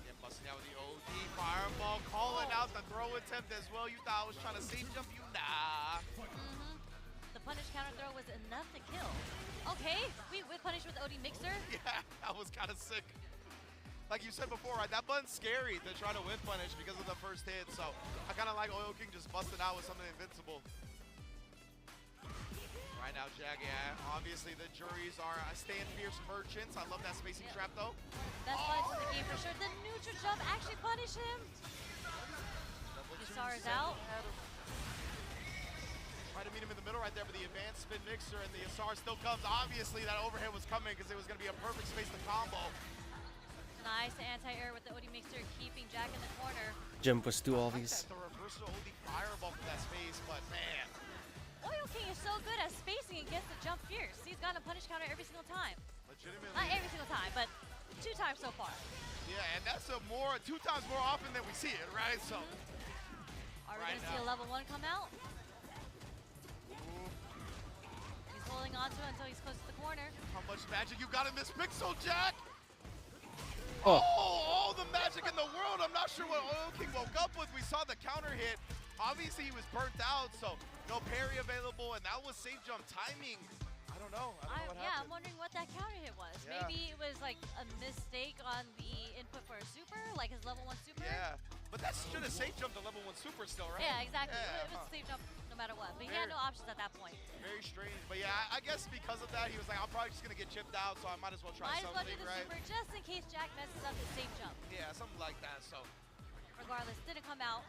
Again, busting out with the OD fireball, calling out the throw attempt as well. You thought I was trying to safe jump you? Nah. The punish counter throw was enough to kill. Okay, we punished with OD mixer. Yeah, that was kind of sick. Like you said before, right, that button's scary to try to whip punish because of the first hit, so I kind of like Oil King just busting out with something invincible. Right now, Jag, yeah, obviously the juries are staying fierce merchants. I love that spacing trap, though. Best punish in the game for sure. The neutral jump actually punished him. Yasar is out. Try to meet him in the middle right there, but the advanced spin mixer and the Yasar still comes. Obviously, that overhead was coming because it was going to be a perfect space to combo. Nice anti-air with the OD mixer, keeping Jack in the corner. Jump was too obvious. The reversal OD fireball from that space, but man. Oil King is so good at spacing against the jump fierce. He's gotten a punish counter every single time. Legitimately. Not every single time, but 2 times so far. Yeah, and that's 2 times more often than we see it, right? So. Are we going to see a level 1 come out? He's holding on to it until he's close to the corner. How much magic you got in this pixel, Jack? Oh. All the magic in the world. I'm not sure what Oil King woke up with. We saw the counter hit. Obviously, he was burnt out, so no parry available, and that was safe jump timing. I don't know. I don't know what happened. I'm wondering what that counter hit was. Yeah. Maybe it was like a mistake on the input for a super, like his level 1 super? Yeah, but that should have safe jumped to level 1 super still, right? Yeah, exactly. Yeah, it was a safe jump no matter what, but he had no options at that point. Very strange, but yeah, I guess because of that, he was like, I'm probably just gonna get chipped out, so I might as well try Might as well do something, the right? super just in case Jack messes up his safe jump. Yeah, something like that, so. Regardless, didn't come out.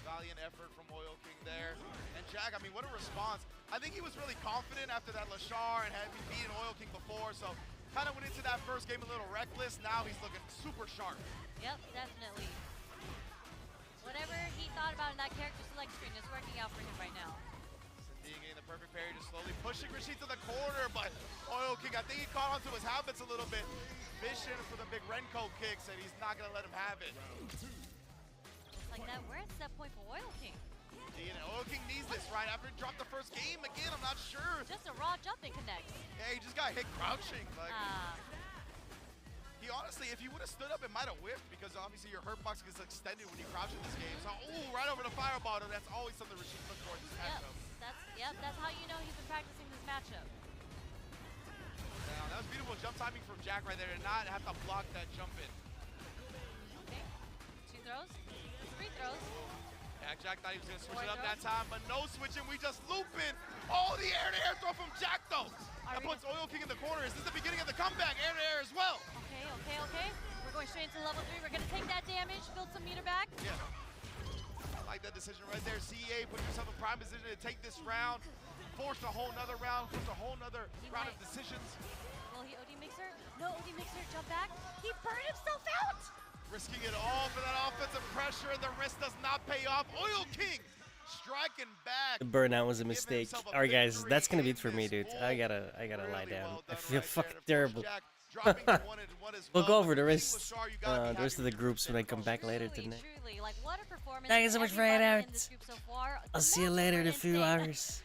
Valiant effort from Oil King there. And Jack, I mean, what a response. I think he was really confident after that Lashar and had beaten Oil King before, so kind of went into that first game a little reckless. Now he's looking super sharp. Yep, definitely. Whatever he thought about in that character select screen is working out for him right now. Sindy getting the perfect parry, just slowly pushing Rashid to the corner, but Oil King, I think he caught onto his habits a little bit. Fishing for the big Renko kicks, and he's not going to let him have it. Like that, we're at set point for Oil King. Oil King needs this right after he dropped the first game. Again, I'm not sure. Just a raw jumping connects. Yeah, he just got hit crouching. Like, he honestly, if he would have stood up, it might have whiffed because obviously your hurt box gets extended when you crouch in this game. So, ooh, right over the fireball. That's always something Rashid looks for in this matchup. That's how you know he's been practicing this matchup. Now, that was beautiful jump timing from Jack right there to not have to block that jump in. Okay, 2 throws, 3 throws. Yeah, Jack thought he was going to switch it up that time, but no switching. We just loop in. Oh, the air-to-air throw from Jack, though. That puts Oil King in the corner. Is this the beginning of the comeback? Air-to-air as well. Okay. Okay. We're going straight into level 3. We're going to take that damage, build some meter back. Yeah. I like that decision right there. CA, put yourself in prime position to take this round. Force a whole nother round, force a whole nother round of decisions. Will he OD Mixer? No, OD Mixer, jump back. He burned himself out! Risking it all for that offensive pressure, and the risk does not pay off. Oil King striking back. The burnout was a mistake. Alright guys, that's gonna be it for me, dude. I gotta lie down. I feel fucking terrible. We'll go over the rest of the groups when I come back later tonight. Truly, like, what a performance. Thank you so much for hanging everybody out. in this group so far. I'll see you later in a few hours.